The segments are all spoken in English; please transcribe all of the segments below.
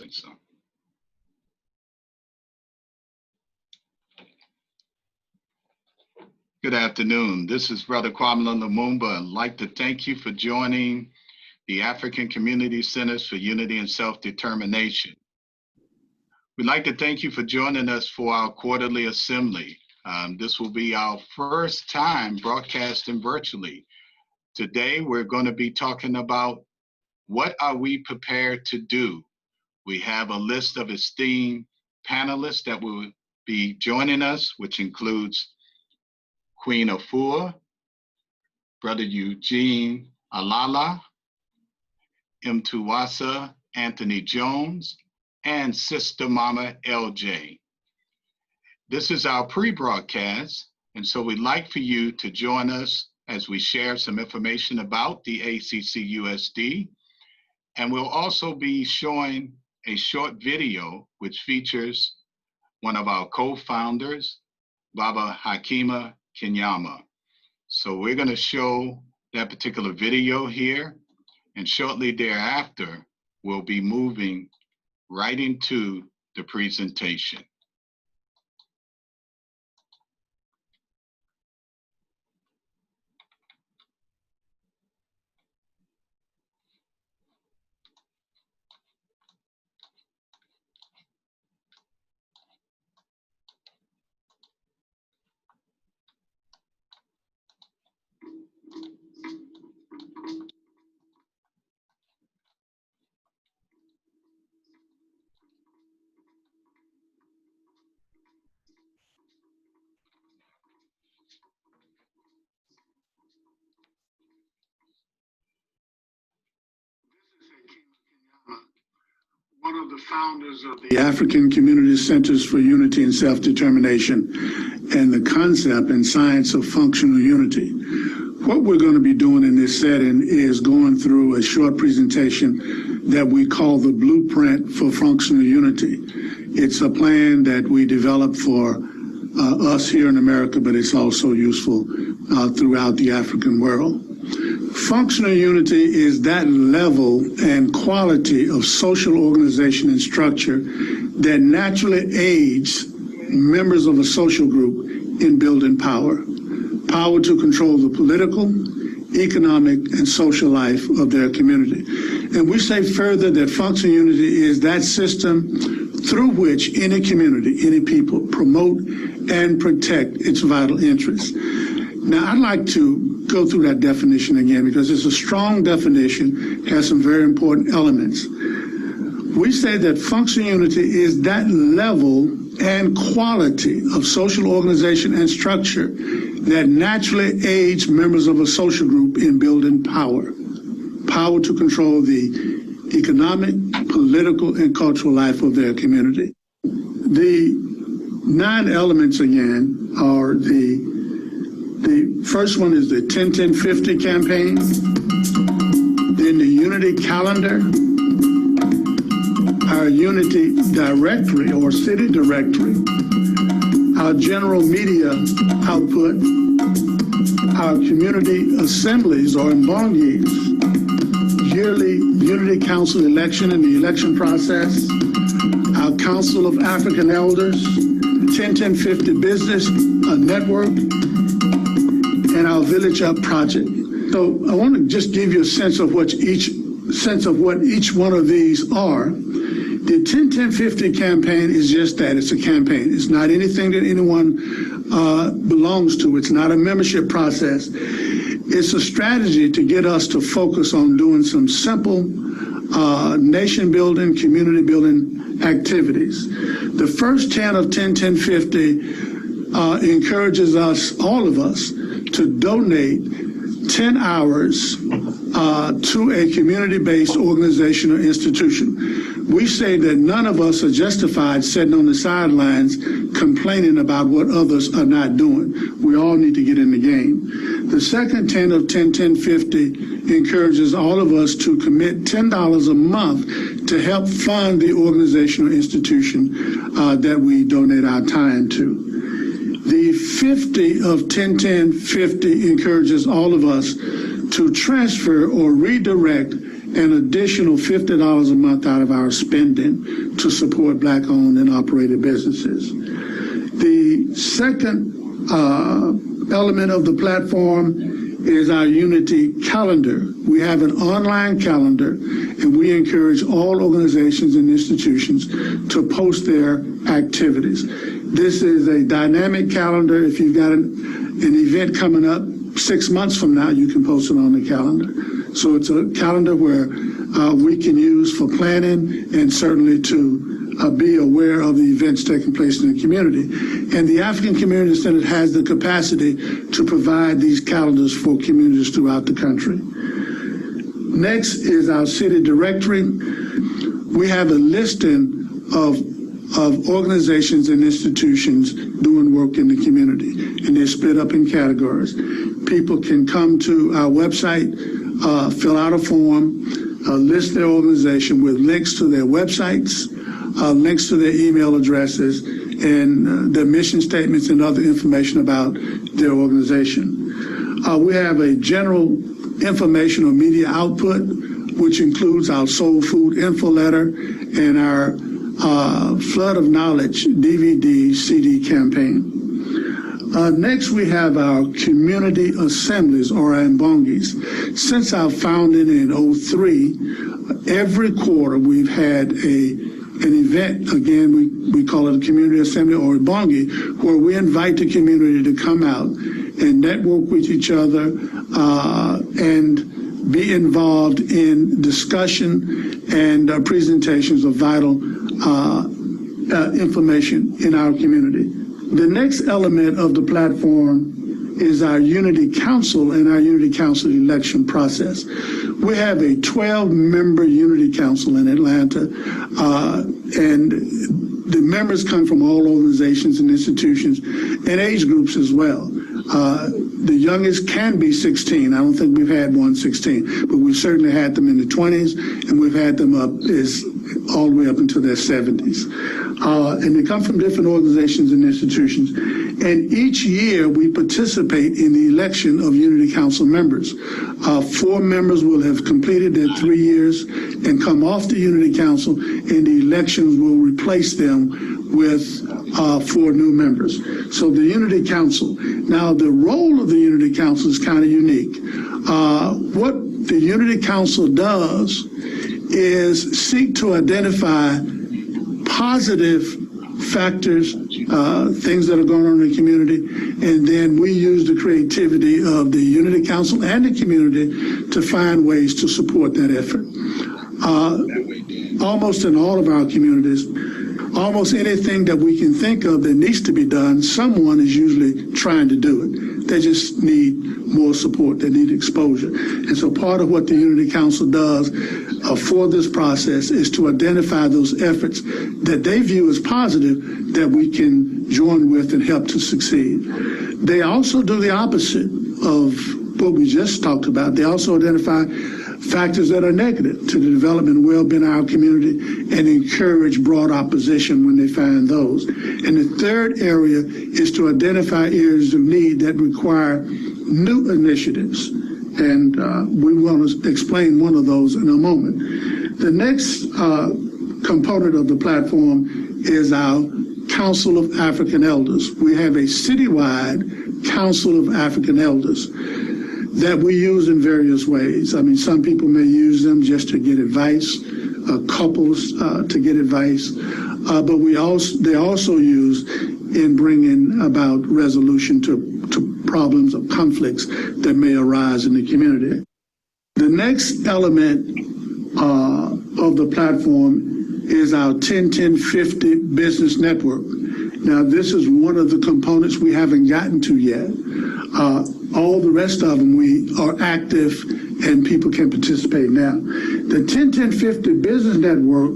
So. Good afternoon. This is Brother Kwame Lumumba. I'd like to thank you for joining the African Community Centers for Unity and Self-Determination. We'd like to thank you for joining us for our quarterly assembly. This will be our first time broadcasting virtually. Today, we're going to be talking about what are we prepared to do. We have a list of esteemed panelists that will be joining us, which includes Queen Afua, Brother Eugene Alala, Mtuaswa Anthony Jones, and Sister Mama LJ. This is our pre-broadcast, and so we'd like for you to join us as we share some information about the ACC USD, and we'll also be showing a short video which features one of our co-founders, Baba Hakima Kenyama. So we're going to show that particular video here, and shortly thereafter, we'll be moving right into the presentation. One of the founders of the African Community Centers for Unity and Self-Determination and the concept and science of functional unity. What we're going to be doing in this setting is going through a short presentation that we call the Blueprint for Functional Unity. It's a plan that we developed for us here in America, but it's also useful throughout the African world. Functional unity is that level and quality of social organization and structure that naturally aids members of a social group in building power. Power to control the political, economic, and social life of their community. And we say further that functional unity is that system through which any community, any people promote and protect its vital interests. Now, I'd like to go through that definition again because it's a strong definition, has some very important elements. We say that functional unity is that level and quality of social organization and structure that naturally aids members of a social group in building power. Power to control the economic, political, and cultural life of their community. The 9 elements again are the first one is the 10-10-50 campaign, then the Unity calendar, our Unity directory or city directory, our general media output, our community assemblies or mbongis, yearly Unity Council election and the election process, our Council of African Elders, 10-10-50 business network, and our Village Up project. So I want to just give you a sense of what each one of these are. The 10-10-50 campaign is just that. It's a campaign. It's not anything that anyone belongs to. It's not a membership process. It's a strategy to get us to focus on doing some simple nation building, community building activities. The first 10 of 10-10-50 encourages us, all of us, to donate 10 hours to a community-based organization or institution. We say that none of us are justified sitting on the sidelines complaining about what others are not doing. We all need to get in the game. The second 10 of 10-10-50 encourages all of us to commit $10 a month to help fund the organization or institution that we donate our time to. The 50 of 10-10-50 encourages all of us to transfer or redirect an additional $50 a month out of our spending to support Black-owned and operated businesses. The second element of the platform is our Unity calendar. We have an online calendar, and we encourage all organizations and institutions to post their activities. This is a dynamic calendar. If you've got an event coming up 6 months from now, you can post it on the calendar. So it's a calendar where we can use for planning and certainly to be aware of the events taking place in the community. And the African Community Center has the capacity to provide these calendars for communities throughout the country. Next is our city directory. We have a listing of organizations and institutions doing work in the community, and they're split up in categories. People can come to our website, fill out a form, list their organization with links to their websites, links to their email addresses, and their mission statements and other information about their organization. We have a general information or media output, which includes our soul food info letter and our Flood of Knowledge DVD CD campaign. Next, we have our community assemblies, or our mbongis. Since our founding in 2003, every quarter we've had an event. Again, we call it a community assembly or a mbongi, where we invite the community to come out and network with each other and be involved in discussion and presentations of vital information in our community. The next element of the platform is our Unity Council and our Unity Council election process. We have a 12-member Unity Council in Atlanta, and the members come from all organizations and institutions and age groups as well. The youngest can be 16. I don't think we've had one 16, but we've certainly had them in the 20s, and we've had them all the way up into their 70s. And they come from different organizations and institutions. And each year we participate in the election of Unity Council members. 4 members will have completed their 3 years and come off the Unity Council, and the elections will replace them with 4 new members. So the Unity Council. Now, the role of the Unity Council is kind of unique. What the Unity Council does is seek to identify positive factors, things that are going on in the community, and then we use the creativity of the Unity Council and the community to find ways to support that effort. Almost in all of our communities, almost anything that we can think of that needs to be done, someone is usually trying to do it. They just need more support. They need exposure. And so part of what the Unity Council does for this process is to identify those efforts that they view as positive that we can join with and help to succeed. They also do the opposite of what we just talked about. They also identify factors that are negative to the development and well-being of our community and encourage broad opposition when they find those. And the third area is to identify areas of need that require new initiatives. And we want to explain one of those in a moment. The next component of the platform is our Council of African Elders. We have a citywide Council of African Elders that we use in various ways. I mean, some people may use them just to get advice, couples to get advice, but they're also used in bringing about resolution to problems or conflicts that may arise in the community. The next element of the platform is our 10-10-50 business network. Now, this is one of the components we haven't gotten to yet. All the rest of them, we are active and people can participate now. The 10-10-50 business network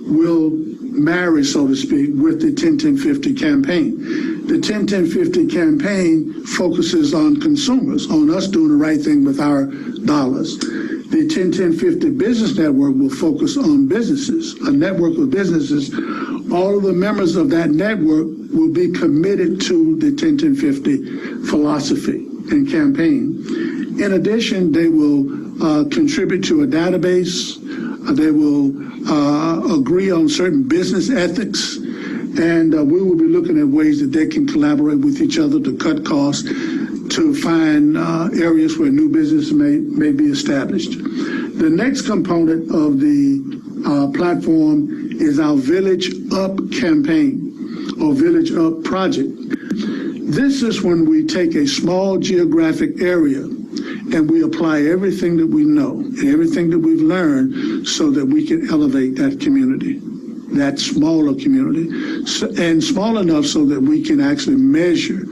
will marry, so to speak, with the 10-10-50 campaign. The 10-10-50 campaign focuses on consumers, on us doing the right thing with our dollars. The 10-10-50 business network will focus on businesses, a network of businesses. All of the members of that network will be committed to the 10-10-50 philosophy and campaign. In addition, they will contribute to a database. They will agree on certain business ethics, and we will be looking at ways that they can collaborate with each other to cut costs, to find areas where new business may be established. The next component of the platform is our Village Up campaign or Village Up project. This is when we take a small geographic area and we apply everything that we know and everything that we've learned so that we can elevate that community, that smaller community, and small enough so that we can actually measure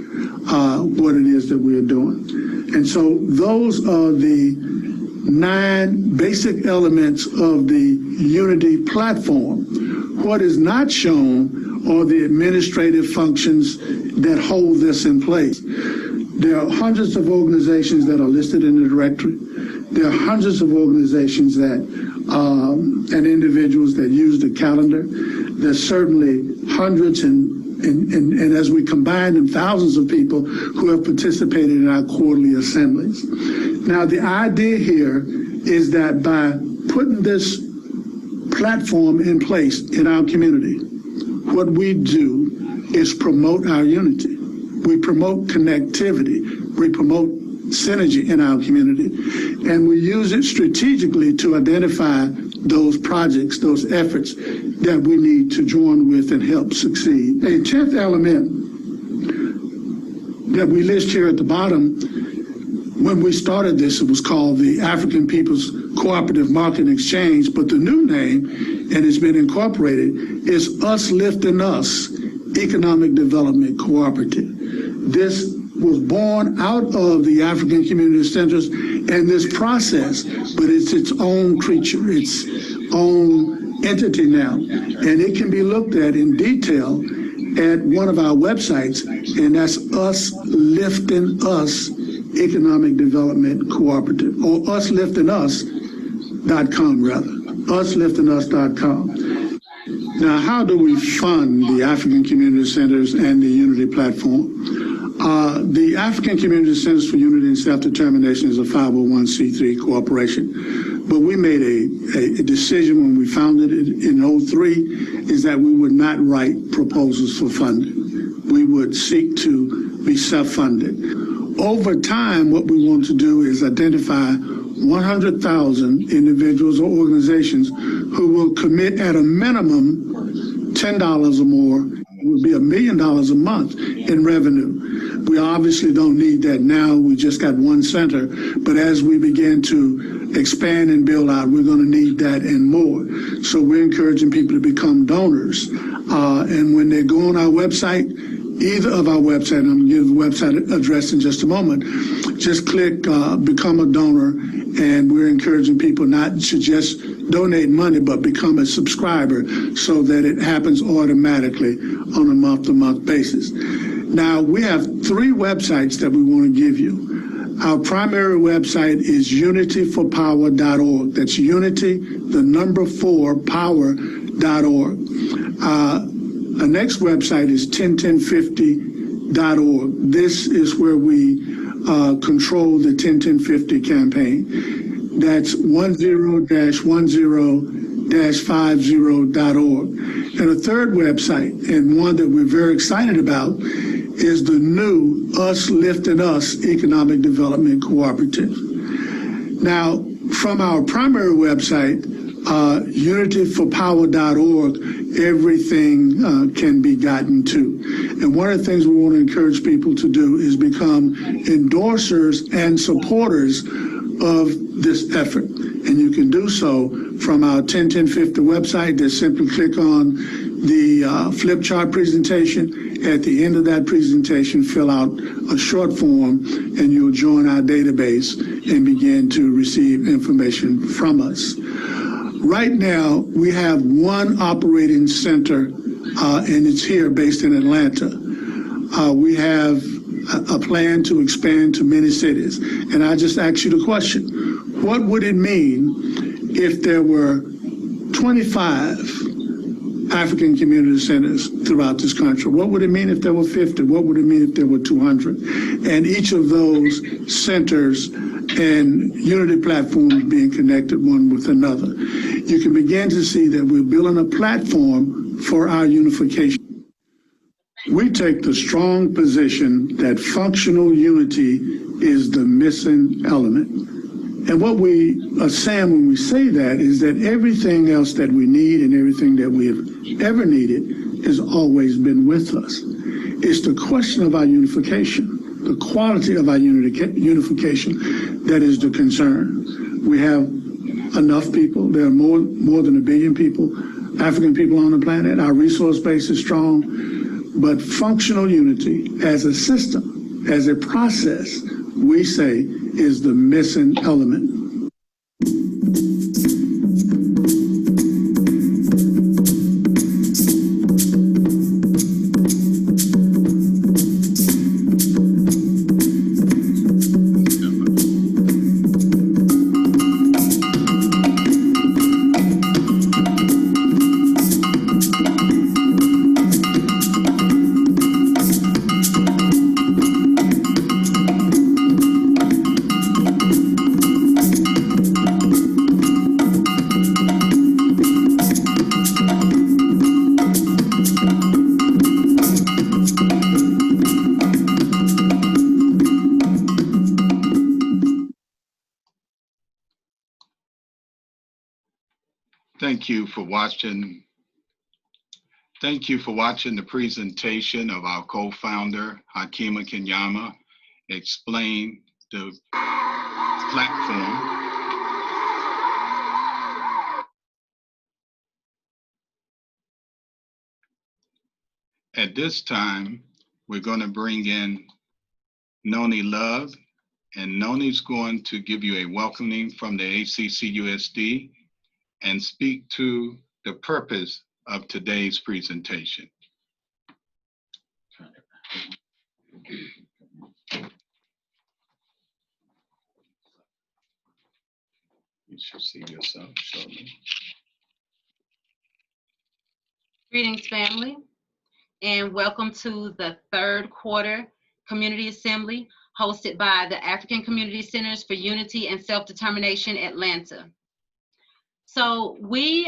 what it is that we're doing. And so those are the 9 basic elements of the Unity platform. What is not shown are the administrative functions that hold this in place. There are hundreds of organizations that are listed in the directory. There are hundreds of organizations that and individuals that use the calendar. There's certainly hundreds and as we combine them, thousands of people who have participated in our quarterly assemblies. Now, the idea here is that by putting this platform in place in our community, what we do is promote our unity. We promote connectivity. We promote synergy in our community. And we use it strategically to identify those projects, those efforts that we need to join with and help succeed. A 10th element that we list here at the bottom, when we started this, it was called the African People's Cooperative Market Exchange, but the new name, and it's been incorporated, is Us Lifting Us Economic Development Cooperative. This was born out of the African Community Centers and this process, but it's its own creature, its own entity now. And it can be looked at in detail at one of our websites, and that's Us Lifting Us Economic Development Cooperative, or usliftingus.com rather, usliftingus.com. Now, how do we fund the African Community Centers and the Unity platform? The African Community Centers for Unity and Self-Determination is a 501c3 corporation, but we made a decision when we founded it in 2003 is that we would not write proposals for funding. We would seek to be self-funded. Over time, what we want to do is identify 100,000 individuals or organizations who will commit at a minimum $10 or more. It would be $1 million a month in revenue. We obviously don't need that now. We just got one center. But as we begin to expand and build out, we're going to need that and more. So we're encouraging people to become donors. And when they go on our website, either of our website, I'm going to give the website address in just a moment, just click Become a Donor, and we're encouraging people not to just donate money, but become a subscriber so that it happens automatically on a month-to-month basis. Now, we have 3 websites that we want to give you. Our primary website is unityforpower.org. That's unity, the number 4, power.org. Our next website is 101050.org. This is where we control the 101050 campaign. That's 10-10-50.org. And a third website, and one that we're very excited about, is the new Us Lifting Us Economic Development Cooperative. Now, from our primary website, unityforpower.org, everything can be gotten to. And one of the things we want to encourage people to do is become endorsers and supporters of this effort. And you can do so from our 101050 website. Just simply click on the flip chart presentation. At the end of that presentation, fill out a short form, and you'll join our database and begin to receive information from us. Right now, we have one operating center, and it's here based in Atlanta. We have a plan to expand to many cities. And I just asked you the question, what would it mean if there were 25 African community centers throughout this country? What would it mean if there were 50? What would it mean if there were 200? And each of those centers and unity platforms being connected one with another. You can begin to see that we're building a platform for our unification. We take the strong position that functional unity is the missing element. And what we are saying when we say that is that everything else that we need and everything that we have ever needed has always been with us. It's the question of our unification, the quality of our unification that is the concern. We have enough people. There are more than 1 billion people, African people on the planet. Our resource base is strong, but functional unity as a system, as a process, we say is the missing element. Thank you for watching. Thank you for watching the presentation of our co-founder, Hakima Kenyama, explain the platform. At this time, we're going to bring in Noni Love, and Noni's going to give you a welcoming from the ACC USD and speak to the purpose of today's presentation. You should see yourself shortly. Greetings, family, and welcome to the third quarter Community Assembly hosted by the African Community Centers for Unity and Self-Determination, Atlanta. So we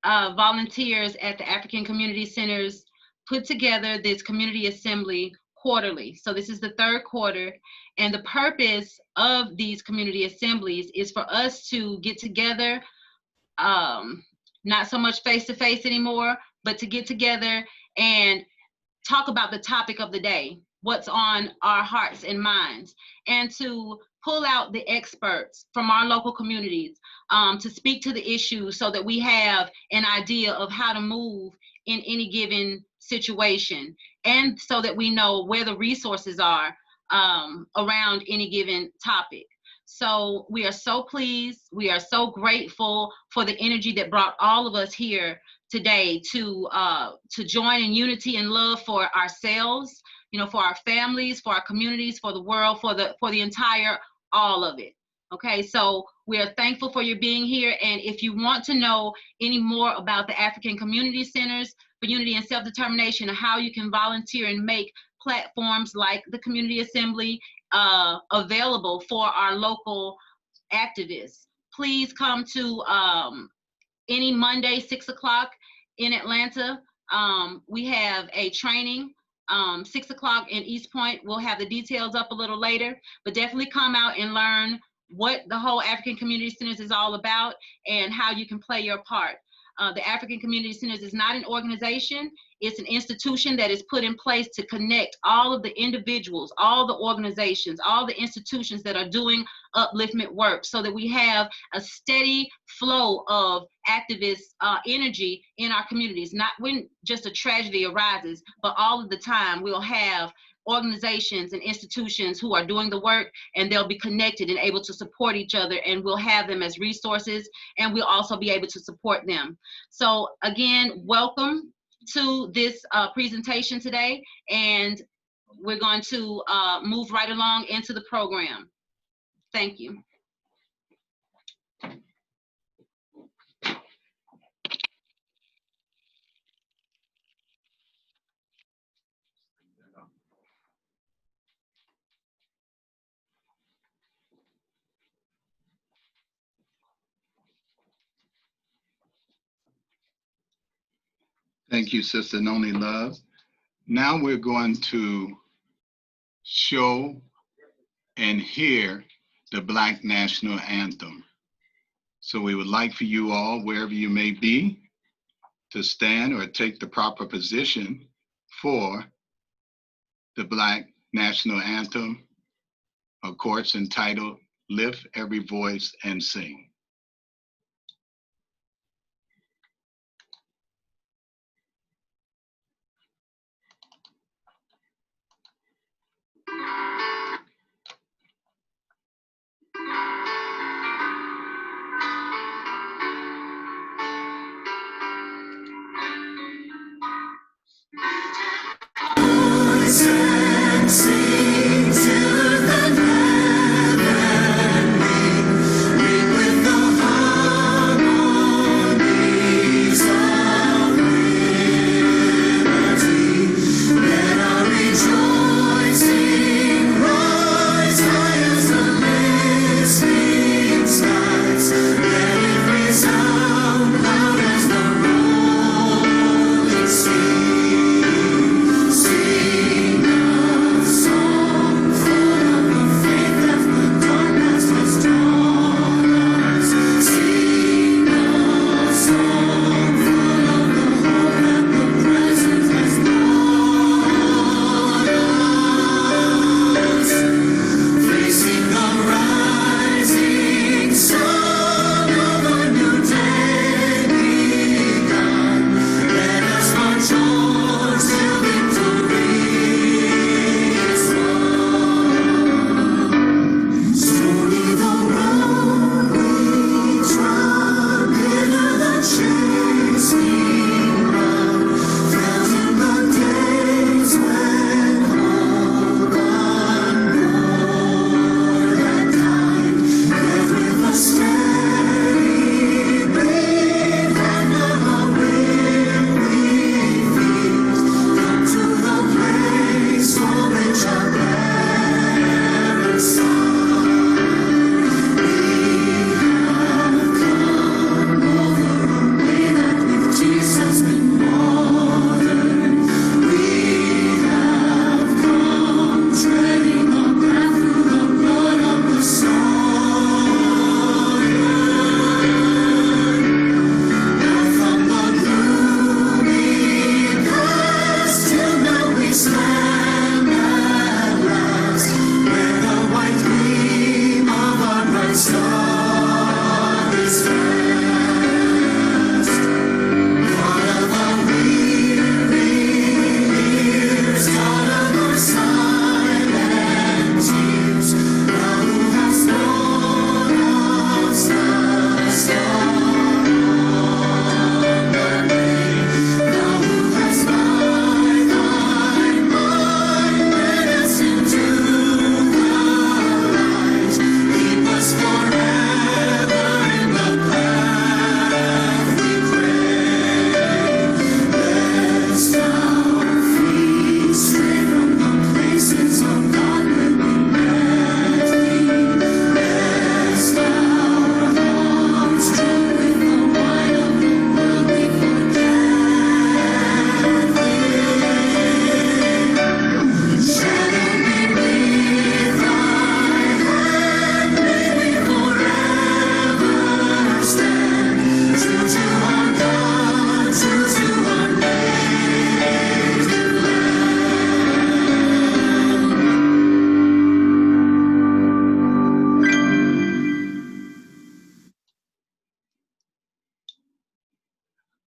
volunteers at the African Community Centers put together this Community Assembly quarterly. So this is the third quarter, and the purpose of these community assemblies is for us to get together, not so much face-to-face anymore, but to get together and talk about the topic of the day, what's on our hearts and minds, and to pull out the experts from our local communities to speak to the issues so that we have an idea of how to move in any given situation, and so that we know where the resources are around any given topic. So we are so pleased, we are so grateful for the energy that brought all of us here today to join in unity and love for ourselves, for our families, for our communities, for the world, for the entire all of it. Okay, so we are thankful for your being here, and if you want to know any more about the African Community Centers for Unity and Self-Determination, and how you can volunteer and make platforms like the Community Assembly available for our local activists, please come to any Monday, 6 o'clock in Atlanta. We have a training, 6 o'clock in East Point. We'll have the details up a little later, but definitely come out and learn what the whole African Community Centers is all about and how you can play your part. The African Community Centers is not an organization. It's an institution that is put in place to connect all of the individuals, all the organizations, all the institutions that are doing upliftment work, so that we have a steady flow of activist energy in our communities. Not when just a tragedy arises, but all of the time we'll have organizations and institutions who are doing the work, and they'll be connected and able to support each other, and we'll have them as resources, and we'll also be able to support them. So again, welcome to this presentation today, and we're going to move right along into the program. Thank you. Thank you, Sister Noni Love. Now we're going to show and hear the Black National Anthem. So we would like for you all, wherever you may be, to stand or take the proper position for the Black National Anthem, of course, entitled Lift Every Voice and Sing.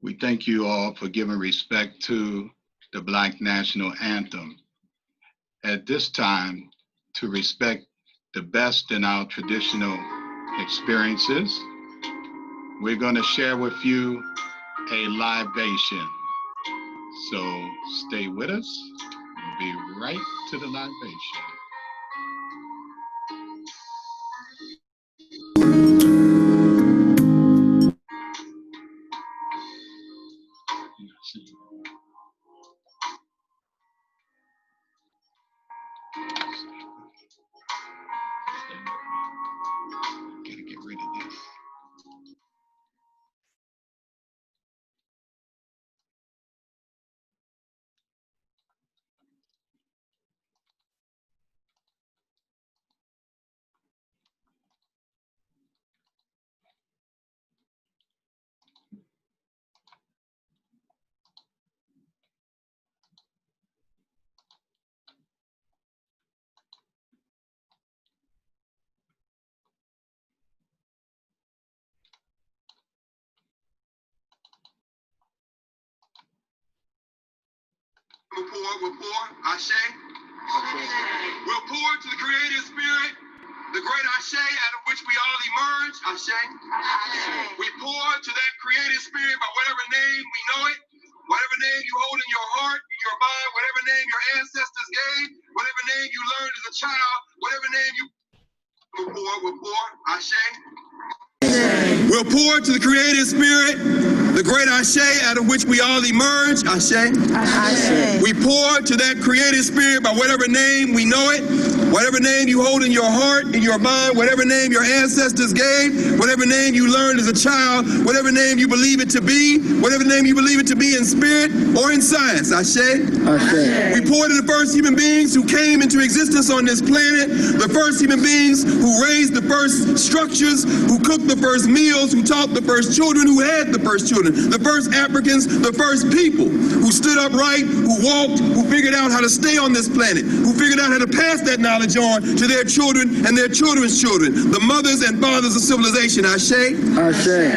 We thank you all for giving respect to the Black National Anthem. At this time, to respect the best in our traditional experiences, we're going to share with you a libation. So stay with us. We'll be right to the libation. Gotta get rid of this. We're poor, Ashe. We're poor to the creative spirit, the great Ashe out of which we all emerge, Ashe. We pour to that creative spirit by whatever name we know it, whatever name you hold in your heart, in your mind, whatever name your ancestors gave, whatever name you learned as a child, whatever name you... We're poor, Ashe. We're poor to the creative spirit, the great Ashe out of which we all emerge, Ashe. We pour to that creative spirit by whatever name we know it, whatever name you hold in your heart, in your mind, whatever name your ancestors gave, whatever name you learned as a child, whatever name you believe it to be, whatever name you believe it to be in spirit or in science, Ashe. We pour to the first human beings who came into existence on this planet, the first human beings who raised the first structures, who cooked the first meals, who taught the first children, who had the first children, the first Africans, the first people, who stood upright, who walked, who figured out how to stay on this planet, who figured out how to pass that knowledge on to their children and their children's children, the mothers and fathers of civilization, Ashe.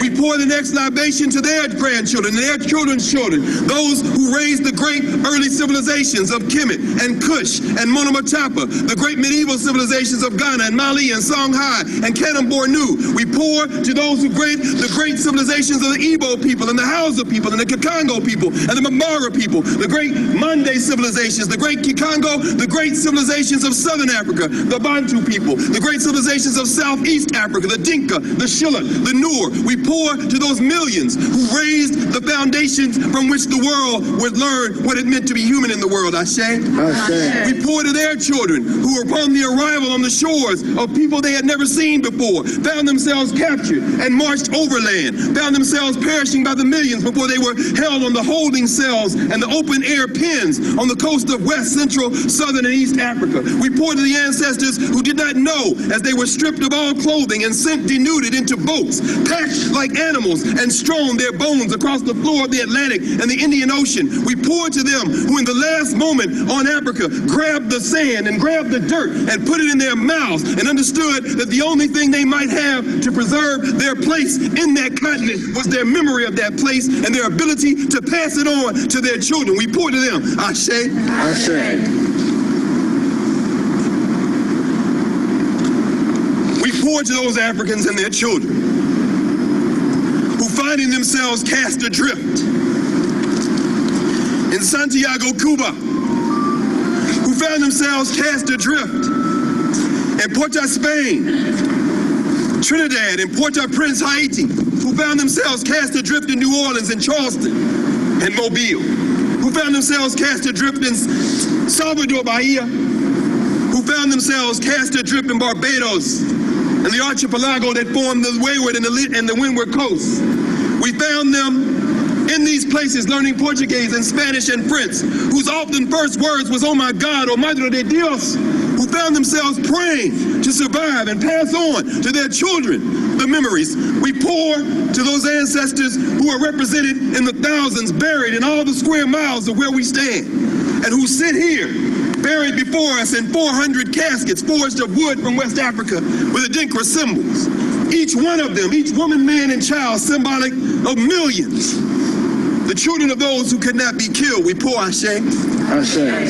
We pour the next libation to their grandchildren and their children's children, those who raised the great early civilizations of Kemet and Kush and Monomotapa, the great medieval civilizations of Ghana and Mali and Songhai and Kanem-Bornu. We pour to those who the great civilizations of the Igbo people and the Hausa people and the Kikongo people and the Mambara people, the great Mande civilizations, the great Kikongo, the great civilizations of Southern Africa, the Bantu people, the great civilizations of Southeast Africa, the Dinka, the Shilluk, the Noor. We pour to those millions who raised the foundations from which the world would learn what it meant to be human in the world, Ashe. We pour to their children who were upon the arrival on the shores of people they had never seen before, found themselves captured and marched overland, found themselves perishing by the millions before they were held on the holding cells and the open air pens on the coast of West, Central, Southern, and East Africa. We pour to the ancestors who did not know as they were stripped of all clothing and sent denuded into boats, packed like animals, and strewn their bones across the floor of the Atlantic and the Indian Ocean. We pour to them who in the last moment on Africa grabbed the sand and grabbed the dirt and put it in their mouths and understood that the only thing they might have to preserve their place in that continent was their memory of that place and their ability to pass it on to their children. We pour to them, Ashe. We pour to those Africans and their children who finding themselves cast adrift in Santiago, Cuba, who found themselves cast adrift in Porto, Spain, Trinidad, and Port-au-Prince, Haiti, who found themselves cast adrift in New Orleans and Charleston and Mobile, who found themselves cast adrift in Salvador, Bahia, who found themselves cast adrift in Barbados and the archipelago that formed the Wayward and the Windward coast. We found them in these places learning Portuguese and Spanish and French, whose often first words was, "Oh my God, oh Madre de Dios," who found themselves praying to survive and pass on to their children the memories. We pour to those ancestors who are represented in the thousands buried in all the square miles of where we stand, and who sit here buried before us in 400 caskets forged of wood from West Africa with Adinkra symbols. Each one of them, each woman, man, and child, symbolic of millions. The children of those who could not be killed, we pour, Ashe.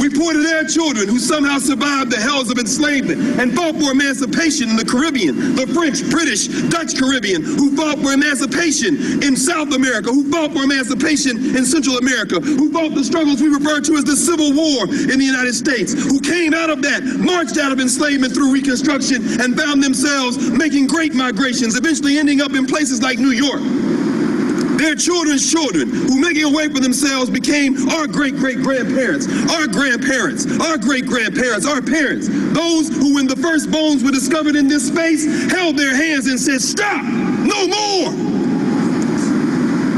We pour to their children who somehow survived the hells of enslavement and fought for emancipation in the Caribbean, the French, British, Dutch Caribbean, who fought for emancipation in South America, who fought for emancipation in Central America, who fought the struggles we refer to as the Civil War in the United States, who came out of that, marched out of enslavement through Reconstruction, and found themselves making great migrations, eventually ending up in places like New York. Their children's children, who making a way for themselves became our great-great-grandparents, our grandparents, our great-grandparents, our parents. Those who, when the first bones were discovered in this space, held their hands and said, "Stop, no more."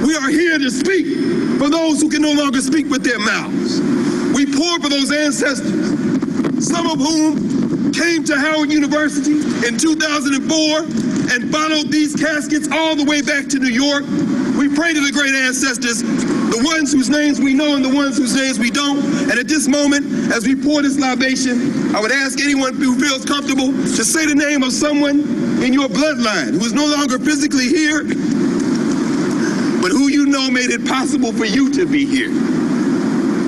We are here to speak for those who can no longer speak with their mouths. We pour for those ancestors, some of whom came to Howard University in 2004 and followed these caskets all the way back to New York. We pray to the great ancestors, the ones whose names we know and the ones whose names we don't. And at this moment, as we pour this libation, I would ask anyone who feels comfortable to say the name of someone in your bloodline who is no longer physically here, but who you know made it possible for you to be here.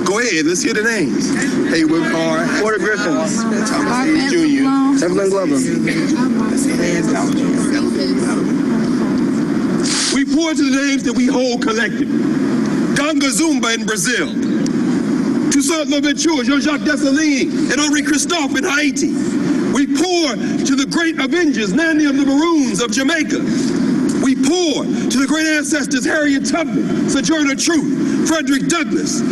Go Go ahead, let's hear the names. Haywood Carr, Porter Griffin, Thomas Jr., Evelyn Glover. We pour to the names that we hold collective. Ganga Zumba in Brazil. Toussaint Louverture, Jean-Jacques Dessalines, and Henri Christophe in Haiti. We pour to the great Avengers, Nanny of the Maroons of Jamaica. We pour to the great ancestors, Harriet Tubman, Sojourner Truth, Frederick Douglass.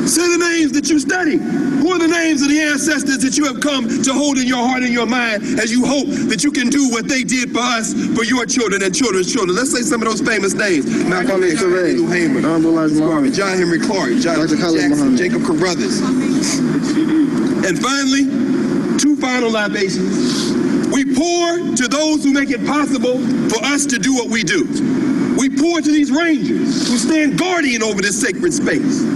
Say the names that you study. Who are the names of the ancestors that you have come to hold in your heart and your mind as you hope that you can do what they did for us, for your children and children's children? Let's say some of those famous names. Malcolm X, Lou Hamer, John Henry Clark, Dr. Jackson, Jacob Carruthers. And finally, two final libations. We pour to those who make it possible for us to do what we do. We pour to these rangers who stand guardian over this sacred space.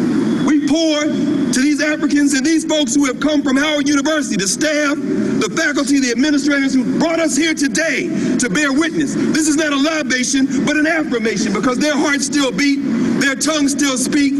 We pour to these Africans and these folks who have come from Howard University, the staff, the faculty, the administrators who brought us here today to bear witness. This is not a libation, but an affirmation, because their hearts still beat, their tongues still speak,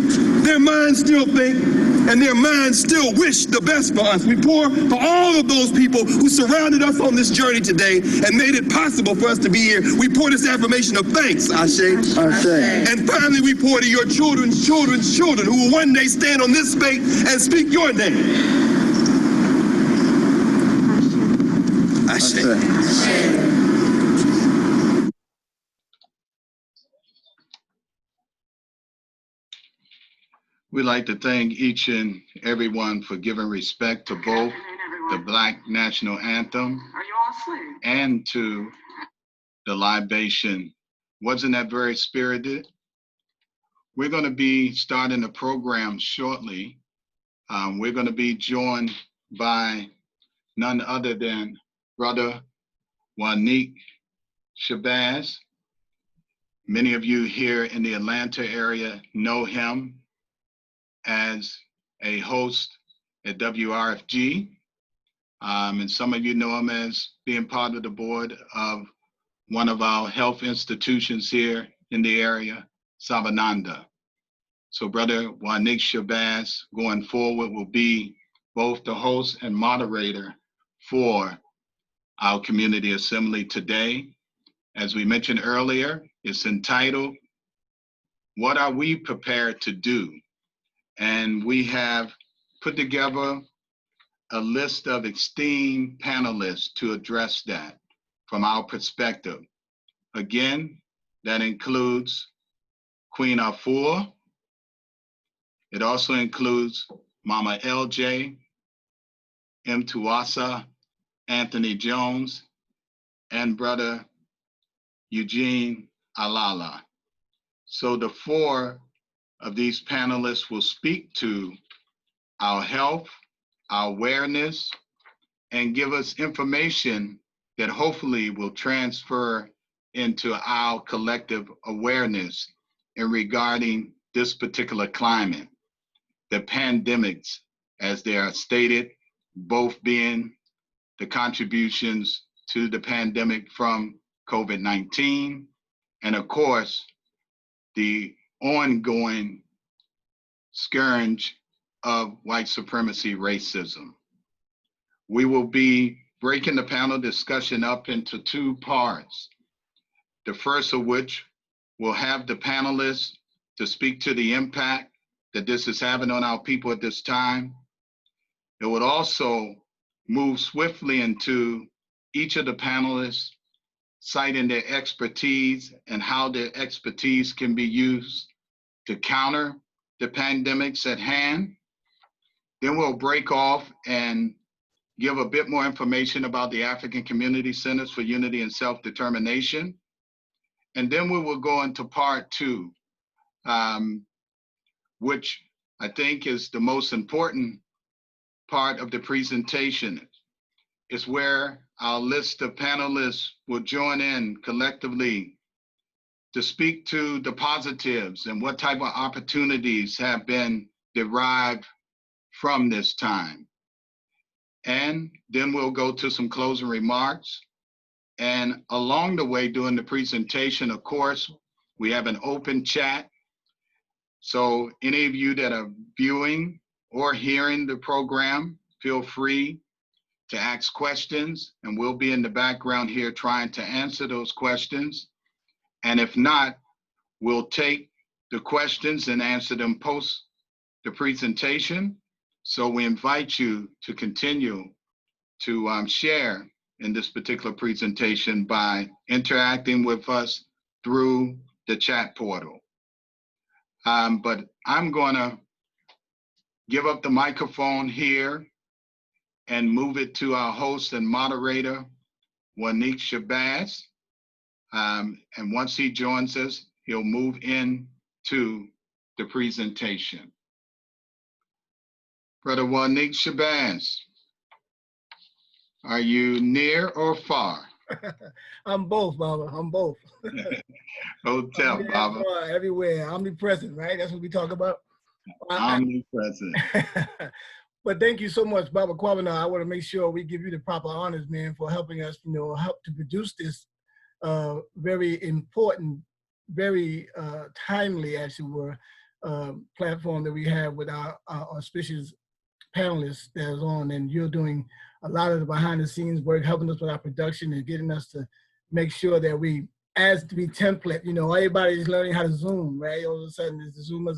their minds still think, and their minds still wish the best for us. We pour for all of those people who surrounded us on this journey today and made it possible for us to be here. We pour this affirmation of thanks, Ashe. Ashe. And finally, we pour to your children's children's children who will one day stand on this space and speak your name. Ashe. Ashe. We'd like to thank each and everyone for giving respect to both the Black National Anthem and to the libation. Wasn't that very spirited? We're going to be starting the program shortly. We're going to be joined by none other than Brother Wanique Shabaka. Many of you here in the Atlanta area know him as a host at WRFG, and some of you know him as being part of the board of one of our health institutions here in the area, Savananda. So Brother Wanique Shabaka going forward will be both the host and moderator for our community assembly today. As we mentioned earlier, it's entitled, What Are We Prepared to Do? And we have put together a list of esteemed panelists to address that from our perspective. Again, that includes Queen Afua. It also includes Mama LJ, Mtuaswa Anthony Jones, and Brother Eugene Alala. So the four of these panelists will speak to our health, our awareness, and give us information that hopefully will transfer into our collective awareness in regarding this particular climate, the pandemics, as they are stated, both being the contributions to the pandemic from COVID-19, and of course, the ongoing scourge of white supremacy racism. We will be breaking the panel discussion up into two parts. The first of which will have the panelists to speak to the impact that this is having on our people at this time. It would also move swiftly into each of the panelists citing their expertise and how their expertise can be used to counter the pandemics at hand. Then we'll break off and give a bit more information about the African Community Centers for Unity and Self-Determination. And then we will go into part two, which I think is the most important part of the presentation. It's where our list of panelists will join in collectively to speak to the positives and what type of opportunities have been derived from this time. And then we'll go to some closing remarks. And along the way during the presentation, of course, we have an open chat. So any of you that are viewing or hearing the program, feel free to ask questions, and we'll be in the background here trying to answer those questions. And if not, we'll take the questions and answer them post the presentation. So we invite you to continue to share in this particular presentation by interacting with us through the chat portal. But I'm gonna give up the microphone here and move it to our host and moderator, Wanique Shabaka. And once he joins us, he'll move in to the presentation. Brother Wanique Shabaka, are you near or far? I'm both, Baba. I'm both. Hotel, Baba. Everywhere. Omnipresent, right? That's what we talk about. Omnipresent. But thank you so much, Baba Kwabena. I want to make sure we give you the proper honors, man, for helping us, help to produce this very important, very timely, as it were, platform that we have with our auspicious panelists that is on. And you're doing a lot of the behind the scenes work, helping us with our production and getting us to make sure that we, as to be template, everybody's learning how to Zoom, right? All of a sudden it's Zoom. When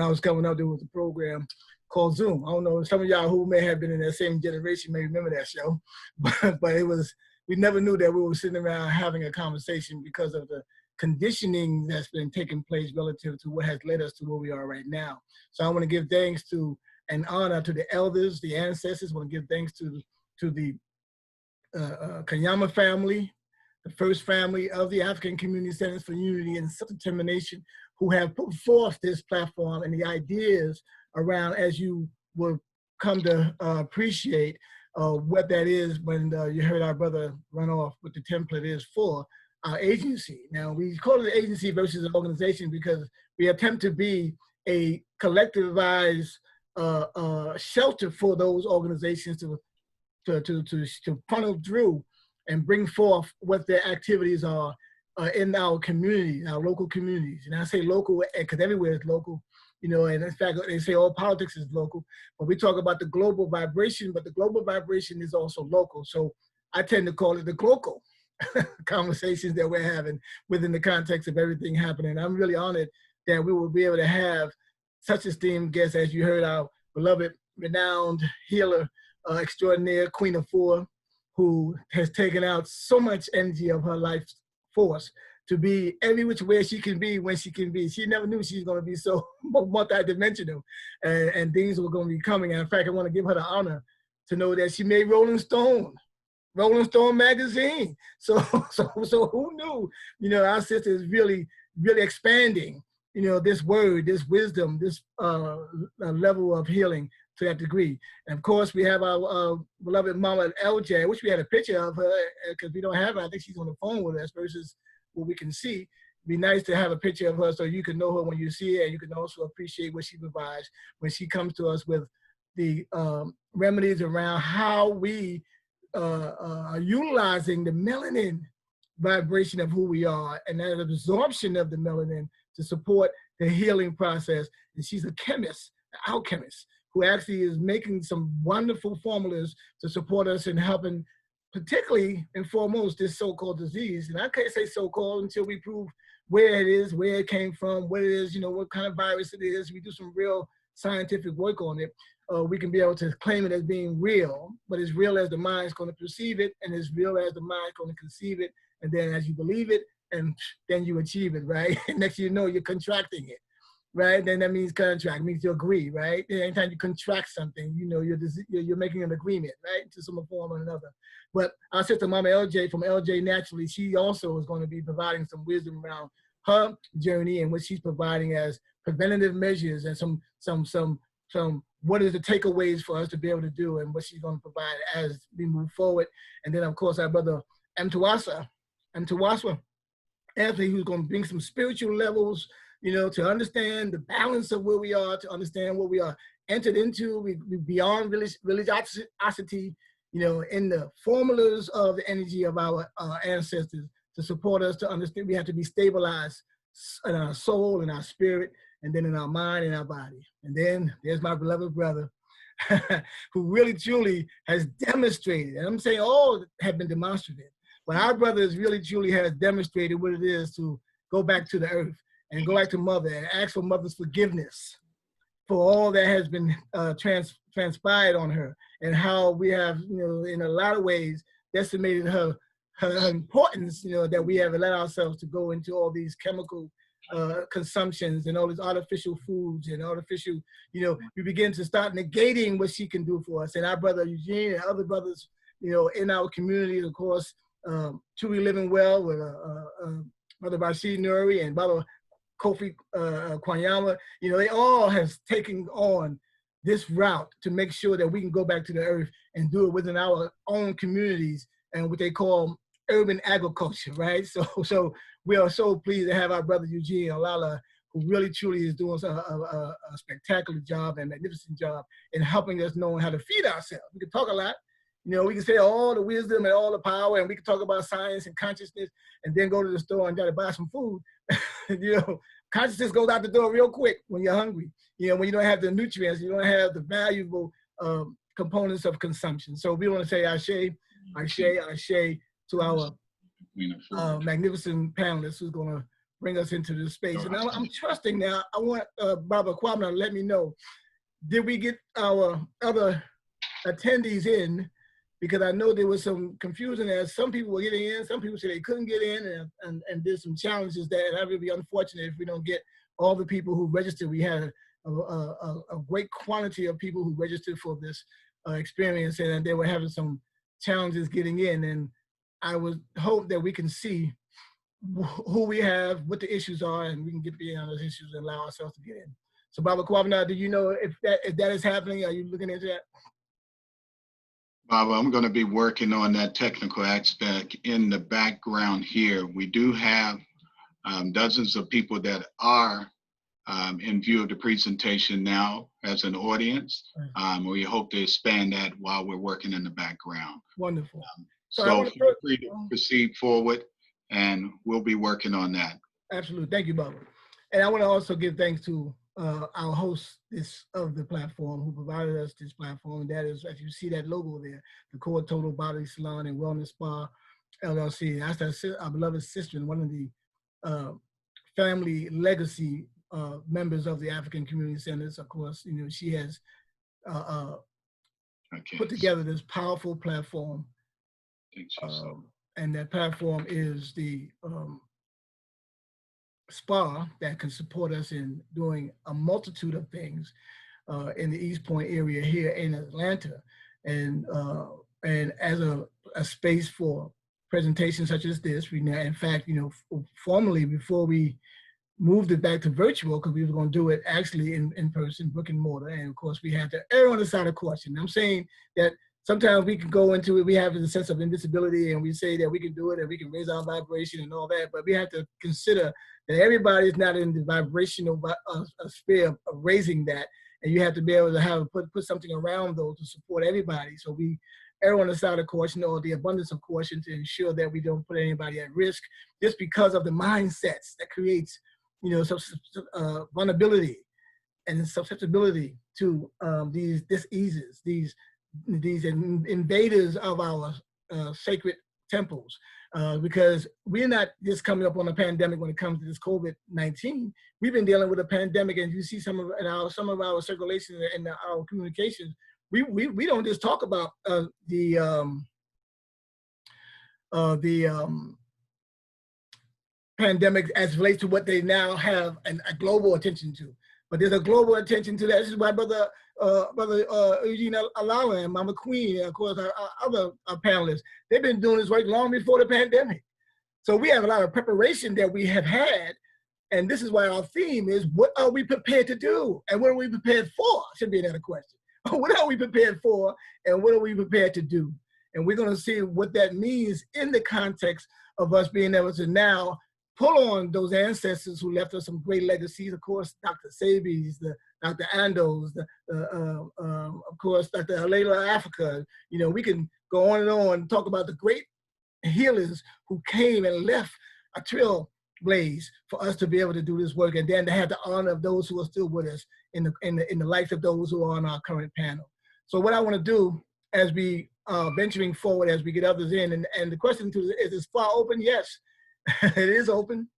I was coming up, there was a program called Zoom. I don't know, some of y'all who may have been in that same generation may remember that show, but it was, we never knew that we were sitting around having a conversation because of the conditioning that's been taking place relative to what has led us to where we are right now. So I want to give thanks to and honor to the elders, the ancestors. I want to give thanks to the Kanyama family, the first family of the African Community Centers for Unity and Self-Determination, who have put forth this platform and the ideas around, as you will come to appreciate what that is when you heard our brother run off what the template is for our agency. Now, we call it an agency versus an organization because we attempt to be a collectivized shelter for those organizations to funnel through and bring forth what their activities are in our communities, our local communities. And I say local because everywhere is local, and in fact, they say all politics is local, but we talk about the global vibration, but the global vibration is also local. So I tend to call it the global conversations that we're having within the context of everything happening. I'm really honored that we will be able to have such esteemed guests as you heard, our beloved, renowned healer extraordinaire, Queen Afua, who has taken out so much energy of her life force to be every which way she can be when she can be. She never knew she was going to be so multidimensional and things were going to be coming. And in fact, I want to give her the honor to know that she made Rolling Stone magazine. So who knew, our sister is really, really expanding, this word, this wisdom, this level of healing to that degree. And of course, we have our beloved mama LJ. I wish we had a picture of her because we don't have her. I think she's on the phone with us versus what we can see. It'd be nice to have a picture of her so you can know her when you see her, and you can also appreciate what she provides when she comes to us with the remedies around how we are utilizing the melanin vibration of who we are and that absorption of the melanin to support the healing process. And she's a chemist, an alchemist, who actually is making some wonderful formulas to support us in helping, particularly and foremost, this so-called disease. And I can't say so-called until we prove where it is, where it came from, what it is, what kind of virus it is. We do some real scientific work on it. We can be able to claim it as being real, but as real as the mind's going to perceive it, and as real as the mind's going to conceive it. And then as you believe it, and then you achieve it, right? Next thing you know, you're contracting it, right? Then that means contract, it means you agree, right? Anytime you contract something, you're making an agreement, right? To some form or another. But our sister Mama LJ from LJ Naturally, she also is going to be providing some wisdom around her journey and what she's providing as preventative measures and some what are the takeaways for us to be able to do and what she's going to provide as we move forward. And then of course our brother Mtuaswa Anthony, who's going to bring some spiritual levels, to understand the balance of where we are, to understand what we are entered into, we beyond religiosity, in the formulas of the energy of our ancestors to support us to understand we have to be stabilized in our soul and our spirit and then in our mind and our body. And then there's my beloved brother, who really truly has demonstrated, and I'm saying all have been demonstrative, but our brother is really truly has demonstrated what it is to go back to the earth and go back to mother and ask for mother's forgiveness for all that has been transpired on her, and how we have, in a lot of ways, decimated her importance, that we have allowed ourselves to go into all these chemical consumptions and all these artificial foods and artificial, we begin to start negating what she can do for us. And our brother Eugene and other brothers, in our community, of course, truly living well with Brother Rashid Nuri and Brother Kofi Kwanyama, they all have taken on this route to make sure that we can go back to the earth and do it within our own communities and what they call urban agriculture, right? So we are so pleased to have our brother Eugene Olala, who really truly is doing a spectacular job and magnificent job in helping us know how to feed ourselves. We can talk a lot, we can say all the wisdom and all the power, and we can talk about science and consciousness, and then go to the store and try to buy some food. Consciousness goes out the door real quick when you're hungry. When you don't have the nutrients, you don't have the valuable components of consumption. So we want to say ashe, ashe, ashe to our magnificent panelists who's going to bring us into this space. And I'm trusting now. I want Baba Kwabena to let me know, did we get our other attendees in? Because I know there was some confusion as some people were getting in, some people said they couldn't get in, and there's some challenges there, and that would be unfortunate if we don't get all the people who registered. We had a great quantity of people who registered for this experience, and they were having some challenges getting in, and I would hope that we can see who we have, what the issues are, and we can get beyond those issues and allow ourselves to get in. So Baba Kwabena, do you know if that is happening? Are you looking into that? Baba, I'm going to be working on that technical aspect in the background here. We do have dozens of people that are in view of the presentation now as an audience. We hope to expand that while we're working in the background. Wonderful. So feel free to proceed forward, and we'll be working on that. Absolutely. Thank you, Baba. And I want to also give thanks to our host of the platform who provided us this platform. That is, as you see that logo there, the Core Total Body Salon and Wellness Spa, LLC. That's our beloved sister and one of the family legacy members of the African Community Centers. Of course, she has put together this powerful platform. And that platform is the spa that can support us in doing a multitude of things in the East Point area here in Atlanta, and as a space for presentations such as this. We now, in fact, formally, before we moved it back to virtual, because we were going to do it actually in person, brick and mortar, and of course we had to err on the side of caution. I'm saying that sometimes we can go into it, we have a sense of invincibility, and we say that we can do it and we can raise our vibration and all that, but we have to consider that everybody is not in the vibrational sphere of raising that, and you have to be able to put something around those to support everybody. So we err on the side of caution, or the abundance of caution, to ensure that we don't put anybody at risk just because of the mindsets that creates, vulnerability and susceptibility to these diseases, these invaders of our sacred temples, because we're not just coming up on a pandemic when it comes to this COVID-19. We've been dealing with a pandemic, and you see some of our circulation and our communications. We don't just talk about the pandemic as relates to what they now have a global attention to, but there's a global attention to that. This is why Brother Eugene Olala and Mama Queen, and of course our other panelists, they've been doing this work long before the pandemic. So we have a lot of preparation that we have had, and this is why our theme is, what are we prepared to do, and what are we prepared for? Should be another question. What are we prepared for, and what are we prepared to do? And we're going to see what that means in the context of us being able to now pull on those ancestors who left us some great legacies. Of course, Dr. Sabi's, Dr. Andos, of course, Dr. Halela Africa. We can go on and talk about the great healers who came and left a trail blaze for us to be able to do this work, and then to have the honor of those who are still with us in the life of those who are on our current panel. So what I want to do as we venturing forward, as we get others in, and the question is far open? Yes, it is open.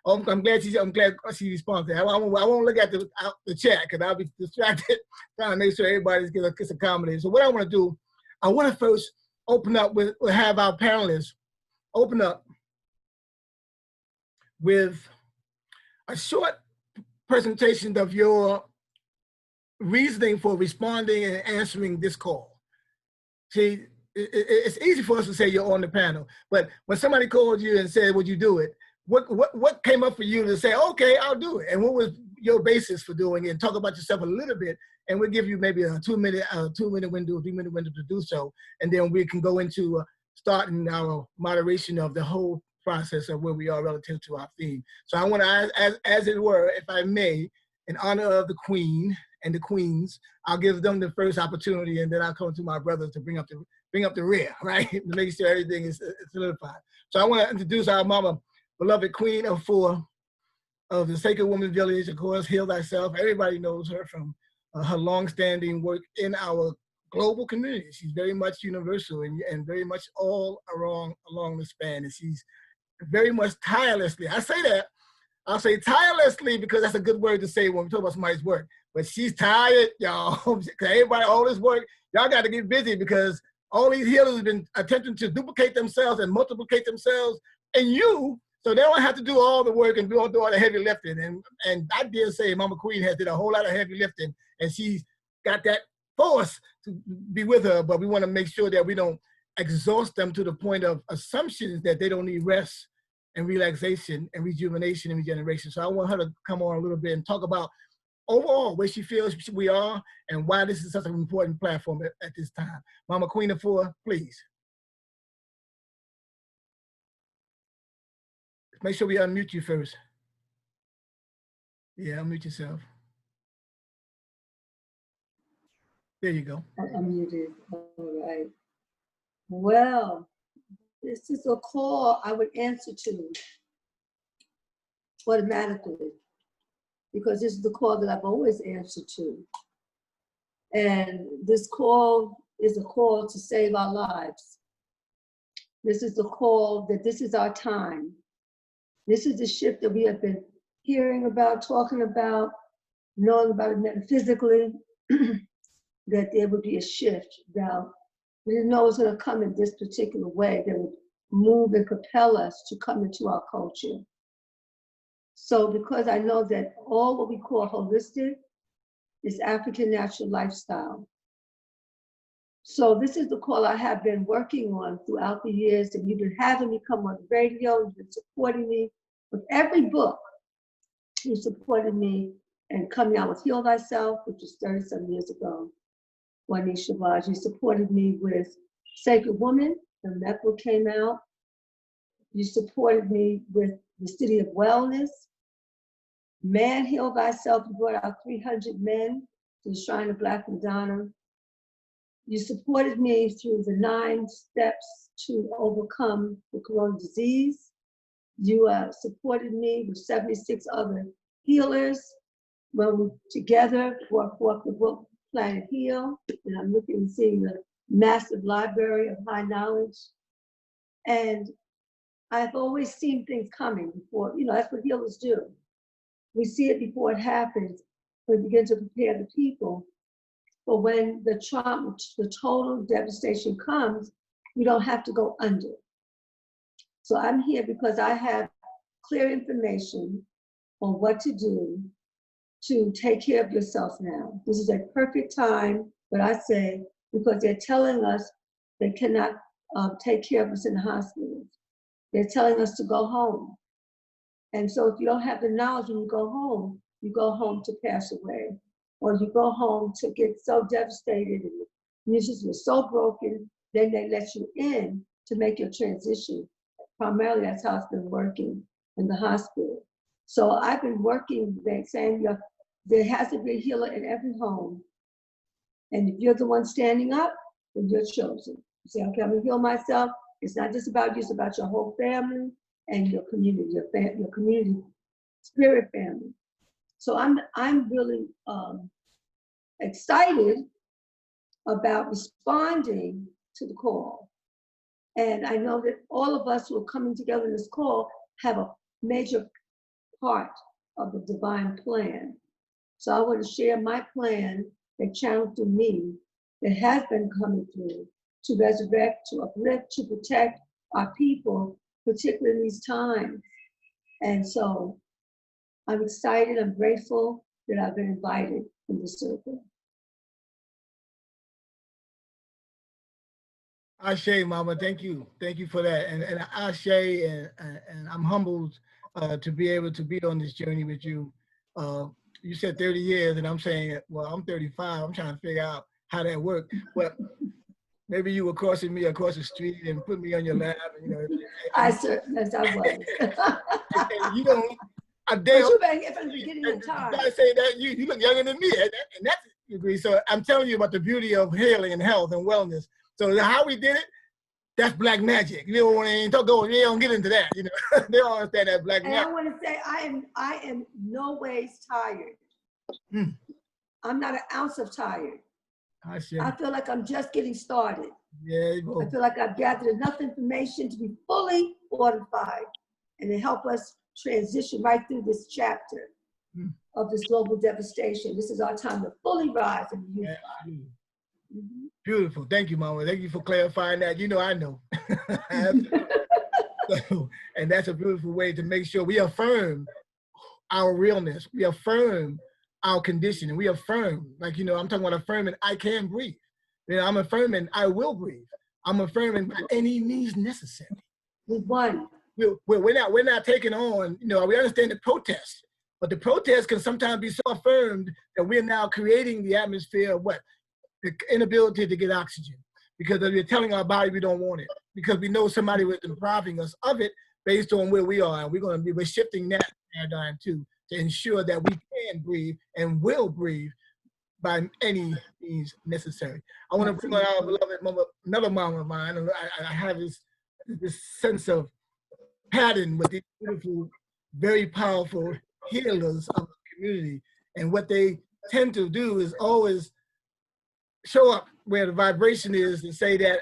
I'm glad she responds. I won't look at the chat because I'll be distracted trying to make sure everybody gets accommodated. So what I want to do, I want to first open up have our panelists open up with a short presentation of your reasoning for responding and answering this call. See, it's easy for us to say you're on the panel, but when somebody called you and said, would you do it? What came up for you to say, okay, I'll do it? And what was your basis for doing it? And talk about yourself a little bit, and we'll give you maybe a 2 minute window, 3 minute window to do so. And then we can go into starting our moderation of the whole process of where we are relative to our theme. So I want to, as it were, if I may, in honor of the Queen and the Queens, I'll give them the first opportunity, and then I'll come to my brothers to bring up the rear, right? To make sure everything is solidified. So I want to introduce our mama, beloved Queen Afua of the Sacred Woman Village, of course, Heal Thyself. Everybody knows her from her longstanding work in our global community. She's very much universal and very much all along the span. And she's very much tirelessly, I say that, I'll say tirelessly because that's a good word to say when we talk about somebody's work. But she's tired, y'all. Everybody, all this work, y'all got to get busy because all these healers have been attempting to duplicate themselves and multiplicate themselves and you, so they don't have to do all the work and do all the heavy lifting. And I dare say Mama Queen has did a whole lot of heavy lifting, and she's got that force to be with her, but we want to make sure that we don't exhaust them to the point of assumptions that they don't need rest and relaxation and rejuvenation and regeneration. So I want her to come on a little bit and talk about overall where she feels we are and why this is such an important platform at this time. Mama Queen Afua, please. Make sure we unmute you first. Yeah, unmute yourself. There you go. Unmuted. All right. Well, this is a call I would answer to automatically because this is the call that I've always answered to. And this call is a call to save our lives. This is the call that this is our time. This is the shift that we have been hearing about, talking about, knowing about it metaphysically, that there would be a shift. Now, we didn't know it was going to come in this particular way that would move and propel us to come into our culture. So because I know that all what we call holistic is African natural lifestyle. So this is the call I have been working on throughout the years, and you've been having me come on the radio, you've been supporting me with every book. You supported me and coming out with Heal Thyself, which was 30-some years ago. Wanique Shabaka, you supported me with Sacred Woman, and that book came out. You supported me with the City of Wellness. Man, Heal Thyself, you brought out 300 men to the Shrine of Black Madonna. You supported me through the 9 steps to overcome the corona disease. You supported me with 76 other healers when we together brought forth the book Planet Heal, and I'm looking and seeing the massive library of high knowledge. And I've always seen things coming before, that's what healers do. We see it before it happens. We begin to prepare the people. But when the trauma, the total devastation comes, we don't have to go under. So I'm here because I have clear information on what to do to take care of yourself now. This is a perfect time, but I say, because they're telling us they cannot take care of us in the hospitals. They're telling us to go home. And so if you don't have the knowledge when you go home to pass away, or you go home to get so devastated and you just were so broken, then they let you in to make your transition. Primarily, that's how it's been working in the hospital. So I've been working, saying there has to be a healer in every home. And if you're the one standing up, then you're chosen. You say, okay, I'm gonna heal myself. It's not just about you, it's about your whole family. and your community, your community spirit family. So I'm really excited about responding to the call. And I know that all of us who are coming together in this call have a major part of the divine plan. So I want to share my plan that channeled through me, that has been coming through, to resurrect, to uplift, to protect our people, particularly in these times. And so I'm excited, I'm grateful that I've been invited in this circle. Ashe, Mama, thank you. Thank you for that. And Ashe, and I'm humbled to be able to be on this journey with you. You said 30 years, and I'm saying, well, I'm 35. I'm trying to figure out how that worked. Well, maybe you were crossing me across the street and put me on your lap. And, you know, Yes, I was. and you don't, But you've been here from the beginning of time. I say that you look younger than me, and that's a degree. So I'm telling you about the beauty of healing and health and wellness. So how we did it, that's black magic. You don't want to they don't get into that. You know, they don't understand that black magic. And I want to say I am no ways tired. I'm not an ounce of tired. I feel like I'm just getting started. Yeah, I feel like I've gathered enough information to be fully fortified and to help us transition right through this chapter of this global devastation. This is our time to fully rise and unify. Beautiful. Thank you, Mama. Thank you for clarifying that. You know, I know. So, and that's a beautiful way to make sure we affirm our realness. We affirm our condition, and we affirm, like, you know, I'm talking about affirming I can breathe. You know, I'm affirming I will breathe. I'm affirming by any means necessary. We won. We're not taking on, you know, we understand the protest, but the protest can sometimes be so affirmed that we're now creating the atmosphere of what? The inability to get oxygen, because we're telling our body we don't want it, because we know somebody was depriving us of it based on where we are. And we're shifting that paradigm too, to ensure that we can breathe and will breathe by any means necessary. I want to bring on our beloved mama, another mama of mine. I have this sense of pattern with these beautiful, very powerful healers of the community. And what they tend to do is always show up where the vibration is and say that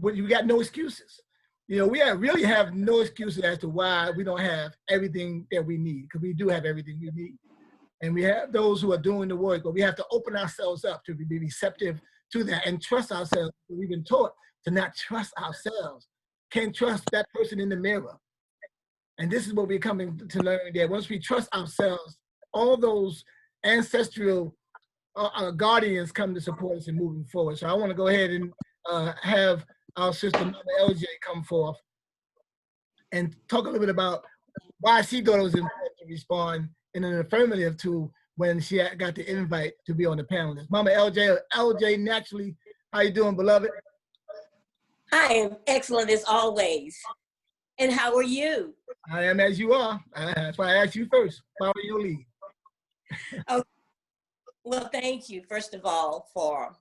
you got no excuses. You know, we really have no excuses as to why we don't have everything that we need, because we do have everything we need. And we have those who are doing the work, but we have to open ourselves up to be receptive to that and trust ourselves. We've been taught to not trust ourselves. Can't trust that person in the mirror. And this is what we're coming to learn, that once we trust ourselves, all those ancestral guardians come to support us in moving forward. So I want to go ahead and have our sister Mama LJ come forth and talk a little bit about why she thought it was important to respond in an affirmative to when she got the invite to be on the panelist. Mama LJ, naturally, how you doing, beloved? I am excellent as always. And how are you? I am as you are. That's why I asked you first. Follow your lead. Okay. Well, thank you, first of all, for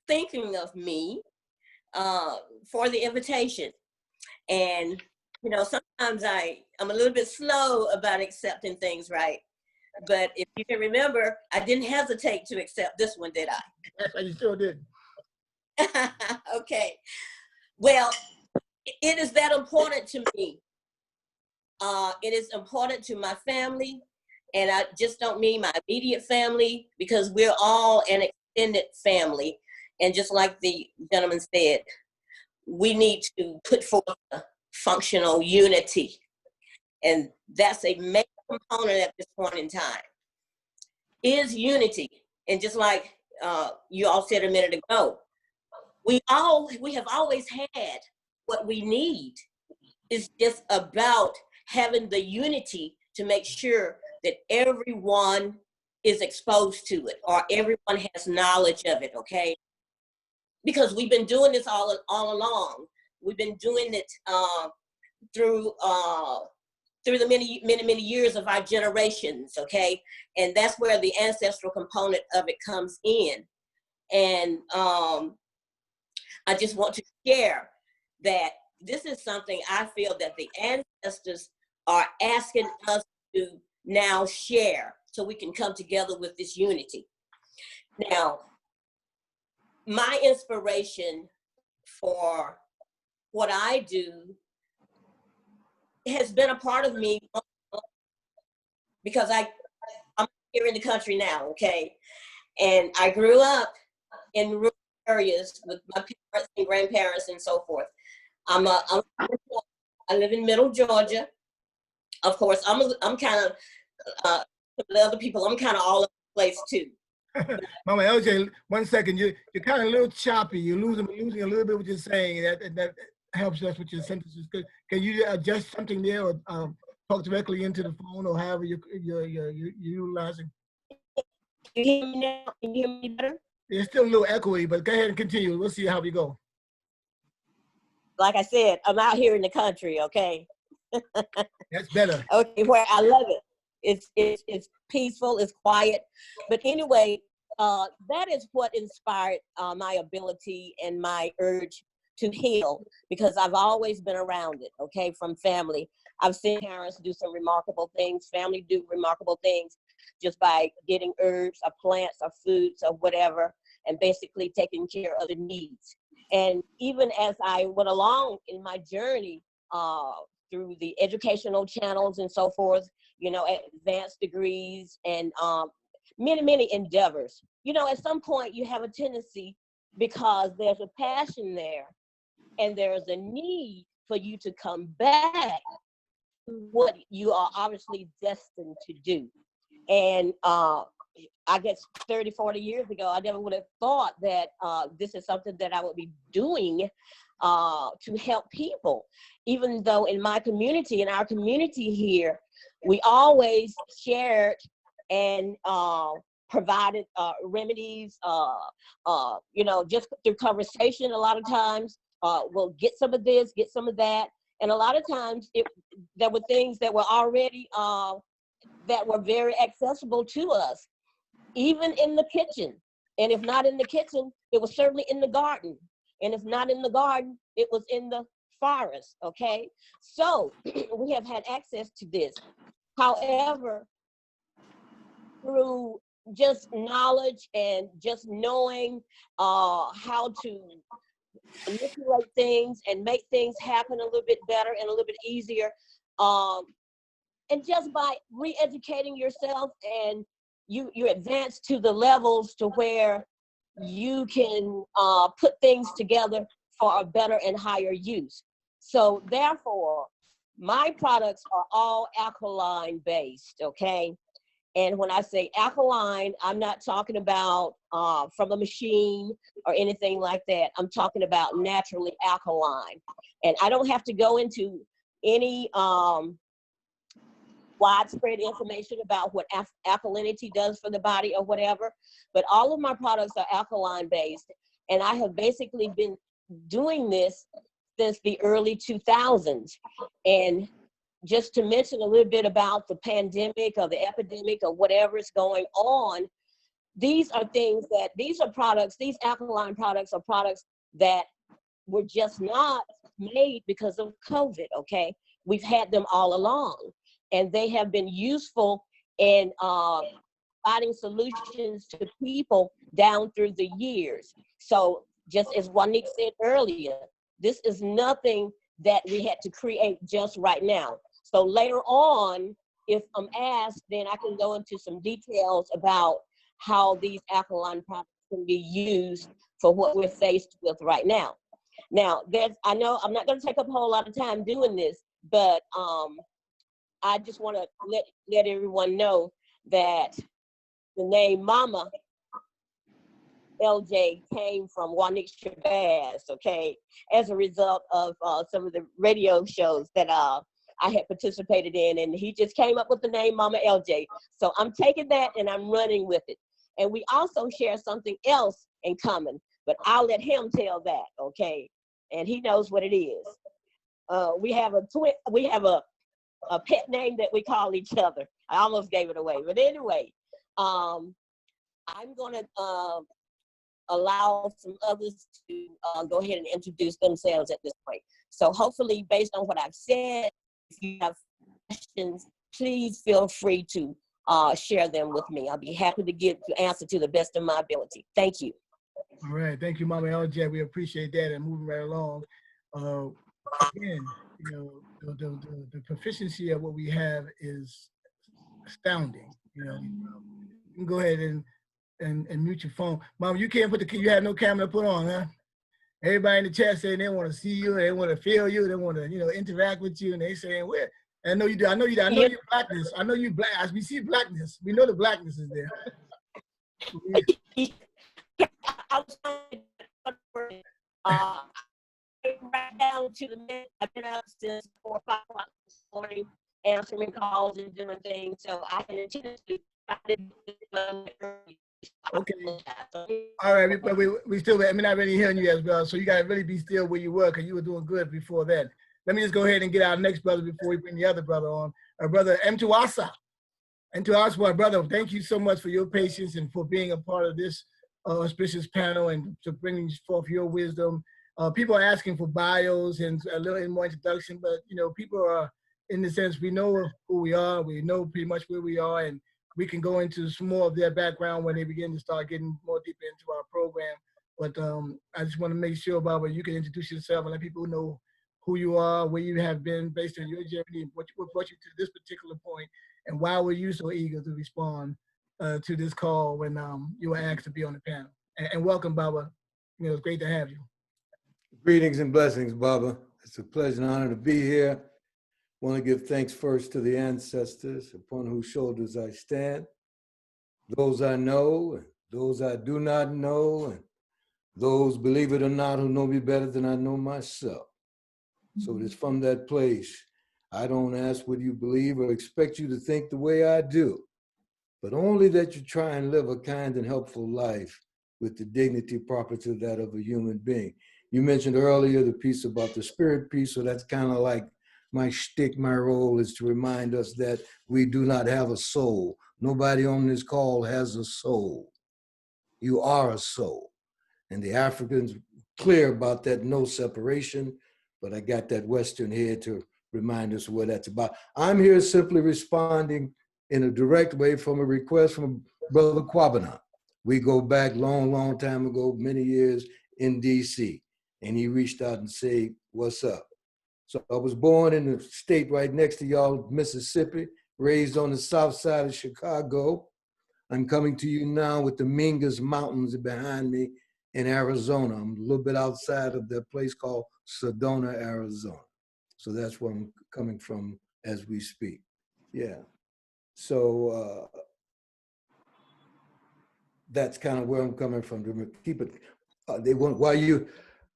thinking of me, for the invitation. And, you know, sometimes I'm a little bit slow about accepting things, right? But if you can remember, I didn't hesitate to accept this one, did I? Yes, you sure did. Okay. Well, it is that important to me. It is important to my family. And I just don't mean my immediate family, because we're all an extended family. And just like the gentleman said, we need to put forth a functional unity. And that's a major component at this point in time, is unity. And just like you all said a minute ago, we have always had what we need. It's just about having the unity to make sure that everyone is exposed to it, or everyone has knowledge of it, okay? Because we've been doing this all along. We've been doing it through the many years of our generations, okay? And that's where the ancestral component of it comes in. And I just want to share that this is something I feel that the ancestors are asking us to now share so we can come together with this unity. Now, my inspiration for what I do has been a part of me because I'm here in the country now, okay? And I grew up in rural areas with my parents and grandparents and so forth. I live in Middle Georgia. Of course, I'm kind of, the other people, I'm kind of all over the place too. Mama LJ, 1 second, you're kind of a little choppy. You're losing a little bit what you're saying. That helps us with your sentences. Can you adjust something there, or talk directly into the phone, or however you're utilizing? Can you hear me now? Can you hear me better? It's still a little echoey, but go ahead and continue. We'll see how we go. Like I said, I'm out here in the country, okay? That's better. Okay, where I love it. It's peaceful, it's quiet. But anyway, that is what inspired my ability and my urge to heal, because I've always been around it, okay, from family. I've seen parents do some remarkable things, family do remarkable things just by getting herbs or plants or foods or whatever, and basically taking care of the needs. And even as I went along in my journey through the educational channels and so forth, you know, advanced degrees and many endeavors, you know, at some point you have a tendency, because there's a passion there and there's a need for you to come back to what you are obviously destined to do. And I guess 30, 40 years ago, I never would have thought that this is something that I would be doing to help people. Even though in my community, in our community here, we always shared and provided remedies, you know, just through conversation. A lot of times we'll get some of this, get some of that. And a lot of times there were things that were already, that were very accessible to us, even in the kitchen. And if not in the kitchen, it was certainly in the garden. And if not in the garden, it was in the forest, okay? So we have had access to this. However, through just knowledge and just knowing how to manipulate things and make things happen a little bit better and a little bit easier, and just by re-educating yourself, and you advance to the levels to where you can put things together for a better and higher use. So therefore, my products are all alkaline based, okay? And when I say alkaline, I'm not talking about from a machine or anything like that. I'm talking about naturally alkaline. And I don't have to go into any widespread information about what alkalinity does for the body or whatever, but all of my products are alkaline based. And I have basically been doing this since the early 2000s. And just to mention a little bit about the pandemic or the epidemic or whatever is going on, these are things that, these are products, these alkaline products are products that were just not made because of COVID, okay? We've had them all along, and they have been useful in providing solutions to people down through the years. So just as Wanique said earlier, this is nothing that we had to create just right now. So later on, if I'm asked, then I can go into some details about how these alkaline products can be used for what we're faced with right now. Now, I know I'm not going to take up a whole lot of time doing this, but I just want to let everyone know that the name Mama LJ came from Wanique Shabaka, okay, as a result of some of the radio shows that I had participated in, and he just came up with the name Mama LJ. So I'm taking that and I'm running with it. And we also share something else in common, but I'll let him tell that, okay? And he knows what it is. We have a pet name that we call each other. I almost gave it away, but anyway, I'm gonna allow some others to go ahead and introduce themselves at this point. So hopefully, based on what I've said, if you have questions, please feel free to share them with me. I'll be happy to give the answer to the best of my ability. Thank you. All right, thank you, Mama LJ. We appreciate that and moving right along. Again, you know, the proficiency of what we have is astounding. You know, you can go ahead and mute your phone. Mom, you can't put you have no camera to put on, huh? Everybody in the chat saying they want to see you, they want to feel you, they want to, you know, interact with you, and they saying, "Where?" I know you do. I know you. I know your blackness. I know you black. As we see blackness, we know the blackness is there. I was right down to the minute. I've been up since 4 or 5 o'clock this morning, answering calls and doing things. So I can intentionally okay. All right, but we still, I mean, not really hearing you as well. So you got to really be still where you were, because you were doing good before that. Let me just go ahead and get our next brother before we bring the other brother on. Our brother Mtuaswa. Mtuaswa, brother, thank you so much for your patience and for being a part of this auspicious panel and to bringing forth your wisdom. People are asking for bios and a little more introduction, but you know, people are, in the sense, we know who we are, we know pretty much where we are, and we can go into some more of their background when they begin to start getting more deeper into our program. But I just want to make sure, Barbara, you can introduce yourself and let people know who you are, where you have been based on your journey, and what brought you to this particular point, and why were you so eager to respond to this call when you were asked to be on the panel. And welcome, Baba. You know, it's great to have you. Greetings and blessings, Baba. It's a pleasure and honor to be here. I want to give thanks first to the ancestors upon whose shoulders I stand, those I know, and those I do not know, and those, believe it or not, who know me better than I know myself. So it is from that place. I don't ask what you believe or expect you to think the way I do, but only that you try and live a kind and helpful life with the dignity proper to that of a human being. You mentioned earlier the piece about the spirit piece, so that's kind of like my shtick, my role is to remind us that we do not have a soul. Nobody on this call has a soul. You are a soul. And the Africans clear about that no separation, but I got that Western here to remind us what that's about. I'm here simply responding in a direct way from a request from Brother Kwabena. We go back long time ago, many years in DC, and he reached out and said, "What's up?" So I was born in the state right next to y'all, Mississippi, raised on the south side of Chicago. I'm coming to you now with the Mingus Mountains behind me in Arizona. I'm a little bit outside of the place called Sedona, Arizona. So that's where I'm coming from as we speak. Yeah. So that's kind of where I'm coming from. To keep it, they want, while you,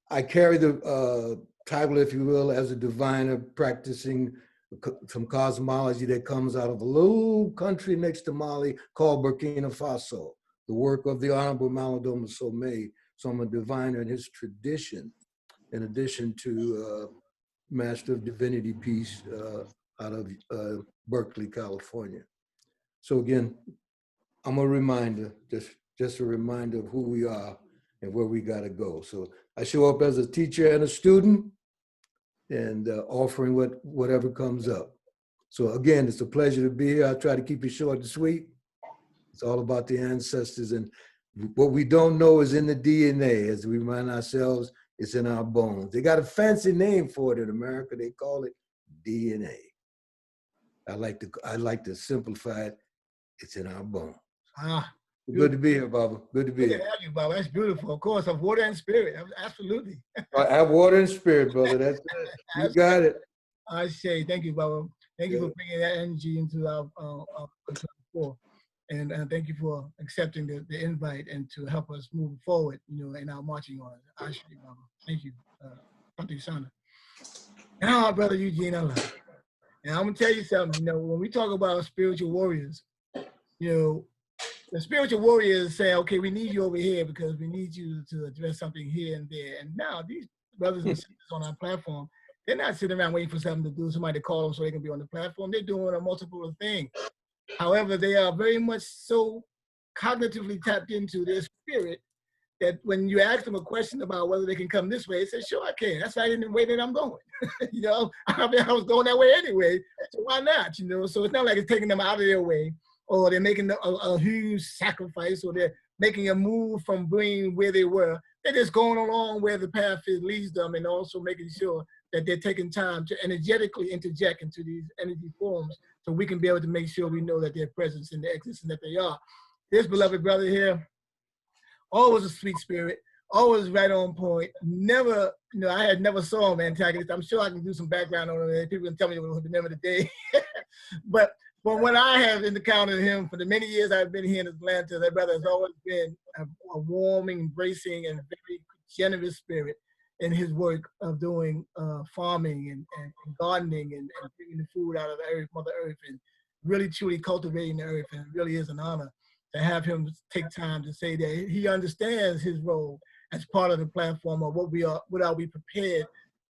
I carry the title, if you will, as a diviner practicing some cosmology that comes out of a little country next to Mali called Burkina Faso, the work of the Honorable Malidoma Somé. So I'm a diviner in his tradition, in addition to Master of Divinity Peace out of Berkeley, California. So again, I'm a reminder, just a reminder of who we are and where we gotta go. So I show up as a teacher and a student and offering whatever comes up. So again, it's a pleasure to be here. I'll try to keep it short and sweet. It's all about the ancestors, and what we don't know is in the DNA. As we remind ourselves, it's in our bones. They got a fancy name for it in America. They call it DNA. I like to simplify it. It's in our bones. Good to be here, Baba. Good to be here. Good to have you, Baba. That's beautiful. Of course, of water and spirit. Absolutely. I have water and spirit, brother. That's it. You got it. I say thank you, Baba. Thank you for bringing that energy into our floor. And thank you for accepting the invite and to help us move forward, you know, in our marching orders. I say, Baba. Thank you, Auntie Sana. Now, our brother Eugene, I love you. And I'm gonna tell you something. You know, when we talk about spiritual warriors, you know, the spiritual warriors say, okay, we need you over here because we need you to address something here and there. And now these brothers and sisters on our platform, they're not sitting around waiting for something to do, somebody to call them so they can be on the platform. They're doing a multiple of things. However, they are very much so cognitively tapped into their spirit that when you ask them a question about whether they can come this way, they say, sure, I can. That's right in the way that I'm going. You know, I mean, I was going that way anyway, so why not? You know, so it's not like it's taking them out of their way, or they're making a huge sacrifice, or they're making a move from being where they were. They're just going along where the path leads them, and also making sure that they're taking time to energetically interject into these energy forms so we can be able to make sure we know that their presence and their existence, that they are. This beloved brother here, always a sweet spirit, always right on point. Never, you know, I had never saw him antagonist. I'm sure I can do some background on him. People can tell me the name of the day. But when I have encountered him for the many years I've been here in Atlanta, that brother has always been a warming, embracing, and very generous spirit in his work of doing farming and gardening and bringing the food out of the earth, Mother Earth, and really truly cultivating the earth. And it really is an honor to have him take time to say that he understands his role as part of the platform of what are we prepared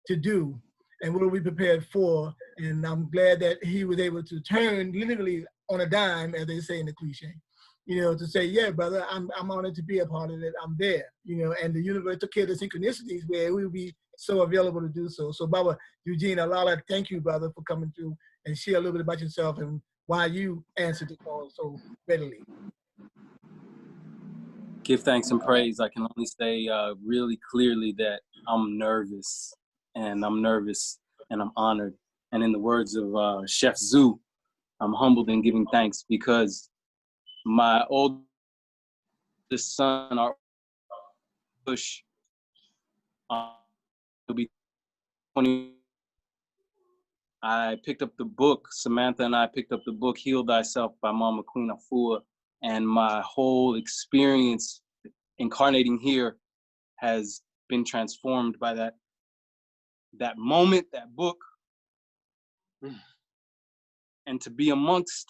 to do and what are we prepared for. And I'm glad that he was able to turn literally on a dime, as they say in the cliche, you know, to say, yeah, brother, I'm honored to be a part of it. I'm there, you know, and the universe took care of the synchronicities where we will be so available to do so. So, Baba, Eugene, Alala, thank you, brother, for coming through and share a little bit about yourself and why you answered the call so readily. Give thanks and praise. I can only say really clearly that I'm nervous and I'm honored. And in the words of Chef Zoo, I'm humbled and giving thanks because my oldest son, our push, will be 20. I picked up the book, Samantha and I picked up the book, Heal Thyself by Mama Queen Afua. And my whole experience incarnating here has been transformed by that moment, that book. And to be amongst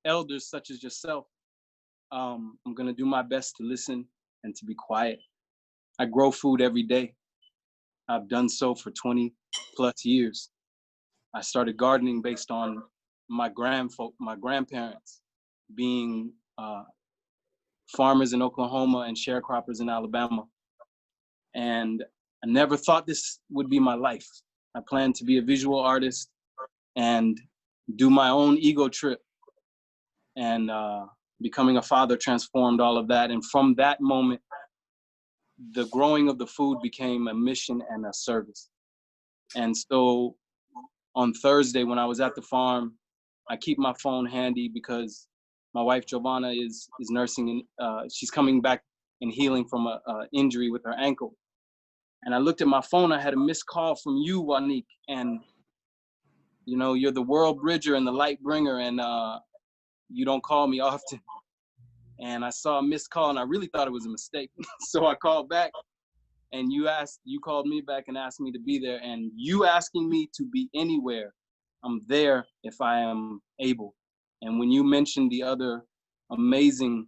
elders such as yourself, I'm gonna do my best to listen and to be quiet. I grow food every day. I've done so for 20+ years. I started gardening based on my grandparents being farmers in Oklahoma and sharecroppers in Alabama. And I never thought this would be my life. I planned to be a visual artist and do my own ego trip. And becoming a father transformed all of that. And from that moment, the growing of the food became a mission and a service. And so on Thursday, when I was at the farm, I keep my phone handy because my wife, Giovanna, is nursing, and she's coming back and healing from a injury with her ankle. And I looked at my phone, I had a missed call from you, Wanique, and you know, you're the world bridger and the light bringer, and you don't call me often. And I saw a missed call and I really thought it was a mistake. So I called back and you called me back and asked me to be there, and you asking me to be anywhere, I'm there if I am able. And when you mentioned the other amazing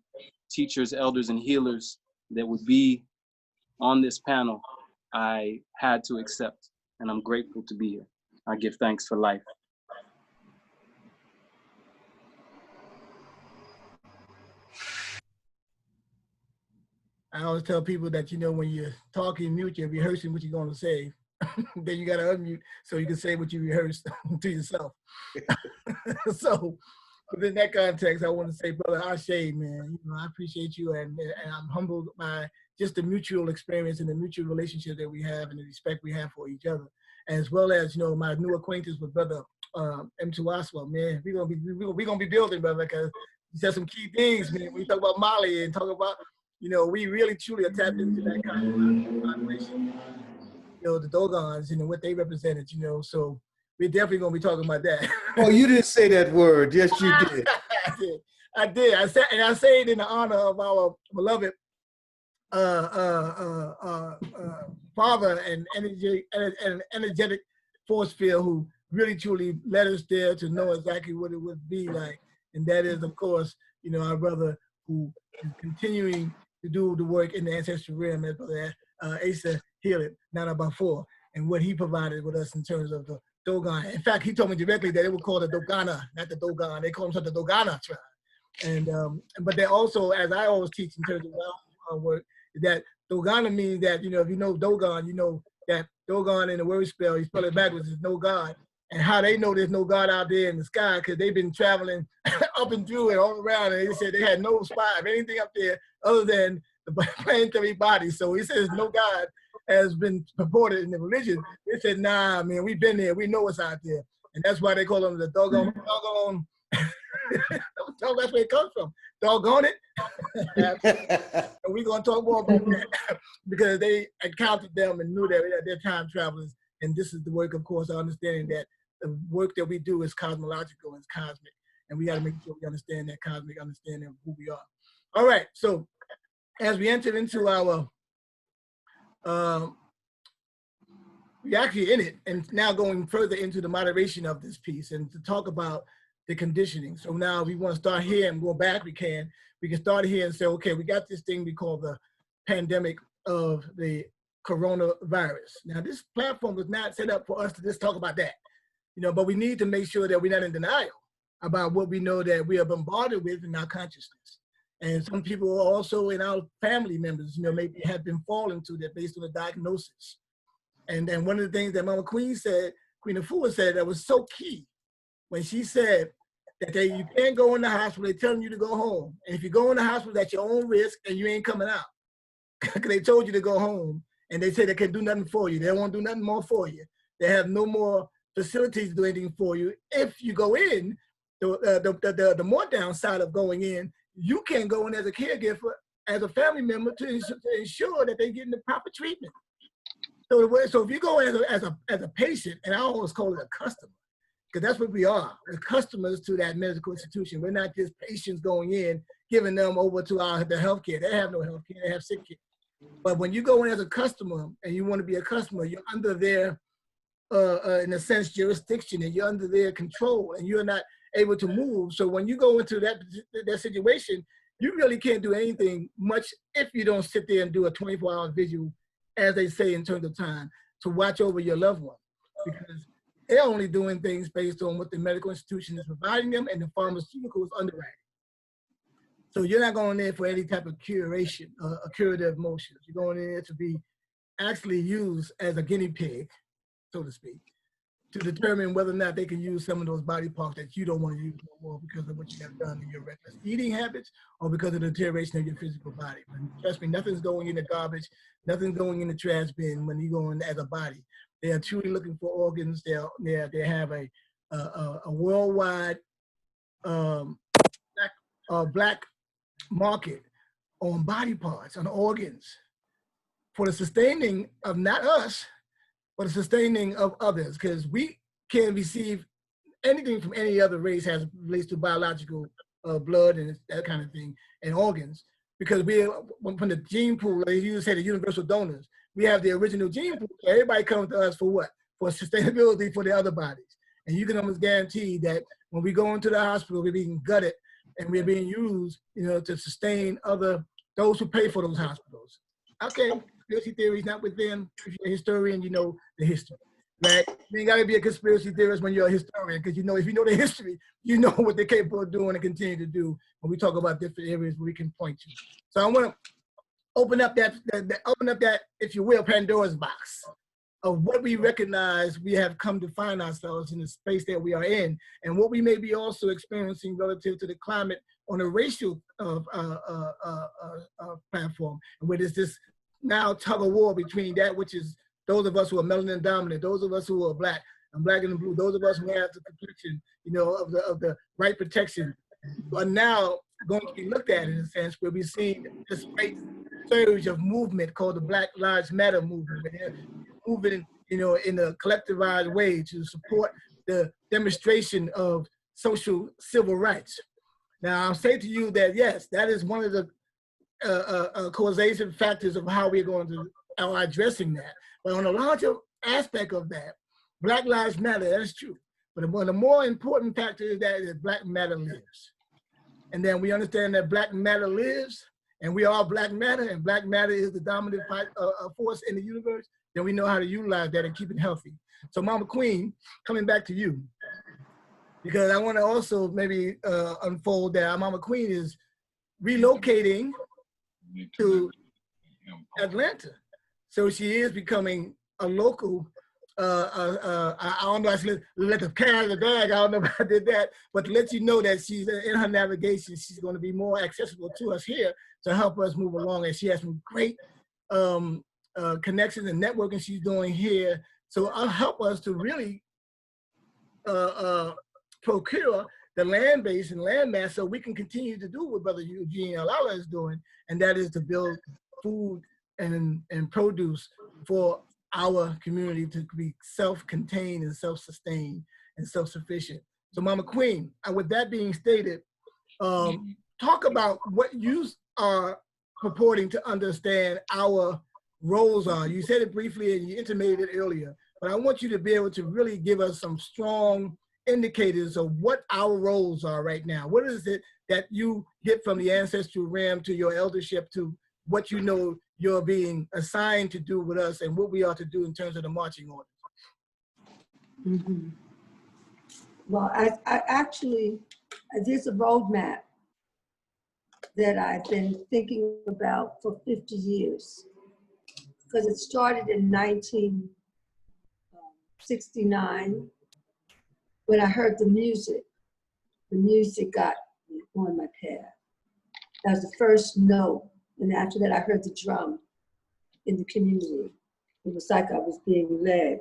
teachers, elders, and healers that would be on this panel, I had to accept, and I'm grateful to be here. I give thanks for life. I always tell people that, you know, when you're talking, mute, you're rehearsing what you're going to say. Then you got to unmute so you can say what you rehearsed to yourself. So within that context, I want to say, brother Ashe, man, you know, I appreciate you, and I'm humbled by just the mutual experience and the mutual relationship that we have and the respect we have for each other, as well as, you know, my new acquaintance with brother Mtuaswa, man. We're gonna be building, brother, because you said some key things, man. When you talk about Mali and talk about, you know, we really truly are tapped into that kind of vibration. You know, the Dogons, you know, what they represented, you know, so we're definitely gonna be talking about that. Oh, you didn't say that word. Yes, you did. I did. I say it in the honor of our beloved father and energetic force field who really truly led us there to know exactly what it would be like. And that is, of course, you know, our brother who is continuing to do the work in the ancestral realm, as brother Asa Healing, Nana Bafur, and what he provided with us in terms of the Dogon. In fact, he told me directly that it would call the Dogana, not the Dogon. They call themselves the Dogana tribe. And but they also, as I always teach in terms of our work, that Dogana means that, if you know Dogon, you know that Dogon in the word spell, you spell it backwards, is no God. And how they know there's no God out there in the sky, because they've been traveling up and through and all around, and they said they had no spot of anything up there other than the planetary body. So he says no God has been purported in the religion. They said, nah, man, we've been there. We know what's out there. And that's why they call them the doggone. That's where it comes from. Doggone it. And we're going to talk more about that because they encountered them and knew that they're time travelers. And this is the work, of course, of understanding that the work that we do is cosmological, it's cosmic. And we got to make sure we understand that cosmic understanding of who we are. All right. So as we enter into our, we're actually in it, and now going further into the moderation of this piece and to talk about the conditioning. So now if we want to start here and go back, we can start here and say, okay, we got this thing we call the pandemic of the coronavirus. Now this platform was not set up for us to just talk about that, but we need to make sure that we're not in denial about what we know that we are bombarded with in our consciousness. And some people also in our family members, maybe have been falling to that based on the diagnosis. And then one of the things that Mama Queen said, Queen Afua said, that was so key when she said that you can't go in the hospital, they're telling you to go home. And if you go in the hospital, that's your own risk and you ain't coming out. Because they told you to go home and they say they can do nothing for you. They won't do nothing more for you. They have no more facilities to do anything for you. If you go in, the more downside of going in, you can't go in as a caregiver, as a family member to ensure that they're getting the proper treatment. So if you go as a patient, and I always call it a customer, because that's what we are. We're customers to that medical institution. We're not just patients going in, giving them over to the healthcare. They have no healthcare, they have sick care. But when you go in as a customer and you want to be a customer, you're under their, in a sense, jurisdiction, and you're under their control, and you're not able to move. So when you go into that situation, you really can't do anything much if you don't sit there and do a 24-hour visual, as they say in terms of time, to watch over your loved one, because they're only doing things based on what the medical institution is providing them and the pharmaceuticals underwriting. So you're not going there for any type of curation, a curative motions. You're going in there to be actually used as a guinea pig, so to speak, to determine whether or not they can use some of those body parts that you don't want to use no more because of what you have done in your reckless eating habits or because of the deterioration of your physical body. But trust me, nothing's going in the garbage, nothing's going in the trash bin when you go in as a body. They are truly looking for organs. They have a worldwide black market on body parts, on organs, for the sustaining of not us, but the sustaining of others, because we can't receive anything from any other race as relates to biological blood and that kind of thing, and organs, because we, from the gene pool, as you say, the universal donors, we have the original gene pool. So everybody comes to us for what? For sustainability for the other bodies. And you can almost guarantee that when we go into the hospital, we're being gutted and we're being used, to sustain those who pay for those hospitals. Okay, conspiracy theories not within. If you're a historian, you know the history, right? You ain't gotta be a conspiracy theorist when you're a historian, because if you know the history, you know what they're capable of doing and continue to do when we talk about different areas where we can point to. So I want to open up that, if you will, Pandora's box of what we recognize we have come to find ourselves in the space that we are in, and what we may be also experiencing relative to the climate on a racial platform, and where there's this now tug of war between that which is those of us who are melanin dominant, those of us who are black and blue, those of us who have the complexion, of the right protection, are now going to be looked at in a sense where we're seeing this great surge of movement called the Black Lives Matter movement. They're moving, in a collectivized way to support the demonstration of social civil rights. Now, I'll say to you that, yes, that is one of the causation factors of how we're going to are addressing that. But on a larger aspect of that, Black Lives Matter, that's true. But one of the more important factors is that Black matter lives. And then we understand that Black matter lives, and we are Black matter, and Black matter is the dominant force in the universe. Then we know how to utilize that and keep it healthy. So Mama Queen, coming back to you, because I want to also maybe unfold that our Mama Queen is relocating to Atlanta. So she is becoming a local. I don't know. I should let the cat out of the bag. I don't know if I did that, but to let you know that she's in her navigation, she's going to be more accessible to us here to help us move along. And she has some great connections and networking she's doing here. So I'll help us to really procure the land base and land mass so we can continue to do what Brother Eugene Alala is doing, and that is to build food and produce for our community to be self-contained and self-sustained and self-sufficient. So Mama Queen, with that being stated, talk about what you are purporting to understand our roles are. You said it briefly and you intimated it earlier, but I want you to be able to really give us some strong indicators of what our roles are right now. What is it that you get from the ancestral realm to your eldership to what you know you're being assigned to do with us and what we are to do in terms of the marching orders? Mm-hmm. Well, I actually, there's a roadmap that I've been thinking about for 50 years because it started in 1969 when I heard the music. The music got me on my path. That was the first note. And after that, I heard the drum in the community. It was like I was being led.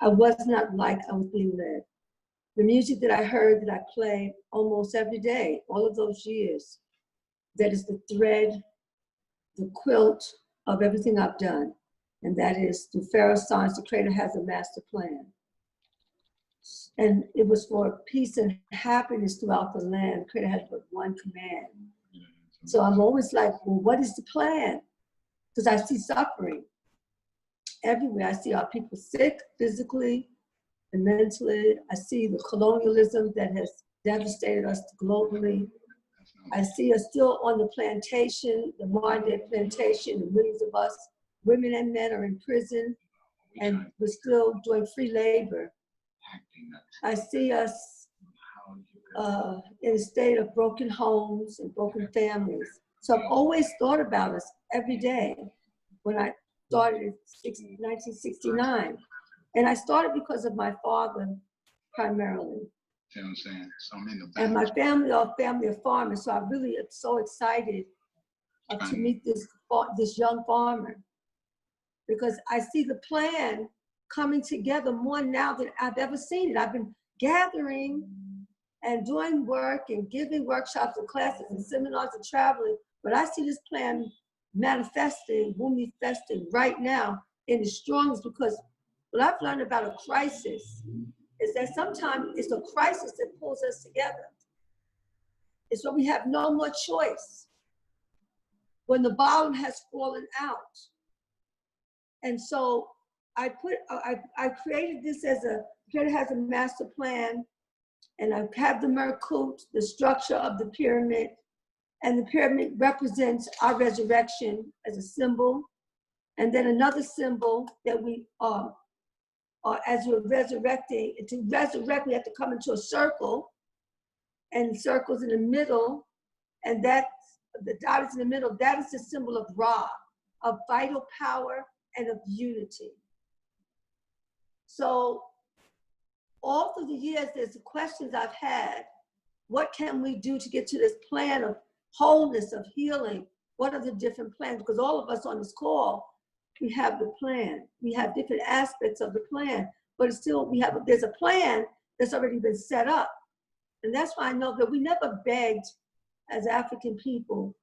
I was not like I was being led. The music that I heard, that I played almost every day, all of those years, that is the thread, the quilt of everything I've done. And that is through Pharaoh Science, the Creator has a master plan. And it was for peace and happiness throughout the land. The Creator had but one command. So I'm always like, well, what is the plan? Because I see suffering everywhere. I see our people sick physically and mentally. I see the colonialism that has devastated us globally. I see us still on the plantation, the modern day plantation, and millions of us, women and men, are in prison, and we're still doing free labor. I see us in a state of broken homes and broken families. So I've always thought about us every day when I started in 1969. And I started because of my father primarily. You know what I'm saying? So I'm in the back. And my family are a family of farmers. So I really am so excited to meet this young farmer, because I see the plan coming together more now than I've ever seen it. I've been gathering and doing work and giving workshops and classes and seminars and traveling, but I see this plan manifesting right now in the strongest, because what I've learned about a crisis is that sometimes it's a crisis that pulls us together. It's when we have no more choice, when the bottom has fallen out. And so I created this as Creator has a master plan, and I have the Merkut, the structure of the pyramid, and the pyramid represents our resurrection as a symbol. And then another symbol that we are, as we're resurrecting, to resurrect, we have to come into a circle, and circles in the middle, and that's, the dot is in the middle, that is the symbol of Ra, of vital power and of unity. So all through the years, there's the questions I've had. What can we do to get to this plan of wholeness, of healing? What are the different plans? Because all of us on this call, we have the plan. We have different aspects of the plan, but it's still, there's a plan that's already been set up. And that's why I know that we never begged as African people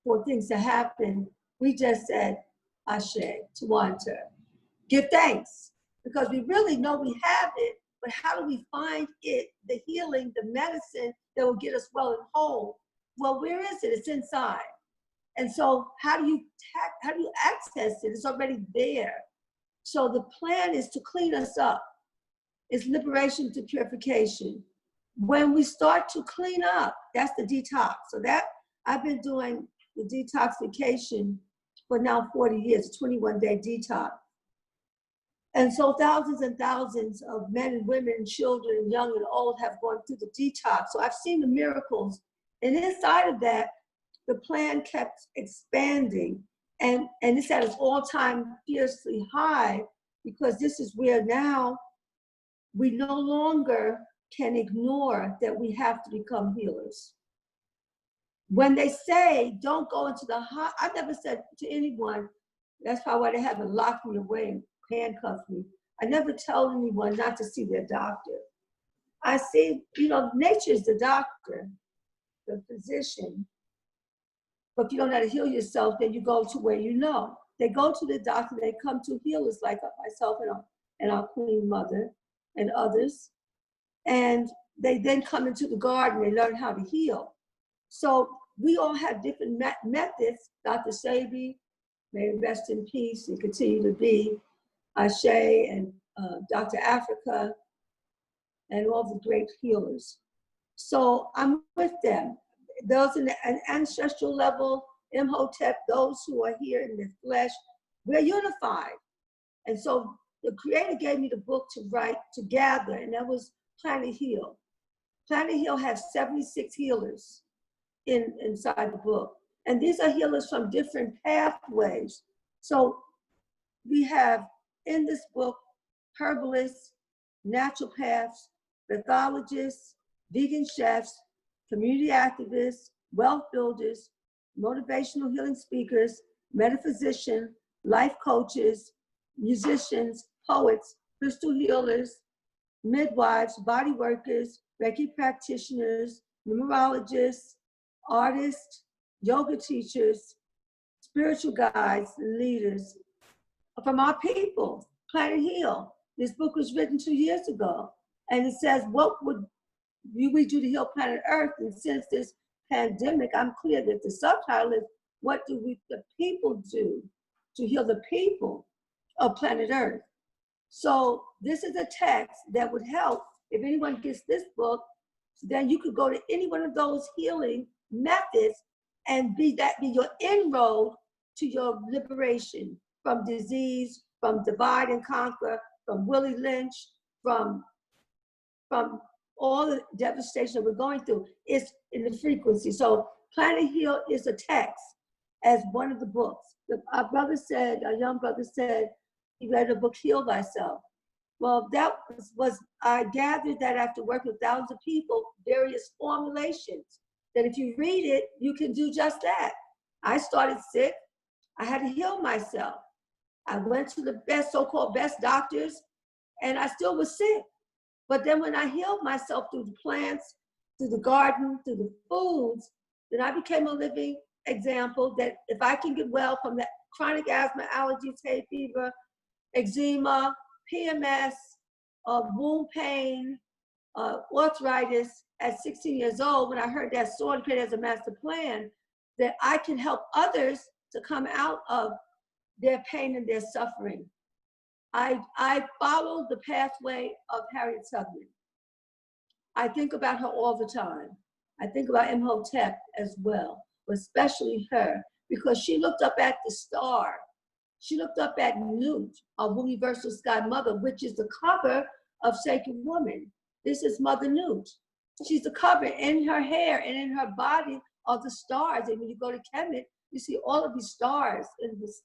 for things to happen. We just said, Ashe, Tawanta, give thanks, because we really know we have it, but how do we find it, the healing, the medicine that will get us well and whole? Well, where is it? It's inside. And so how do you access it? It's already there. So the plan is to clean us up. It's liberation to purification. When we start to clean up, that's the detox. So that I've been doing the detoxification for now 40 years, a 21-day detox. And so thousands and thousands of men and women, children, young and old, have gone through the detox. So I've seen the miracles. And inside of that, the plan kept expanding And it's at its all-time fiercely high, because this is where now we no longer can ignore that we have to become healers. When they say, don't go into the hot, I never said to anyone, that's probably why they haven't locked me away and handcuffed me. I never tell anyone not to see their doctor. I see, you know, nature is the doctor, the physician. But if you don't know how to heal yourself, then you go to where you know. They go to the doctor, they come to healers like myself and our Queen Mother and others. And they then come into the garden and learn how to heal. So we all have different methods. Dr. Shaby, may he rest in peace and continue to be, Ashe and Dr. Africa, and all the great healers. So I'm with them. Those in an ancestral level, Imhotep, those who are here in the flesh, we're unified. And so the Creator gave me the book to write, to gather, and that was Planet Heal. Planet Heal has 76 healers inside the book. And these are healers from different pathways. So we have in this book, herbalists, naturopaths, pathologists, vegan chefs, community activists, wealth builders, motivational healing speakers, metaphysicians, life coaches, musicians, poets, crystal healers, midwives, body workers, Reiki practitioners, numerologists, artists, yoga teachers, spiritual guides, and leaders from our people, Planet Heal. This book was written 2 years ago, and it says, what would we do to heal planet Earth? And since this pandemic, I'm clear that the subtitle is, what do the people do to heal the people of planet Earth? So this is a text that would help. If anyone gets this book, then you could go to any one of those healing methods and be your inroad to your liberation from disease, from divide and conquer, from Willie Lynch, from all the devastation that we're going through. Is in the frequency. So Planet Heal is a text as one of the books. Our young brother said, he read the book, Heal Thyself. Well, that was I gathered that after working with thousands of people, various formulations, that if you read it, you can do just that. I started sick. I had to heal myself. I went to the so-called best doctors, and I still was sick. But then when I healed myself through the plants, through the garden, through the foods, then I became a living example that if I can get well from that chronic asthma, allergies, hay fever, eczema, PMS, wound pain, arthritis at 16 years old, when I heard that sword created as a master plan, that I can help others to come out of their pain and their suffering. I followed the pathway of Harriet Tubman. I think about her all the time. I think about Imhotep as well, but especially her, because she looked up at the star. She looked up at Nut, our universal sky mother, which is the cover of Sacred Woman. This is Mother Nut. She's the cover. In her hair and in her body are the stars. And when you go to Kemet, you see all of these stars in this.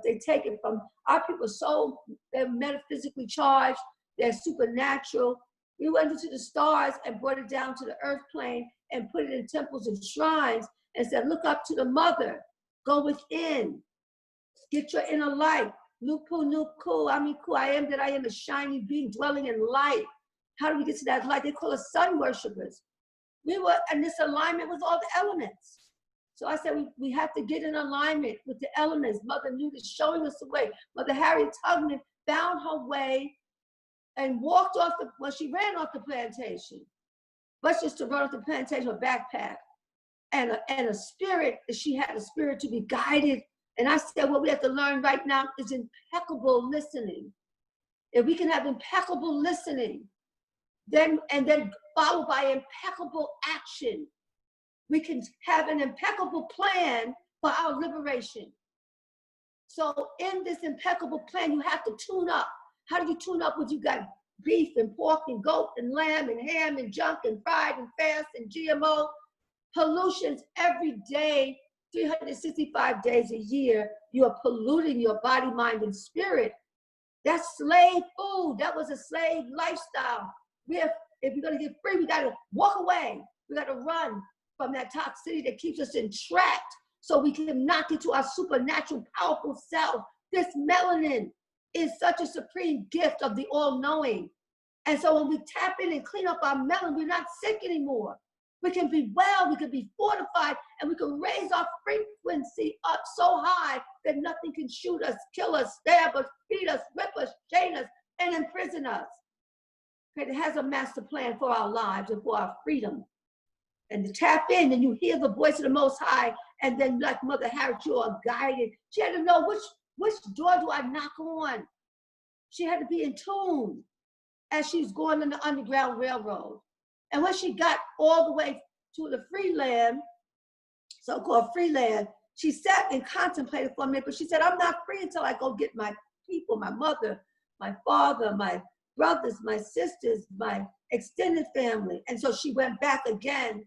They take it from our people, so they're metaphysically charged, they're supernatural. We went into the stars and brought it down to the earth plane and put it in temples and shrines and said, look up to the mother, go within, get your inner light. Nuku, nuku, amiku, I am that I am, a shining being dwelling in light. How do we get to that light? They call us sun worshipers. We were in this alignment with all the elements. So I said, we have to get in alignment with the elements. Mother Nut is showing us the way. Mother Harriet Tubman found her way and walked off she ran off the plantation. But just to run off the plantation with a backpack and a spirit, she had a spirit to be guided. And I said, what we have to learn right now is impeccable listening. If we can have impeccable listening, then followed by impeccable action, we can have an impeccable plan for our liberation. So in this impeccable plan, you have to tune up. How do you tune up when you got beef and pork and goat and lamb and ham and junk and fried and fast and GMO pollutions every day 365 days a year, you are polluting your body, mind, and spirit. That's slave food. That was a slave lifestyle. If we're going to get free, we got to walk away. We got to run from that toxicity that keeps us entrapped so we can knock into our supernatural, powerful self. This melanin is such a supreme gift of the all-knowing. And so when we tap in and clean up our melanin, we're not sick anymore. We can be well, we can be fortified, and we can raise our frequency up so high that nothing can shoot us, kill us, stab us, beat us, whip us, chain us, and imprison us. It has a master plan for our lives and for our freedom. And to tap in, and you hear the voice of the Most High, and then like Mother Harriet, you are guided. She had to know which door do I knock on? She had to be in tune as she's going on the Underground Railroad. And when she got all the way to the free land, so-called free land, she sat and contemplated for a minute, but she said, I'm not free until I go get my people, my mother, my father, my brothers, my sisters, my extended family. And so she went back again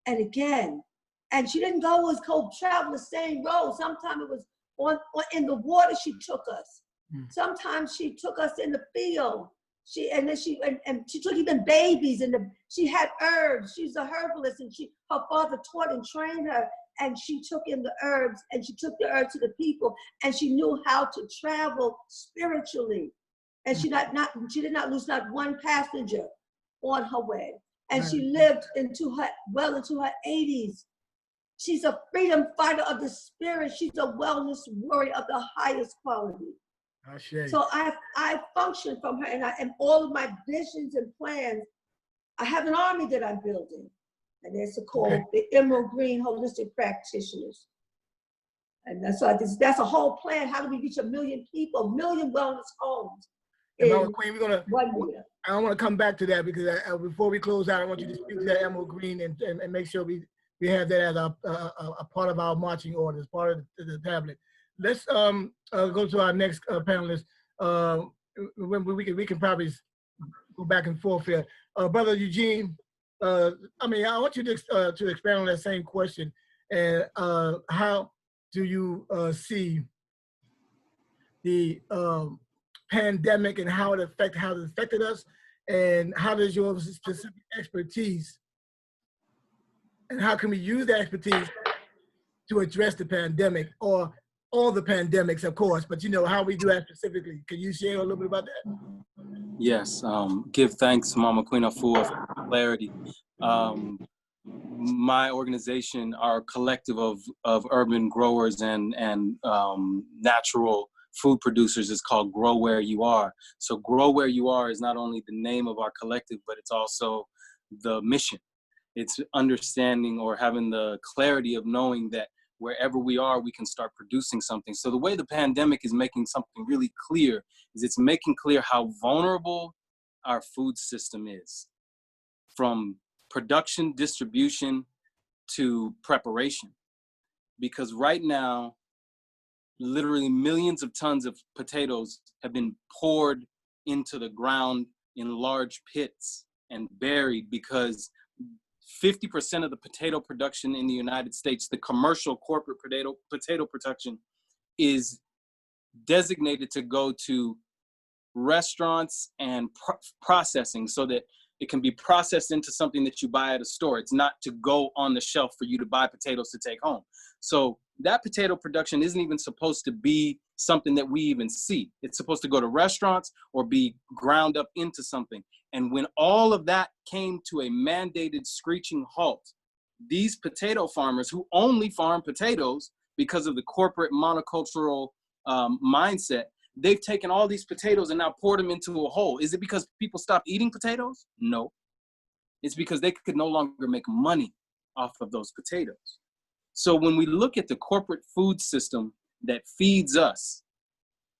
and again. And she didn't go travel the same road. Sometimes it was in the water she took us. Sometimes she took us in the field. She took even babies, and she had herbs. She's a herbalist, and her father taught and trained her, and she took in the herbs, and she took the herbs to the people, and she knew how to travel spiritually, and she did not lose not one passenger on her way, and she lived into her 80s. She's a freedom fighter of the spirit. She's a wellness warrior of the highest quality. So I function from her, and all of my visions and plans, I have an army that I'm building, and it's called the Emerald Green Holistic Practitioners. And that's a whole plan. How do we reach 1 million people, 1 million wellness homes? Queen, I want to come back to that, because before we close out, I want you to speak to that Emerald Green and make sure we have that as a part of our marching orders, part of the tablet. Let's go to our next panelist. We can probably go back and forth here. Brother Eugene, I want you to expand on that same question. And how do you see the pandemic and how it affected us? And how does your specific expertise, and how can we use that expertise to address the pandemic, or all the pandemics, of course, but how we do that specifically? Can you share a little bit about that? Yes, give thanks, Mama Queen Afua, for clarity. My organization, our collective of urban growers and natural food producers, is called Grow Where You Are. So Grow Where You Are is not only the name of our collective, but it's also the mission. It's understanding or having the clarity of knowing that wherever we are, we can start producing something. So the way the pandemic is making something really clear is it's making clear how vulnerable our food system is, from production, distribution, to preparation. Because right now, literally millions of tons of potatoes have been poured into the ground in large pits and buried, because 50% of the potato production in the United States, the commercial corporate potato production, is designated to go to restaurants and processing, so that it can be processed into something that you buy at a store. It's not to go on the shelf for you to buy potatoes to take home. So that potato production isn't even supposed to be something that we even see. It's supposed to go to restaurants or be ground up into something. And when all of that came to a mandated screeching halt, these potato farmers who only farm potatoes because of the corporate monocultural mindset, they've taken all these potatoes and now poured them into a hole. Is it because people stopped eating potatoes? No. It's because they could no longer make money off of those potatoes. So when we look at the corporate food system that feeds us,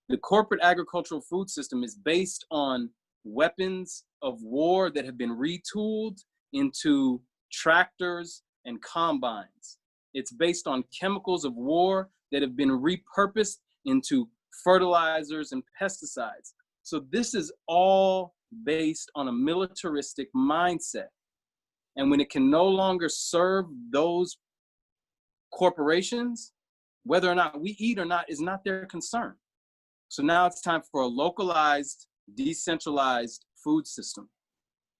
the corporate agricultural food system is based on weapons of war that have been retooled into tractors and combines. It's based on chemicals of war that have been repurposed into fertilizers and pesticides. So this is all based on a militaristic mindset. And when it can no longer serve those corporations, whether or not we eat or not is not their concern. So now it's time for a localized, decentralized food system.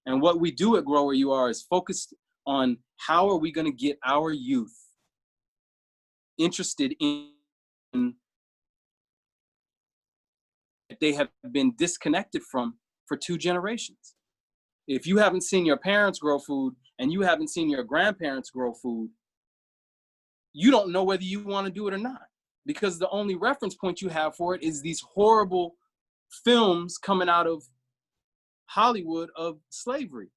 And what we do at Grow Where You Are is focused on how are we going to get our youth interested in that they have been disconnected from for 2 generations. If you haven't seen your parents grow food and you haven't seen your grandparents grow food, you don't know whether you want to do it or not, because the only reference point you have for it is these horrible films coming out of Hollywood of slavery.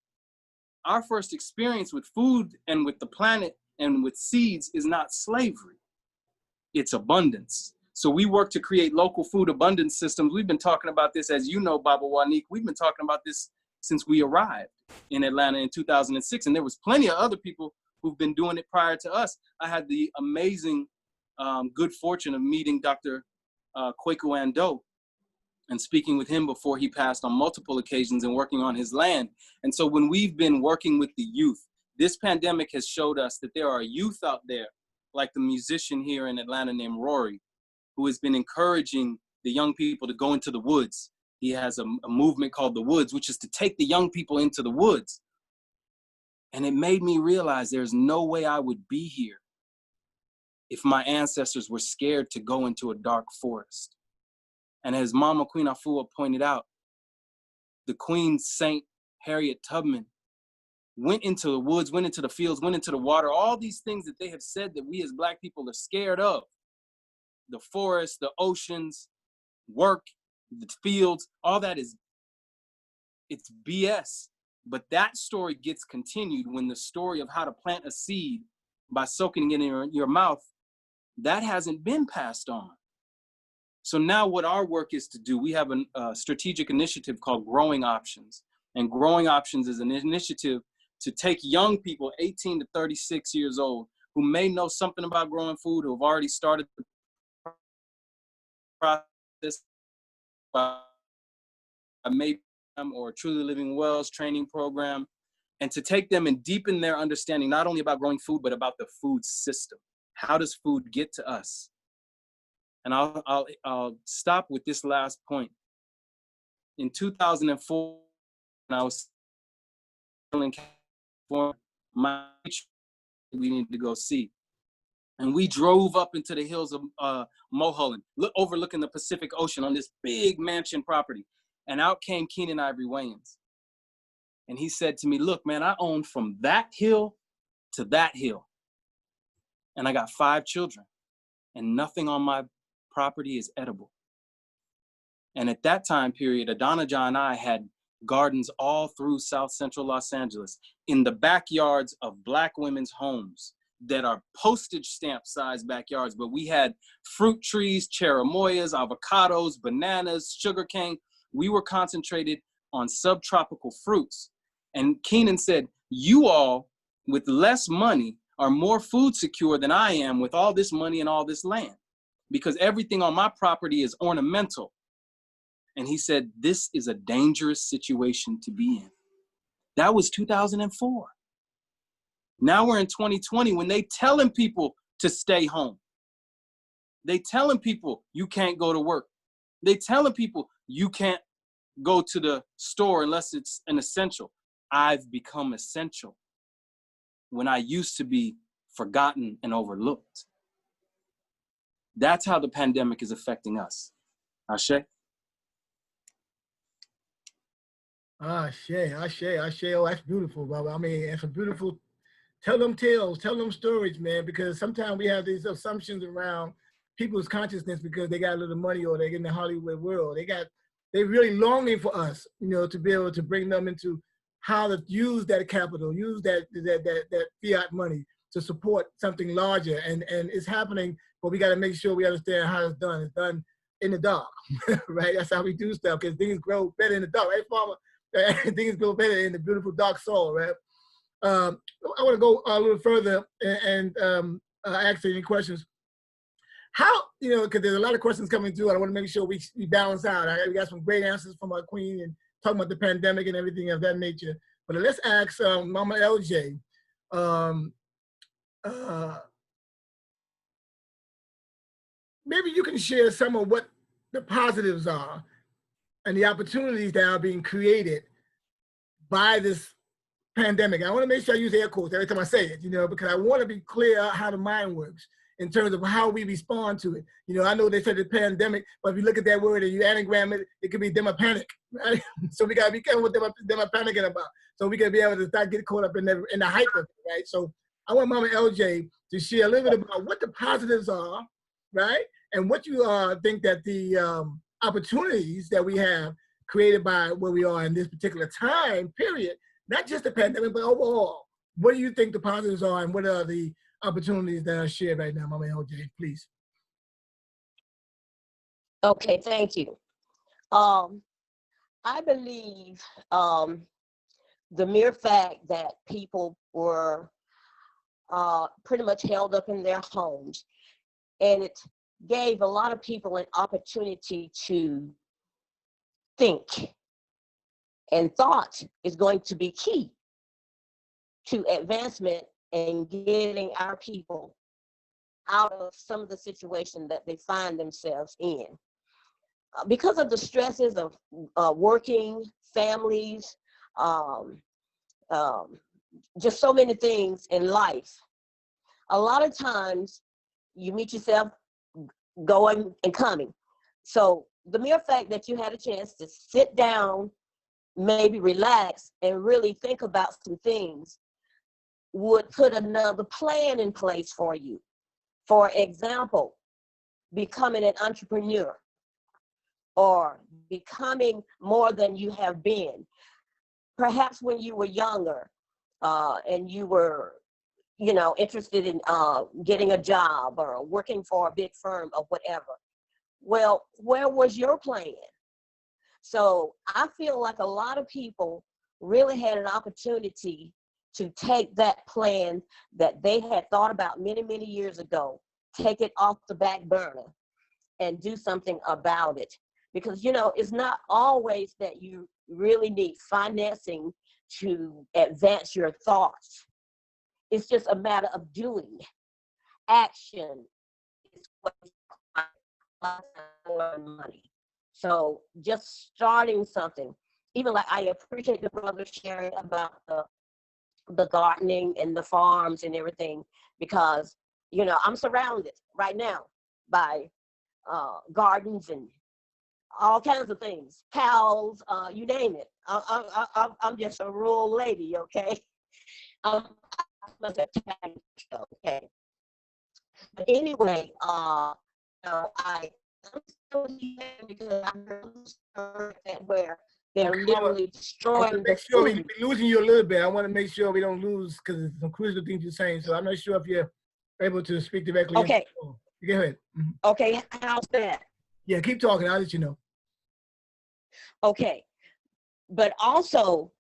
Our first experience with food and with the planet and with seeds is not slavery, it's abundance. So we work to create local food abundance systems. We've been talking about this, as you know, Baba Wanique, we've been talking about this since we arrived in Atlanta in 2006. And there was plenty of other people who've been doing it prior to us. I had the amazing good fortune of meeting Dr. Kwaku Ando and speaking with him before he passed on multiple occasions and working on his land. And so when we've been working with the youth, this pandemic has showed us that there are youth out there, like the musician here in Atlanta named Rory, who has been encouraging the young people to go into the woods. He has a movement called The Woods, which is to take the young people into the woods. And it made me realize there's no way I would be here if my ancestors were scared to go into a dark forest. And as Mama Queen Afua pointed out, the Queen Saint Harriet Tubman went into the woods, went into the fields, went into the water, all these things that they have said that we as Black people are scared of. The forest, the oceans, work, the fields, all that it's BS. But that story gets continued when the story of how to plant a seed by soaking it in your mouth, that hasn't been passed on. So now what our work is to do, we have a strategic initiative called Growing Options. And Growing Options is an initiative to take young people 18 to 36 years old who may know something about growing food, who have already started the process by maybe or Truly Living Wells training program, and to take them and deepen their understanding, not only about growing food, but about the food system. How does food get to us? And I'll stop with this last point. In 2004, when I was in California, my we needed to go see. And we drove up into the hills of Mulholland, overlooking the Pacific Ocean on this big mansion property. And out came Keenan Ivory Wayans. And he said to me, look, man, I own from that hill to that hill. And I got 5 children. And nothing on my property is edible. And at that time period, Adonijah and I had gardens all through South Central Los Angeles, in the backyards of Black women's homes that are postage stamp sized backyards. But we had fruit trees, cherimoyas, avocados, bananas, sugarcane. We were concentrated on subtropical fruits. And Keenan said, you all with less money are more food secure than I am with all this money and all this land, because everything on my property is ornamental. And he said, this is a dangerous situation to be in. That was 2004. Now we're in 2020 when they telling people to stay home. They telling people you can't go to work. They telling people you can't go to the store unless it's an essential. I've become essential when I used to be forgotten and overlooked. That's how the pandemic is affecting us. Ashe? Ashe. Oh, that's beautiful, Baba. I mean, it's a beautiful, tell them tales, tell them stories, man, because sometimes we have these assumptions around people's consciousness because they got a little money or they're in the Hollywood world. They're really longing for us, you know, to be able to bring them into how to use that capital, use that fiat money to support something larger. And it's happening, but we got to make sure we understand how it's done. It's done in the dark, right? That's how we do stuff, because things grow better in the dark, right, Farmer? Things grow better in the beautiful dark soil, right? I want to go a little further and ask any questions. How, you know, because there's a lot of questions coming through, and I want to make sure we balance out. We got some great answers from our queen and talking about the pandemic and everything of that nature. But let's ask Mama LJ. maybe you can share some of what the positives are and the opportunities that are being created by this pandemic. I want to make sure I use air quotes every time I say it, because I want to be clear how the mind works in terms of how we respond to it. I know they said the pandemic, but if you look at that word and you anagram it, it could be demopanic, right? So we got to be careful what demopanicking about. So we can be able to not get caught up in the hype of it, right? So I want Mama LJ to share a little bit about what the positives are, right? And what you think that the opportunities that we have created by where we are in this particular time period, not just the pandemic, but overall. What do you think the positives are, and what are the opportunities that are shared right now, Mama LJ, please? Okay, thank you. I believe the mere fact that people were pretty much held up in their homes, and it gave a lot of people an opportunity to think, and thought is going to be key to advancement and getting our people out of some of the situation that they find themselves in. Because of the stresses of working, families, just so many things in life, a lot of times you meet yourself going and coming. So the mere fact that you had a chance to sit down, maybe relax, and really think about some things would put another plan in place for you. For example, becoming an entrepreneur or becoming more than you have been. Perhaps when you were younger and you were, interested in getting a job or working for a big firm or whatever. Well, where was your plan? So I feel like a lot of people really had an opportunity to take that plan that they had thought about many, many years ago, take it off the back burner and do something about it. Because, it's not always that you really need financing to advance your thoughts. It's just a matter of doing. Action is what requires money. So just starting something, even like I appreciate the brother sharing about the gardening and the farms and everything, because, I'm surrounded right now by gardens and all kinds of things, cows, you name it. I'm just a rural lady, okay? Okay. But anyway, I'm still here because I heard that where they're literally destroying the Sure, we're losing you a little bit. I want to make sure we don't lose, because there's some crucial things you're saying. So I'm not sure if you're able to speak directly. Okay. Go ahead. Mm-hmm. Okay, how's that? Yeah, keep talking. I'll let you know. Okay, but also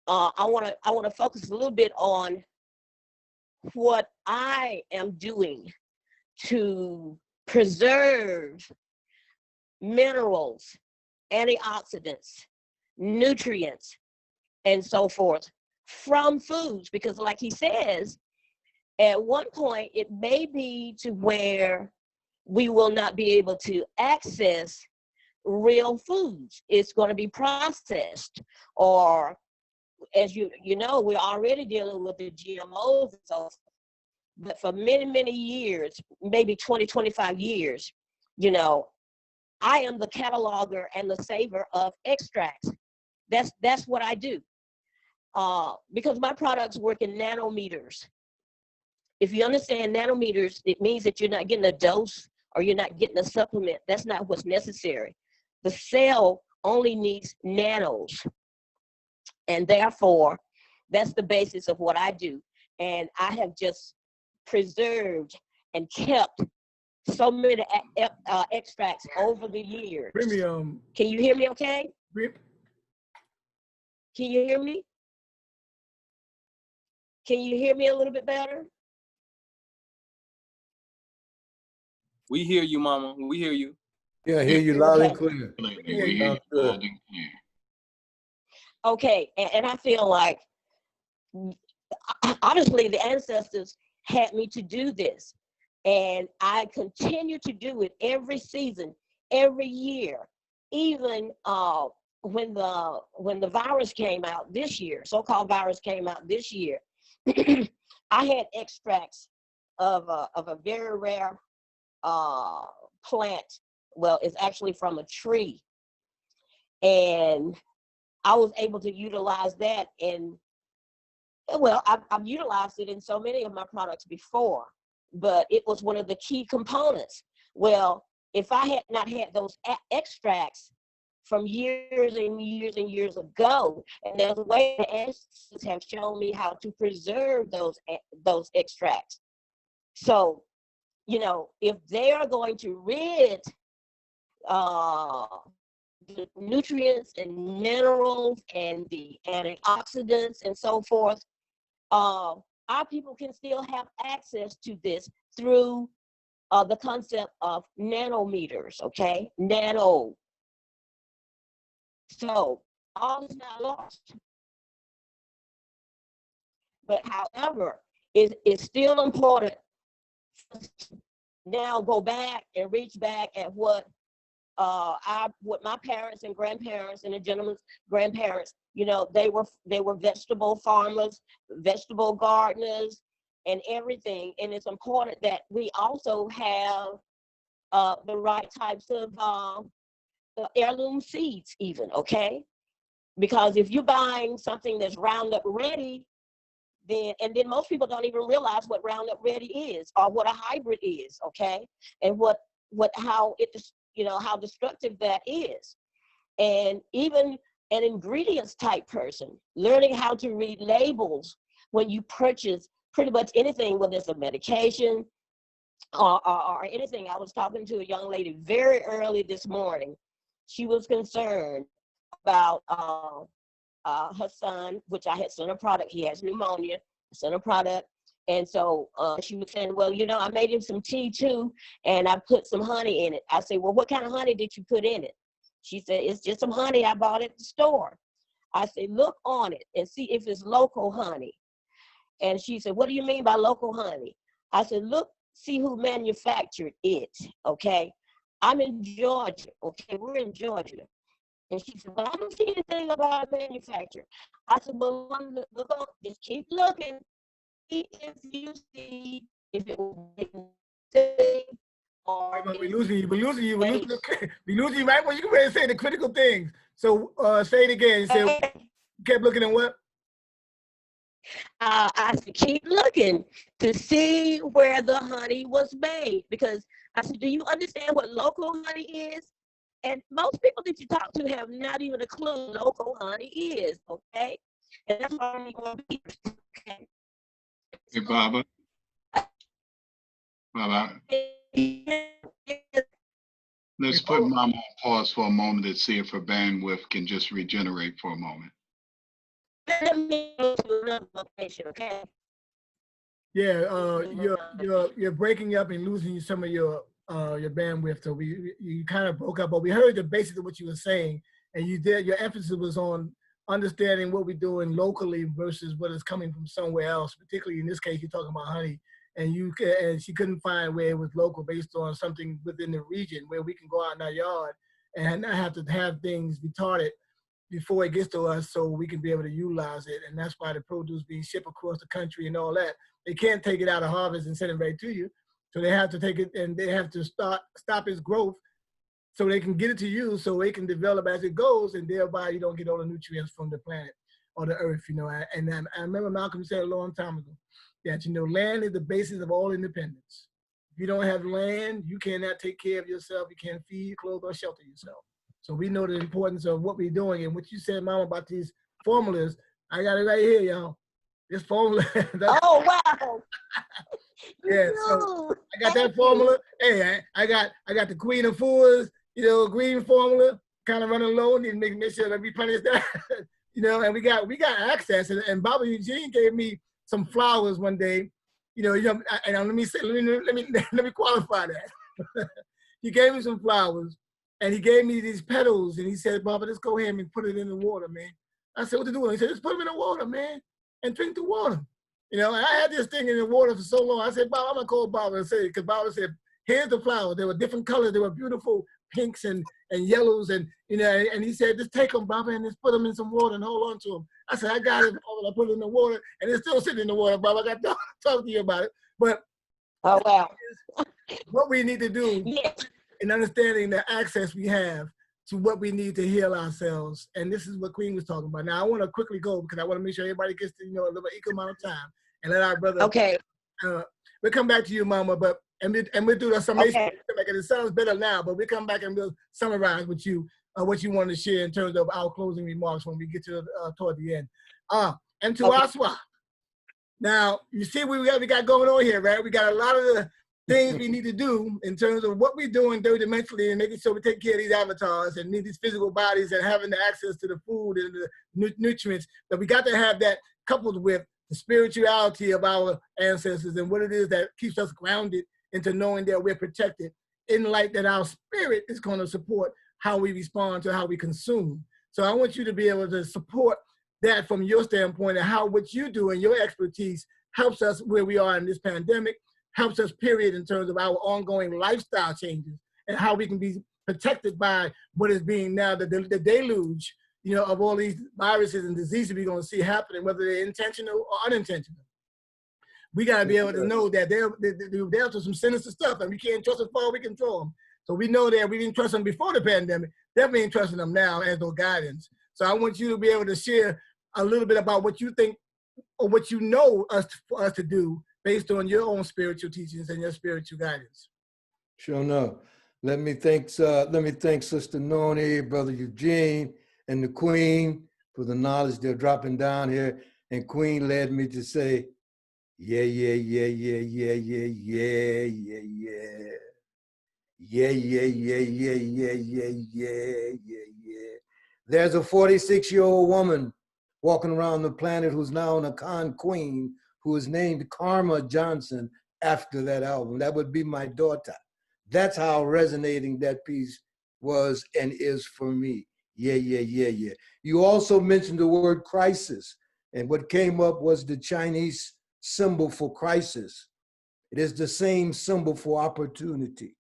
I want to focus a little bit on what I am doing to preserve minerals, antioxidants, nutrients, and so forth from foods. Because like he says, at one point it may be to where we will not be able to access real foods. It's going to be processed, or as you know, we're already dealing with the GMOs and so forth. But for many, many years, maybe 20, 25 years, I am the cataloger and the saver of extracts. That's what I do. Because my products work in nanometers. If you understand nanometers, it means that you're not getting a dose or you're not getting a supplement. That's not what's necessary. The cell only needs nanos. And therefore, that's the basis of what I do. And I have just preserved and kept so many extracts over the years. Premium. Can you hear me okay? Can you hear me? Can you hear me a little bit better? We hear you, Mama. We hear you. Yeah, I hear you loud and clear. We hear you loud and clear. Okay, and I feel like, obviously, the ancestors had me to do this. And I continue to do it every season, every year, even when the virus came out this year, so-called virus came out this year. I had extracts of a very rare plant. Well, it's actually from a tree, and I was able to utilize that. And well, I've utilized it in so many of my products before, but it was one of the key components. Well, if I had not had those extracts from years and years and years ago, and there's a way the ancestors have shown me how to preserve those extracts. So, you know, if they are going to rid the nutrients and minerals and the antioxidants and so forth, our people can still have access to this through the concept of nanometers, okay? Nano. So all is not lost. But however, it's still important to now go back and reach back at what my parents and grandparents and the gentleman's grandparents, you know, they were vegetable farmers, vegetable gardeners, and everything. And it's important that we also have the right types of heirloom seeds, even, okay? Because if you're buying something that's Roundup Ready, then most people don't even realize what Roundup Ready is or what a hybrid is, okay? And how destructive that is. And even an ingredients type person, learning how to read labels when you purchase pretty much anything, whether it's a medication or anything. I was talking to a young lady very early this morning. She was concerned about her son, which I had sent a product. He has pneumonia. I sent a product. And so she was saying, well, you know, I made him some tea too, and I put some honey in it. I said, well, what kind of honey did you put in it? She said, it's just some honey I bought at the store. I said, look on it and see if it's local honey. And she said, what do you mean by local honey? I said, look, see who manufactured it, okay? I'm in Georgia, okay? We're in Georgia. And she said, well, I don't see anything about manufacturer. I said, well, look on, just keep looking. See if you see if it will be or We're losing you. We're losing you right when you can ready to say the critical things. So say it again. You said, kept looking at what? I said, keep looking to see where the honey was made. Because I said, do you understand what local honey is? And most people that you talk to have not even a clue what local honey is, okay? And that's why I'm going to be, okay? Hey, Baba. Let's put Mama on pause for a moment to see if her bandwidth can just regenerate for a moment. Let me go to another location, okay? Yeah, you're breaking up and losing some of your bandwidth. So you kind of broke up, but we heard the basics of what you were saying, and your emphasis was on understanding what we're doing locally versus what is coming from somewhere else. Particularly in this case, you're talking about honey, and she couldn't find where it was local based on something within the region where we can go out in our yard and not have to have things retarded before it gets to us, so we can be able to utilize it. And that's why the produce being shipped across the country and all that. They can't take it out of harvest and send it right to you. So they have to take it and they have to stop its growth so they can get it to you so it can develop as it goes, and thereby you don't get all the nutrients from the planet or the earth, you know. And I remember Malcolm said a long time ago that, you know, land is the basis of all independence. If you don't have land, you cannot take care of yourself. You can't feed, clothe, or shelter yourself. So we know the importance of what we're doing. And what you said, Mama, about these formulas, I got it right here, y'all. This formula. Oh, wow. Yeah, so I got that formula. Hey, I got the Queen Afua's, you know, green formula, kind of running low, need to make sure that we replenish that. You know, and we got access. And Baba Eugene gave me some flowers one day. You know, and let me qualify that. He gave me some flowers, and he gave me these petals, and he said, Baba, let's go ahead and put it in the water, man. I said, what to do? He said, just put them in the water, man, and drink the water. You know, and I had this thing in the water for so long. I said, Bob, I'm gonna call Bob and say, because Bob said, here's the flowers. They were different colors. They were beautiful pinks and yellows, and you know, and he said, just take them, Bob, and just put them in some water and hold on to them. I said, I got it, Bob, and I put it in the water, and it's still sitting in the water, Bob. I got to talk to you about it. But Oh, wow. what we need to do Yes. in understanding the access we have to what we need to heal ourselves. And this is what Queen was talking about. Now, I want to quickly go because I want to make sure everybody gets to, you know, a little equal amount of time and let our brother. Okay. We'll come back to you, Mama, but we'll do the summation. Okay. It sounds better now, but we'll come back and we'll summarize with you what you want to share in terms of our closing remarks when we get to toward the end. And to Aswa. Now, you see what we got going on here, right? We got a lot of the things we need to do in terms of what we're doing third-dimensionally and making sure we take care of these avatars and need these physical bodies and having the access to the food and the nutrients. But we got to have that coupled with the spirituality of our ancestors and what it is that keeps us grounded into knowing that we're protected in light that our spirit is going to support how we respond to how we consume. So I want you to be able to support that from your standpoint and how what you do and your expertise helps us where we are in this pandemic, helps us, period, in terms of our ongoing lifestyle changes and how we can be protected by what is being now the deluge, you know, of all these viruses and diseases we're going to see happening, whether they're intentional or unintentional. We got to be able to know that they're up to some sinister stuff and we can't trust as far as we can throw them. So we know that we didn't trust them before the pandemic, definitely ain't trusting them now as no guidance. So I want you to be able to share a little bit about what you think or what you know for us to do based on your own spiritual teachings and your spiritual guidance. Sure enough. Let me thank Sister Noni, Brother Eugene, and the Queen for the knowledge they're dropping down here. And Queen led me to say, yeah, yeah, yeah, yeah, yeah, yeah, yeah, yeah, yeah. Yeah, yeah, yeah, yeah, yeah, yeah, yeah, yeah, yeah. There's a 46-year-old woman walking around the planet who's now an Akan Queen, who is named Karma Johnson after that album. That would be my daughter. That's how resonating that piece was and is for me. Yeah, yeah, yeah, yeah. You also mentioned the word crisis, and what came up was the Chinese symbol for crisis. It is the same symbol for opportunity.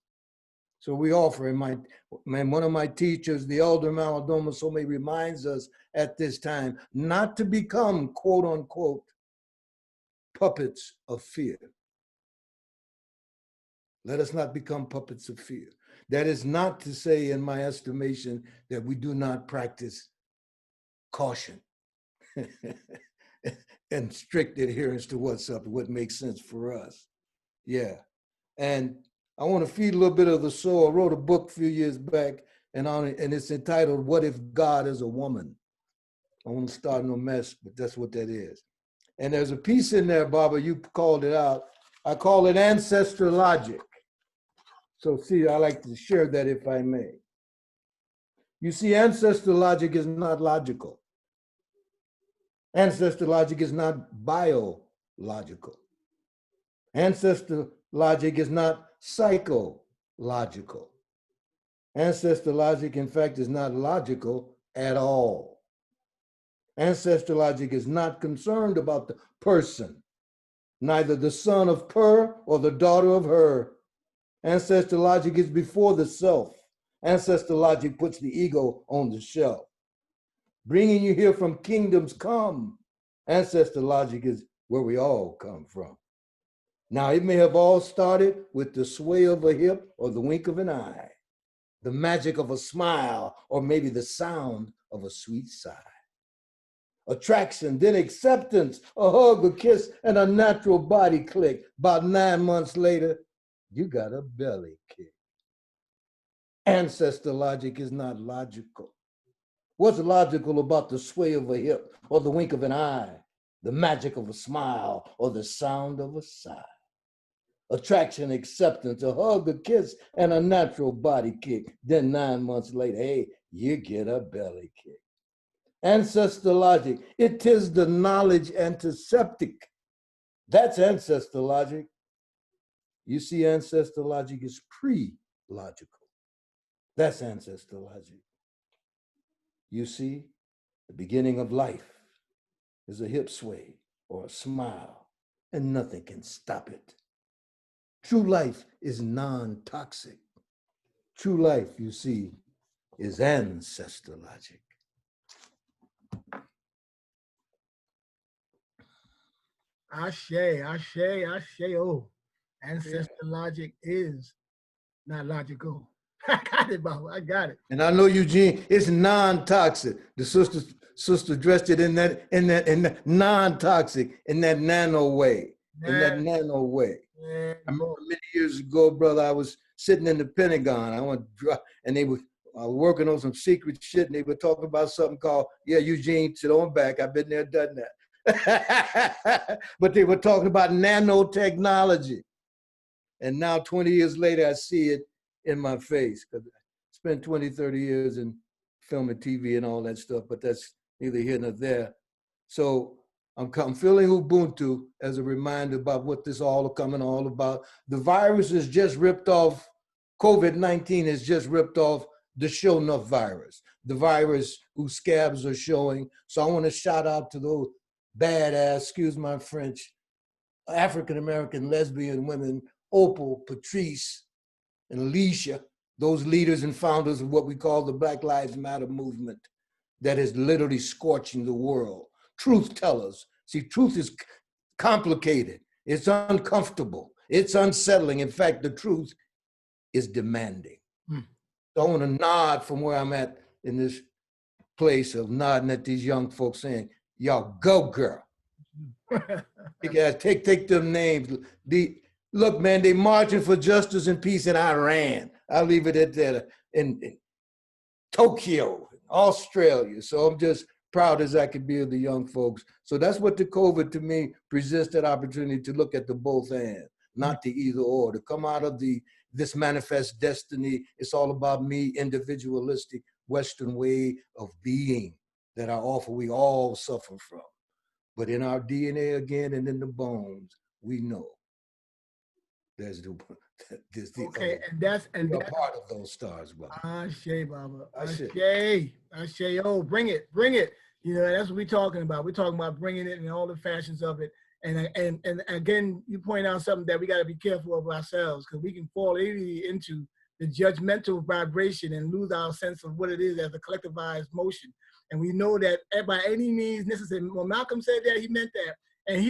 So we offer, and one of my teachers, the elder Maladoma Some, reminds us at this time not to become, quote unquote, puppets of fear. Let us not become puppets of fear. That is not to say, in my estimation, that we do not practice caution and strict adherence to what's up, what makes sense for us. Yeah. And I want to feed a little bit of the soul. I wrote a book a few years back, and it's entitled, What If God is a Woman? I want to start no mess, but that's what that is. And there's a piece in there, Baba, you called it out. I call it ancestor logic. So see, I like to share that if I may. You see, ancestor logic is not logical. Ancestor logic is not biological. Ancestor logic is not psychological. Ancestor logic, in fact, is not logical at all. Ancestor logic is not concerned about the person, neither the son of Per or the daughter of Her. Ancestor logic is before the self. Ancestor logic puts the ego on the shelf. Bringing you here from kingdoms come. Ancestor logic is where we all come from. Now, it may have all started with the sway of a hip or the wink of an eye, the magic of a smile, or maybe the sound of a sweet sigh. Attraction, then acceptance, a hug, a kiss, and a natural body click. About 9 months later, you got a belly kick. Ancestor logic is not logical. What's logical about the sway of a hip or the wink of an eye, the magic of a smile, or the sound of a sigh? Attraction, acceptance, a hug, a kiss, and a natural body kick. Then 9 months later, hey, you get a belly kick. Ancestor logic, it is the knowledge antiseptic. That's ancestor logic. You see, ancestor logic is pre-logical. That's ancestor logic. You see, the beginning of life is a hip sway or a smile and nothing can stop it. True life is non-toxic. True life, you see, is ancestor logic. Ashe. Oh, ancestor logic is not logical. I got it, Baba. I got it. And I know, Eugene, it's non-toxic. The sister dressed it in that non-toxic, in that nano way. In that nano way. I remember many years ago, brother, I was sitting in the Pentagon. And they were working on some secret shit, and they were talking about something called, yeah, Eugene, sit on back. I've been there, done that. But they were talking about nanotechnology. And now 20 years later, I see it in my face, because I spent 20, 30 years in film and TV and all that stuff, but that's neither here nor there. So I'm feeling Ubuntu as a reminder about what this all about. The virus is just ripped off, COVID-19 is just ripped off the show enough virus, the virus whose scabs are showing. So I want to shout out to those badass, excuse my French, African-American lesbian women, Opal, Patrice, and Alicia, those leaders and founders of what we call the Black Lives Matter movement that is literally scorching the world. Truth tellers. See, truth is complicated. It's uncomfortable. It's unsettling. In fact, the truth is demanding. So I want to nod from where I'm at in this place of nodding at these young folks saying, y'all go, girl. You guys take them names. Look, man, they marching for justice and peace in Iran. I'll leave it at that. In Tokyo, Australia. So I'm just proud as I could be of the young folks. So that's what the COVID to me presents, that opportunity to look at the both and, not the either or, to come out of this manifest destiny. It's all about me, individualistic Western way of being that we all suffer from. But in our DNA again and in the bones, we know there's the okay, and that's part of those stars, brother. Ashe, Baba. Ashe. Ashe. Oh, bring it. You know, that's what we're talking about. We're talking about bringing it in all the fashions of it. And again, you point out something that we got to be careful of ourselves, because we can fall into the judgmental vibration and lose our sense of what it is as a collectivized motion. And we know that by any means necessary. When Malcolm said that, he meant that, and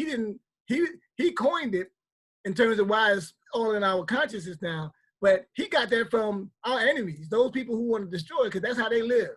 he coined it in terms of why it's all in our consciousness now. But he got that from our enemies, those people who want to destroy it, because that's how they live.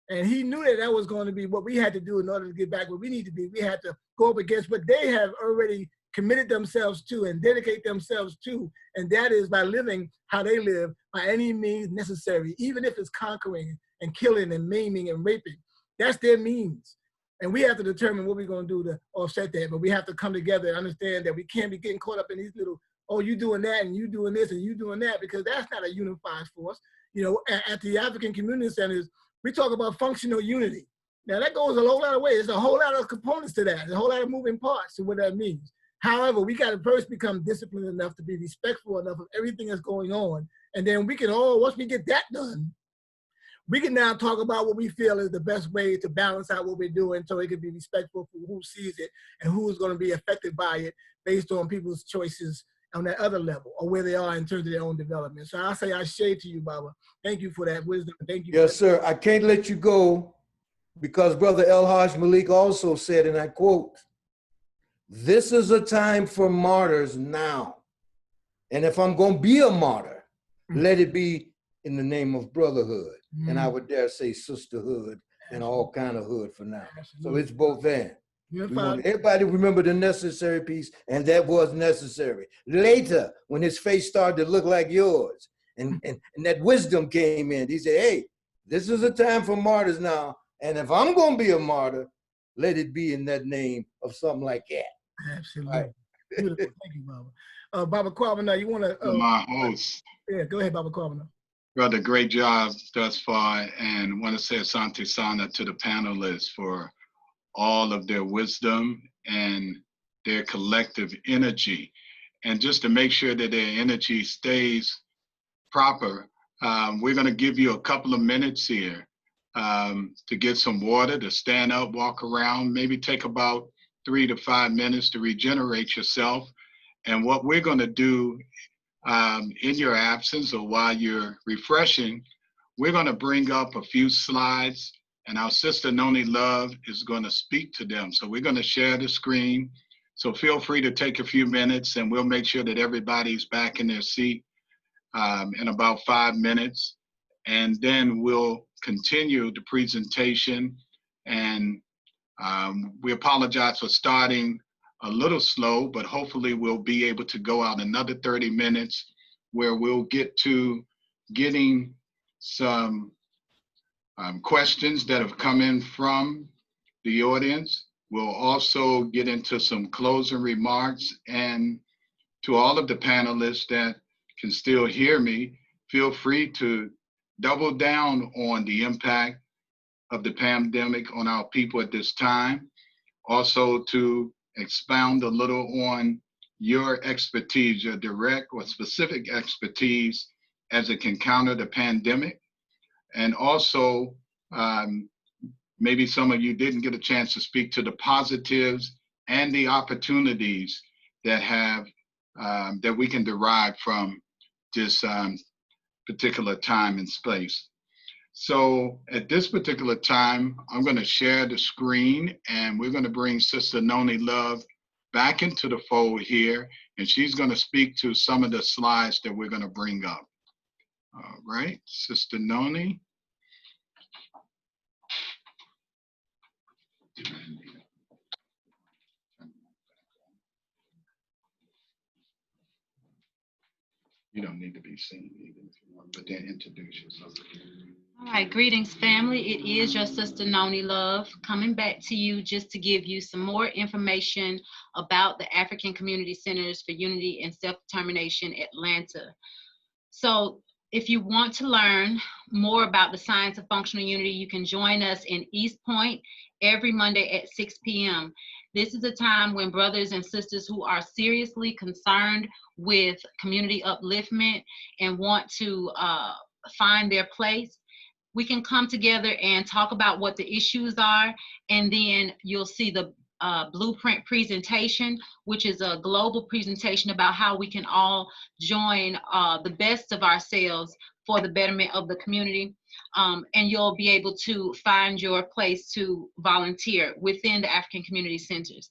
And he knew that was going to be what we had to do in order to get back where we need to be. We had to go up against what they have already committed themselves to and dedicate themselves to. And that is by living how they live by any means necessary, even if it's conquering and killing and maiming and raping. That's their means. And we have to determine what we're going to do to offset that. But we have to come together and understand that we can't be getting caught up in these little, oh, you doing that and you doing this and you doing that, because that's not a unified force. You know, at the African community centers, we talk about functional unity. Now that goes a whole lot of ways. There's a whole lot of components to that. There's a whole lot of moving parts to what that means. However, we got to first become disciplined enough to be respectful enough of everything that's going on. And then we can once we get that done, we can now talk about what we feel is the best way to balance out what we're doing, so it can be respectful for who sees it and who is going to be affected by it based on people's choices on that other level, or where they are in terms of their own development. So I say I share to you, Baba. Thank you for that wisdom. Thank you. Yes, sir. I can't let you go, because Brother El Haj Malik also said, and I quote, "This is a time for martyrs now. And if I'm going to be a martyr, let it be in the name of brotherhood." And I would dare say sisterhood and all kind of hood for now. So it's both and. We want everybody to remember the necessary piece, and that was necessary. Later, when his face started to look like yours, and that wisdom came in, he said, hey, this is a time for martyrs now, and if I'm going to be a martyr, let it be in that name of something like that. Absolutely. Right. Beautiful. Thank you, Baba. Baba Kwabena, you want to? My host. Yeah, go ahead, Baba Kwabena. Brother, great job thus far, and want to say asante sana to the panelists for all of their wisdom and their collective energy. And just to make sure that their energy stays proper, we're going to give you a couple of minutes here to get some water, to stand up, walk around, maybe take about 3 to 5 minutes to regenerate yourself. And what we're going to do in your absence or while you're refreshing, we're going to bring up a few slides, and our sister Noni Love is going to speak to them. So we're going to share the screen. So feel free to take a few minutes, and we'll make sure that everybody's back in their seat in about 5 minutes. And then we'll continue the presentation. And we apologize for starting a little slow, but hopefully we'll be able to go out another 30 minutes where we'll get to getting some questions that have come in from the audience. We'll also get into some closing remarks. And to all of the panelists that can still hear me, feel free to double down on the impact of the pandemic on our people at this time. Also to expound a little on your expertise, your direct or specific expertise as it can counter the pandemic. And also, maybe some of you didn't get a chance to speak to the positives and the opportunities that have that we can derive from this particular time and space. So at this particular time, I'm going to share the screen, and we're going to bring Sister Noni Love back into the fold here, and she's going to speak to some of the slides that we're going to bring up. All right, Sister Noni. You don't need to be seen even if you want, but then introduce yourself. All right, greetings, family. It is your sister Noni Love coming back to you just to give you some more information about the African Community Centers for Unity and Self-Determination, Atlanta. So if you want to learn more about the science of functional unity, you can join us in East Point every Monday at 6 p.m. This is a time when brothers and sisters who are seriously concerned with community upliftment and want to find their place, we can come together and talk about what the issues are, and then you'll see the blueprint presentation, which is a global presentation about how we can all join the best of ourselves for the betterment of the community. And you'll be able to find your place to volunteer within the African Community Centers.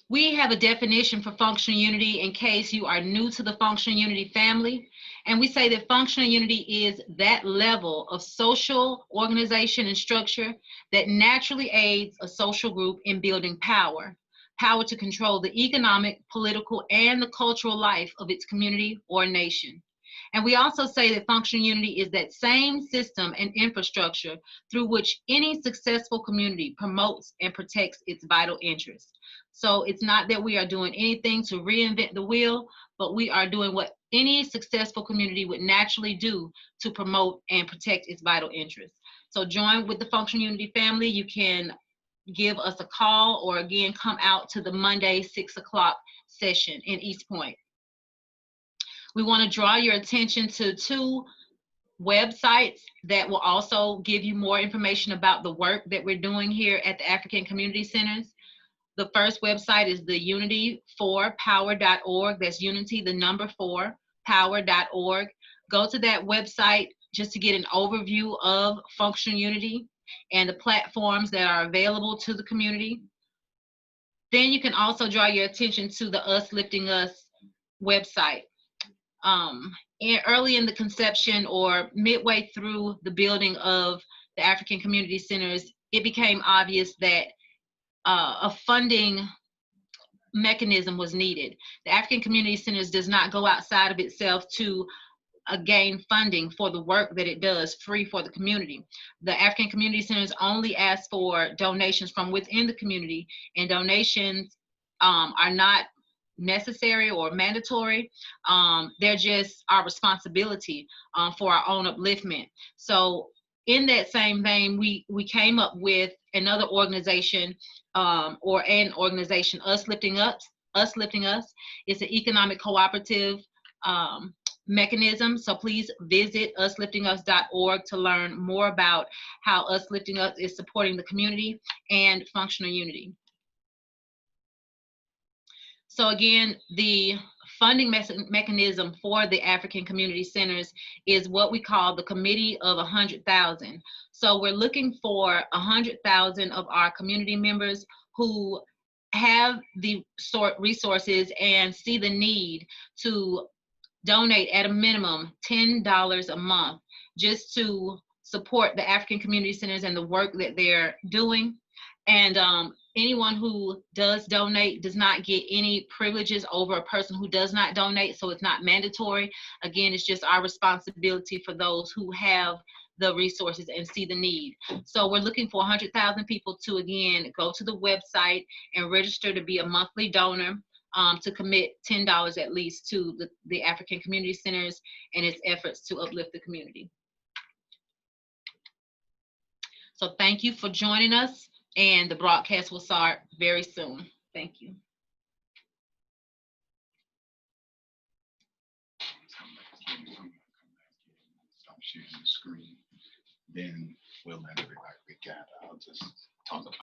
We have a definition for functional unity in case you are new to the functional unity family. And we say that functional unity is that level of social organization and structure that naturally aids a social group in building power to control the economic, political, and the cultural life of its community or nation. And we also say that functional unity is that same system and infrastructure through which any successful community promotes and protects its vital interests. So it's not that we are doing anything to reinvent the wheel, but we are doing what any successful community would naturally do to promote and protect its vital interests. So join with the Functional Unity family. You can give us a call or again, come out to the Monday 6 o'clock session in East Point. We want to draw your attention to 2 websites that will also give you more information about the work that we're doing here at the African Community Centers. The first website is the unity4power.org. That's unity, the number 4, power.org. Go to that website just to get an overview of functional unity and the platforms that are available to the community. Then you can also draw your attention to the Us Lifting Us website. Early in the conception or midway through the building of the African Community Centers, it became obvious that a funding mechanism was needed. The African Community Centers does not go outside of itself to gain funding for the work that it does free for the community. The African Community Centers only ask for donations from within the community, and donations are not necessary or mandatory. They're just our responsibility for our own upliftment. So in that same vein, we came up with another organization or an organization, Us Lifting Us. Us Lifting Us is an economic cooperative mechanism. So please visit usliftingus.org to learn more about how Us Lifting Us is supporting the community and functional unity. So again, the funding mechanism for the African Community Centers is what we call the Committee of 100,000. So we're looking for 100,000 of our community members who have the resources and see the need to donate at a minimum $10 a month just to support the African Community Centers and the work that they're doing. And anyone who does donate does not get any privileges over a person who does not donate, so it's not mandatory. Again, it's just our responsibility for those who have the resources and see the need. So we're looking for 100,000 people to, again, go to the website and register to be a monthly donor, to commit $10 at least to the African Community Centers and its efforts to uplift the community. So thank you for joining us, and the broadcast will start very soon. Thank you. Stop sharing the screen. Then we'll let everybody gather. I'll just talk about.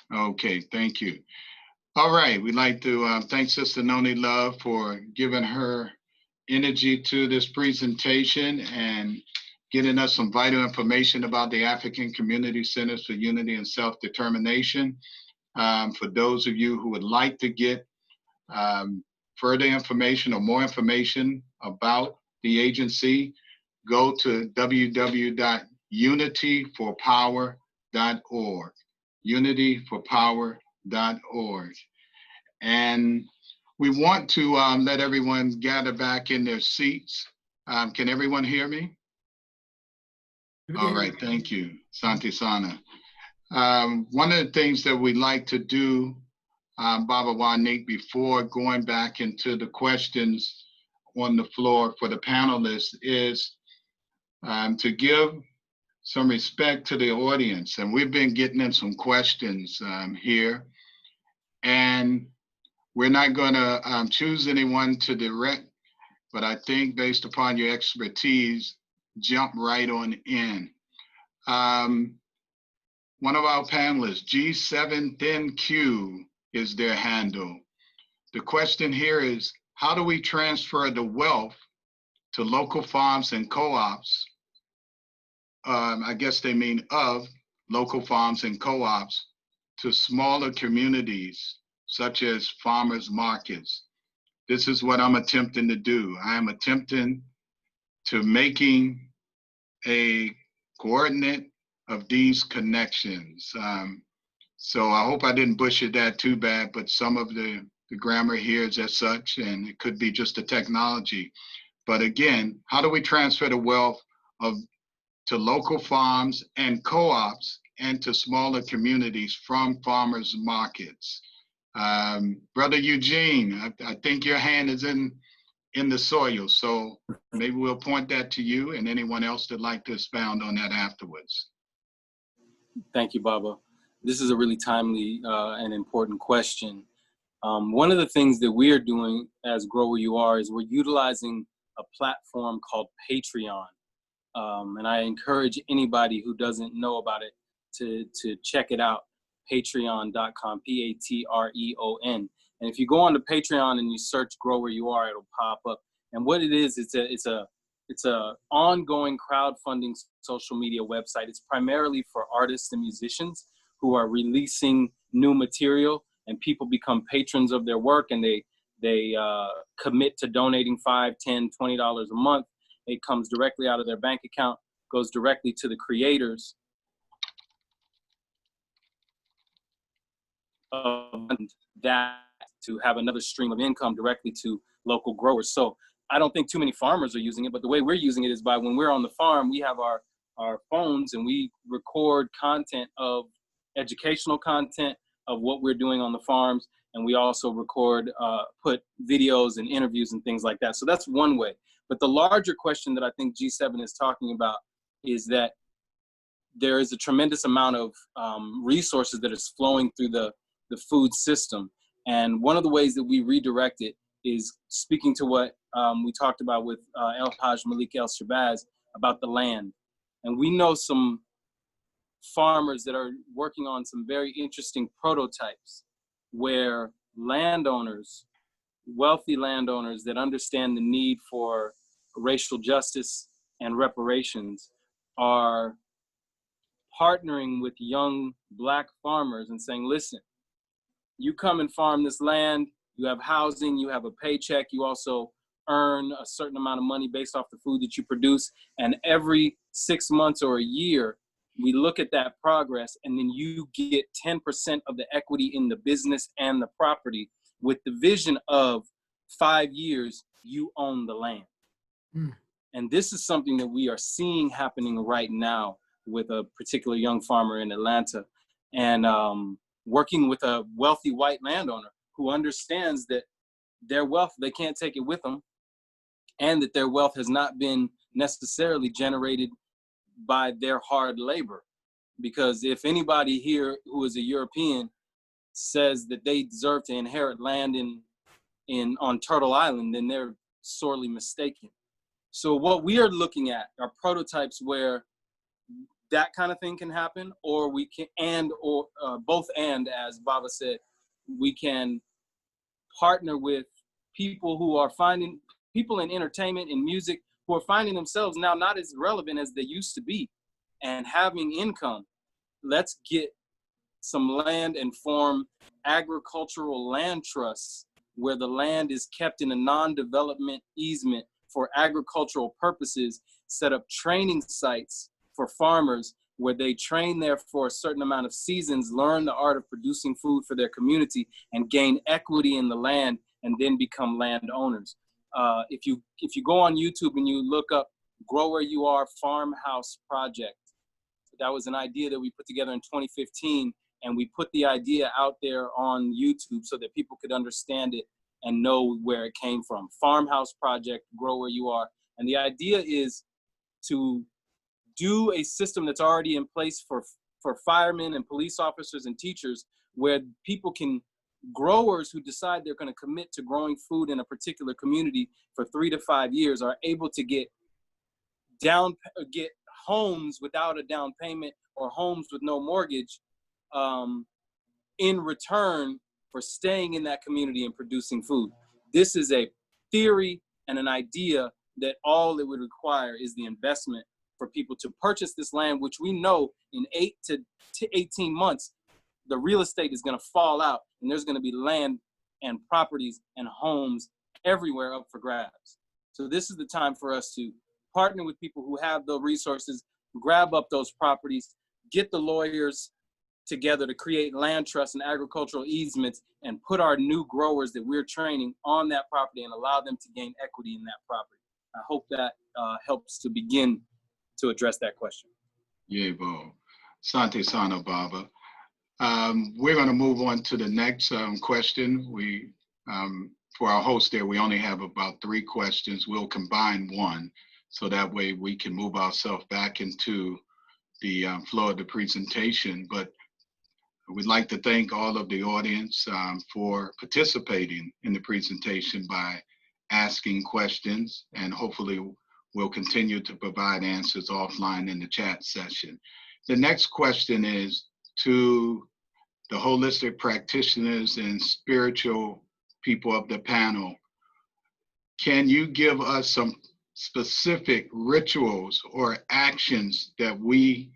Okay, thank you. All right, we'd like to thank Sister Noni Love for giving her energy to this presentation and getting us some vital information about the African Community Centers for Unity and Self-Determination. For those of you who would like to get further information or more information about the agency, go to www.unityforpower.org. unityforpower.org. And we want to let everyone gather back in their seats. Can everyone hear me? All right, thank you, Santi Sana. One of the things that we like to do, Baba Wanique, before going back into the questions on the floor for the panelists is to give some respect to the audience. And we've been getting in some questions here. And we're not going to choose anyone to direct, but I think based upon your expertise, jump right on in. One of our panelists, G7ThenQ is their handle. The question here is, how do we transfer the wealth to local farms and co-ops? I guess they mean of local farms and co-ops to smaller communities, such as farmers markets. This is what I'm attempting to do. I am attempting to making a coordinate of these connections. So I hope I didn't butcher that too bad, but some of the grammar here is as such, and it could be just the technology. But again, how do we transfer the wealth to local farms and co-ops and to smaller communities from farmers markets? Brother Eugene, I think your hand is in the soil, so maybe we'll point that to you and anyone else that'd like to expound on that afterwards. Thank you, Baba. This is a really timely and important question. One of the things that we are doing as Grow Where You Are is we're utilizing a platform called Patreon. And I encourage anybody who doesn't know about it to check it out, patreon.com, Patreon. And if you go on to Patreon and you search Grow Where You Are, it'll pop up. And what it is, it's a ongoing crowdfunding social media website. It's primarily for artists and musicians who are releasing new material, and people become patrons of their work, and they commit to donating $5, $10, $20 a month. It comes directly out of their bank account, goes directly to the creators of that to have another stream of income directly to local growers. So I don't think too many farmers are using it, but the way we're using it is by when we're on the farm, we have our our phones, and we record content of educational content of what we're doing on the farms. And we also record, put videos and interviews and things like that. So that's one way. But the larger question that I think G7 is talking about is that there is a tremendous amount of resources that is flowing through the food system. And one of the ways that we redirect it is speaking to what we talked about with El Haj Malik El Shabazz about the land. And we know some farmers that are working on some very interesting prototypes where landowners, wealthy landowners that understand the need for racial justice and reparations are partnering with young Black farmers and saying, listen, you come and farm this land, you have housing, you have a paycheck, you also earn a certain amount of money based off the food that you produce. And every 6 months or a year, we look at that progress, and then you get 10% of the equity in the business and the property with the vision of 5 years, you own the land. And this is something that we are seeing happening right now with a particular young farmer in Atlanta, and working with a wealthy white landowner who understands that their wealth, they can't take it with them, and that their wealth has not been necessarily generated by their hard labor. Because if anybody here who is a European says that they deserve to inherit land on Turtle Island, then they're sorely mistaken. So what we are looking at are prototypes where that kind of thing can happen, or we can, both and, as Baba said, we can partner with people who are finding, people in entertainment and music who are finding themselves now not as relevant as they used to be and having income. Let's get some land and form agricultural land trusts where the land is kept in a non-development easement for agricultural purposes, set up training sites for farmers where they train there for a certain amount of seasons, learn the art of producing food for their community, and gain equity in the land, and then become landowners. If you go on YouTube and you look up Grow Where You Are Farmhouse Project, that was an idea that we put together in 2015, and we put the idea out there on YouTube so that people could understand it and know where it came from. Farmhouse Project, Grow Where You Are. And the idea is to do a system that's already in place for firemen and police officers and teachers, where people can, growers who decide they're going to commit to growing food in a particular community for 3 to 5 years, are able to get homes without a down payment or homes with no mortgage in return for staying in that community and producing food. This is a theory and an idea that all it would require is the investment for people to purchase this land, which we know in 8 to 18 months, the real estate is going to fall out, and there's going to be land and properties and homes everywhere up for grabs. So this is the time for us to partner with people who have the resources, grab up those properties, get the lawyers together to create land trusts and agricultural easements, and put our new growers that we're training on that property and allow them to gain equity in that property. I hope that helps to begin to address that question. Yebo. Sante Sana, Baba. We're going to move on to the next question. We, for our host there, we only have about 3 questions. We'll combine one, so that way we can move ourselves back into the flow of the presentation. But we'd like to thank all of the audience for participating in the presentation by asking questions, and hopefully we'll continue to provide answers offline in the chat session. The next question is to the holistic practitioners and spiritual people of the panel. Can you give us some specific rituals or actions that we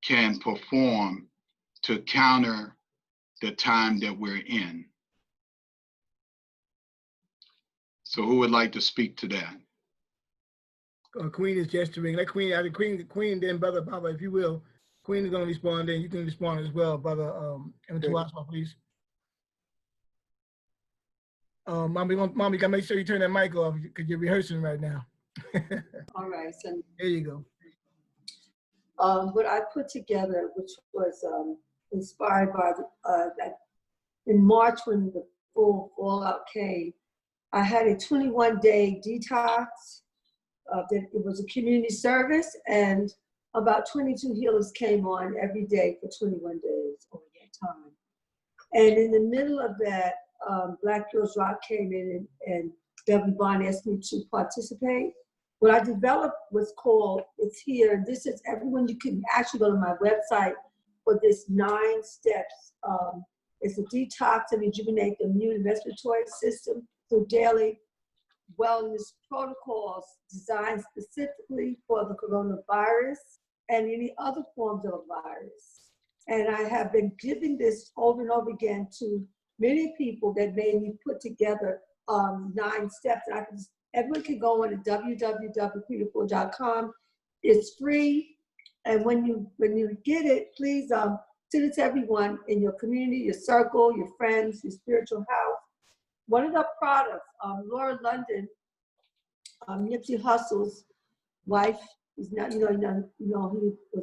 can perform to counter the time that we're in? So who would like to speak to that? Queen is gesturing. Let Queen, then Brother Baba, if you will. Queen is going to respond, then you can respond as well, Brother Mtuaswa, please. Mommy, you got to make sure you turn that mic off because you're rehearsing right now. All right, so there you go. what I put together, which was inspired by that in March when the full fallout came, I had a 21-day detox. It was a community service, and about 22 healers came on every day for 21 days over that time. And in the middle of that, Black Girls Rock came in and Beverly Bond asked me to participate. What I developed was called, it's here, this is everyone, you can actually go to my website for this 9 steps. It's a detox and rejuvenate the immune and respiratory system through daily wellness protocols designed specifically for the coronavirus and any other forms of a virus. And I have been giving this over and over again to many people that made me put together 9 steps. And everyone can go on to www.queenafua.com. It's free. And when you get it, please send it to everyone in your community, your circle, your friends, your spiritual house. One of the products, Laura London, Nipsey Hussle's wife, he's not, he was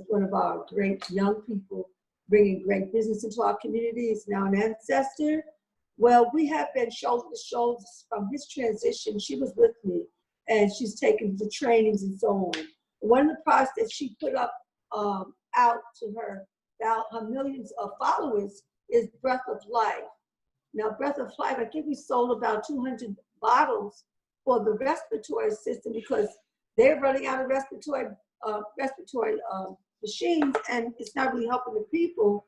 one of our great young people bringing great business into our community. He's now an ancestor. Well, we have been shoulder to shoulder from his transition. She was with me, and she's taken the trainings and so on. One of the products that she put up out to her millions of followers is Breath of Life. Now, Breath of Life, I think we sold about 200 bottles for the respiratory system because they're running out of respiratory machines, and it's not really helping the people.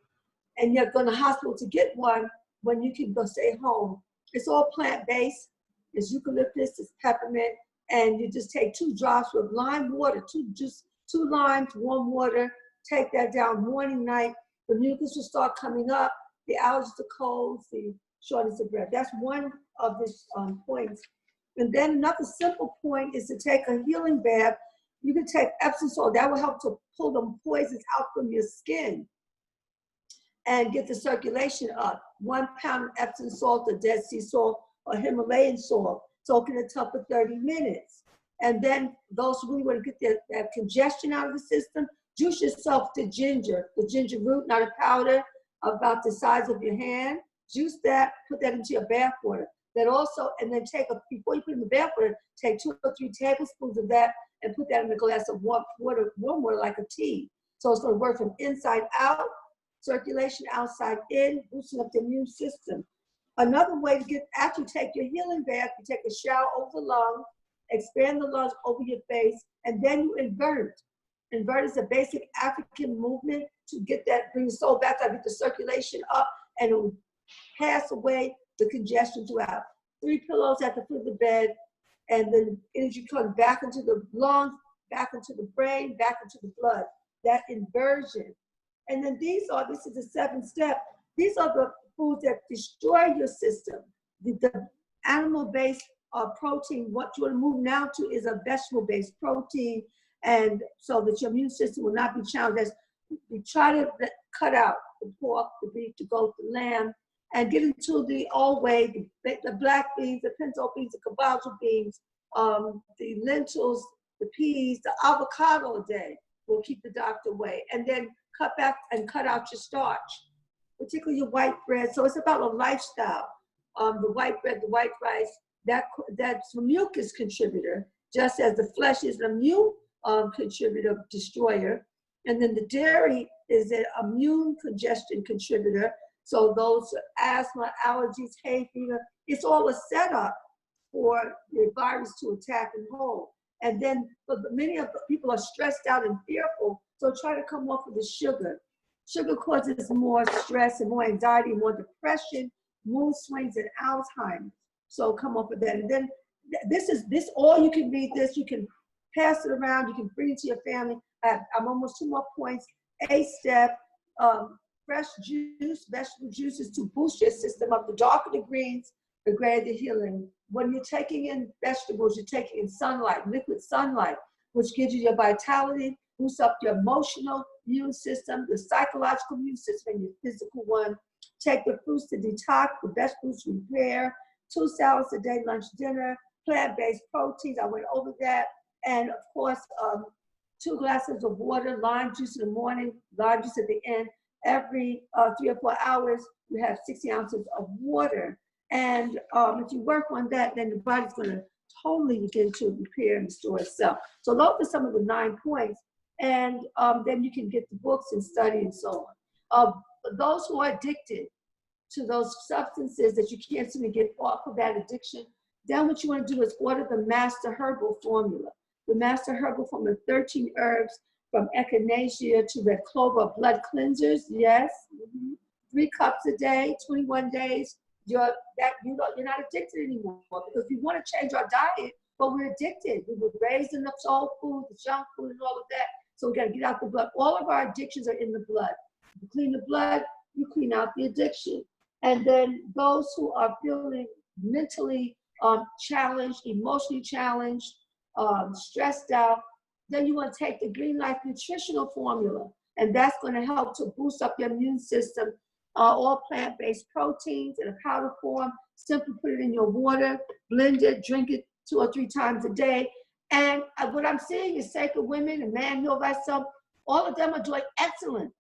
And you're going to hospital to get one when you can go stay home. It's all plant-based. It's eucalyptus, it's peppermint, and you just take 2 drops of lime water, 2 limes, warm water, take that down morning, night. The mucus will start coming up, the allergies, the colds, the shortness of breath. That's one of the points. And then another simple point is to take a healing bath. You can take Epsom salt. That will help to pull the poisons out from your skin and get the circulation up. 1 pound of Epsom salt, or Dead Sea salt, or Himalayan salt. Soak in a tub for 30 minutes. And then those who really want to get that congestion out of the system, juice yourself to ginger. The ginger root, not a powder, about the size of your hand. Juice that, put that into your bath water. That also, and then before you put it in the bath water, take 2 or 3 tablespoons of that and put that in a glass of warm water like a tea. So it's going to work from inside out, circulation outside in, boosting up the immune system. Another way to after you take your healing bath, you take a shower over the lungs, expand the lungs over your face, and then you invert. Invert is a basic African movement to bring the soul back up, get the circulation up, and it will pass away the congestion throughout. 3 pillows at the foot of the bed, and then energy comes back into the lungs, back into the brain, back into the blood. That inversion. And then this is the 7th step. These are the foods that destroy your system. The animal-based protein, what you want to move now to is a vegetable-based protein, and so that your immune system will not be challenged. We try to cut out the pork, the beef, the goat, the lamb, and get into the old way, the black beans, the pinto beans, the caballo beans, the lentils, the peas, the avocado a day will keep the doctor away. And then cut back and cut out your starch, particularly your white bread. So it's about a lifestyle. The white bread, the white rice, that's a mucus contributor, just as the flesh is an immune contributor, destroyer. And then the dairy is an immune congestion contributor. So those asthma, allergies, hay fever, it's all a setup for the virus to attack and hold. And then many of the people are stressed out and fearful, so try to come off of the sugar. Sugar causes more stress and more anxiety, more depression, mood swings, and Alzheimer's. So come off of that. And then all you can read this, you can pass it around, you can bring it to your family. I'm almost 2 more points. 8th step, fresh juice, vegetable juices to boost your system up. The darker the greens, the greater the healing. When you're taking in vegetables, you're taking in sunlight, liquid sunlight, which gives you your vitality, boosts up your emotional immune system, the psychological immune system, and your physical one. Take the fruits to detox, the vegetables to repair, 2 salads a day, lunch, dinner, plant-based proteins. I went over that. And of course, 2 glasses of water, lime juice in the morning, lime juice at the end. Every 3 or 4 hours, you have 60 ounces of water. And if you work on that, then the body's going to totally begin to repair and restore itself. So those are some of the 9 points. And then you can get the books and study and so on. Those who are addicted to those substances that you can't seem to get off of that addiction, then what you want to do is order the Master Herbal Formula. The Master Herbal Formula, 13 herbs from echinacea to red clover, blood cleansers, yes. 3 cups a day, 21 days. You're not addicted anymore, because we want to change our diet, but we're addicted. We were raised in the soul food, the junk food, and all of that. So we got to get out the blood. All of our addictions are in the blood. You clean the blood, you clean out the addiction. And then those who are feeling mentally challenged, emotionally challenged, stressed out, then you want to take the Green Life Nutritional Formula, and that's going to help to boost up your immune system. All plant-based proteins in a powder form. Simply put it in your water, blend it, drink it 2 or 3 times a day. And what I'm seeing is Sacred Women and Man Heal Thyself, all of them are doing excellent.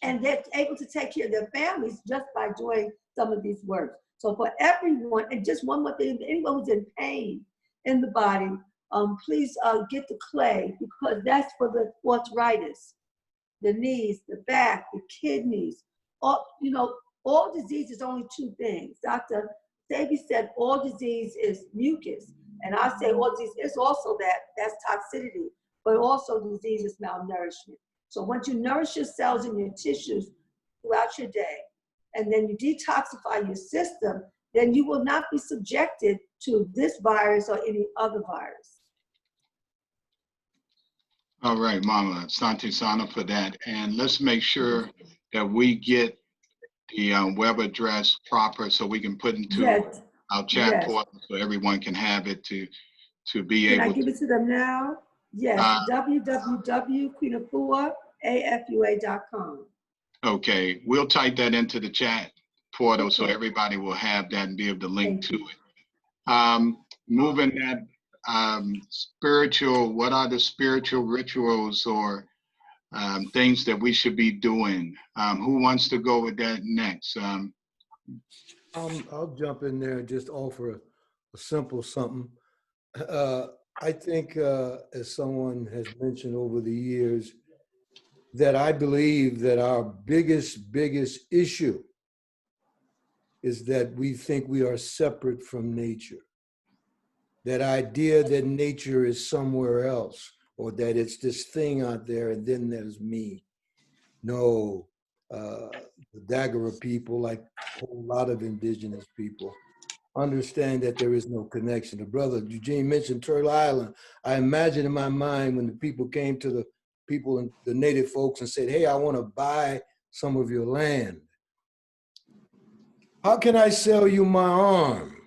And they're able to take care of their families just by doing some of these works. So for everyone, and just one more thing, anyone who's in pain in the body, please get the clay, because that's for the arthritis, the knees, the back, the kidneys. All disease is only 2 things. Dr. Davy said all disease is mucus. And I say all disease is also that's toxicity, but also disease is malnourishment. So once you nourish your cells and your tissues throughout your day, and then you detoxify your system, then you will not be subjected to this virus or any other virus. All right, Mama, Asante Sana for that. And let's make sure that we get the web address proper so we can put into our chat portal so everyone can have it to be able to. Can I give it to them now? Yes, www.queenafuaafua.com. Okay, we'll type that into the chat portal so everybody will have that and be able to link to it. Moving that spiritual, what are the spiritual rituals or things that we should be doing? Who wants to go with that next? I'll jump in there and just offer a simple something. I think, as someone has mentioned over the years, that I believe that our biggest issue is that we think we are separate from nature. That idea that nature is somewhere else, or that it's this thing out there and then there's me. No, the Dagara people, like a whole lot of indigenous people, understand that there is no connection. The brother Eugene mentioned Turtle Island. I imagine in my mind when the people came to the people and the native folks and said, hey, I want to buy some of your land. How can I sell you my arm?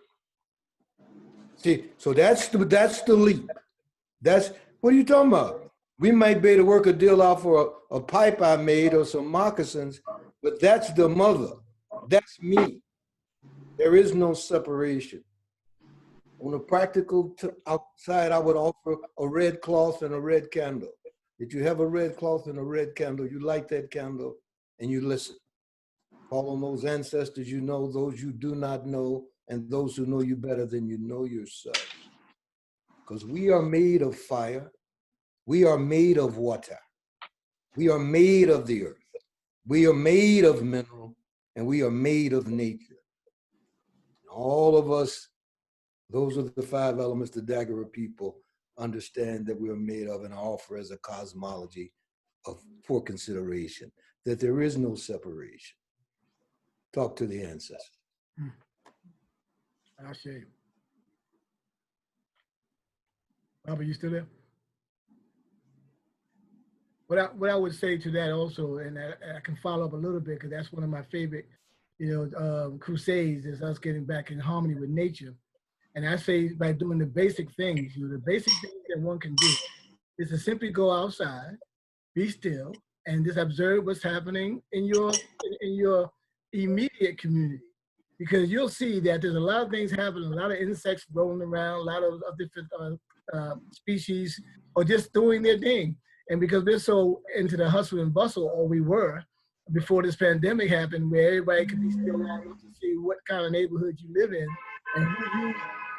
See, so that's the leap. That's, what are you talking about? We might be able to work a deal out for a pipe I made or some moccasins, but that's the mother. That's me. There is no separation. On a practical outside, I would offer a red cloth and a red candle. If you have a red cloth and a red candle, you light that candle and you listen. Call on those ancestors you know, those you do not know, and those who know you better than you know yourself. Because we are made of fire. We are made of water. We are made of the earth. We are made of mineral, and we are made of nature. All of us, those are the 5 elements the Dagara people understand that we are made of and offer as a cosmology for consideration, that there is no separation. Talk to the ancestors. I see. Baba, you still there? What I would say to that also, and I can follow up a little bit, because that's one of my favorite, crusades, is us getting back in harmony with nature. And I say by doing the basic things, the basic things that one can do is to simply go outside, be still, and just observe what's happening in your immediate community. Because you'll see that there's a lot of things happening, a lot of insects rolling around, a lot of different species are just doing their thing. And because we're so into the hustle and bustle, or we were, before this pandemic happened, where everybody could be still on to see what kind of neighborhood you live in and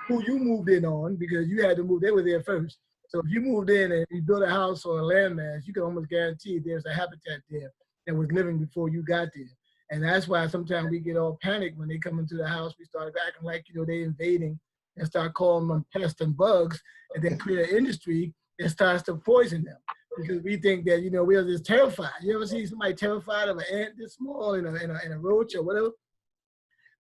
who you moved in on, because you had to move, they were there first. So if you moved in and you built a house or a landmass, you can almost guarantee there's a habitat there that was living before you got there. And that's why sometimes we get all panicked when they come into the house. We start acting like, they invading and start calling them pests and bugs, and then create an industry that starts to poison them. Because we think that, we're just terrified. You ever see somebody terrified of an ant this small in a roach or whatever?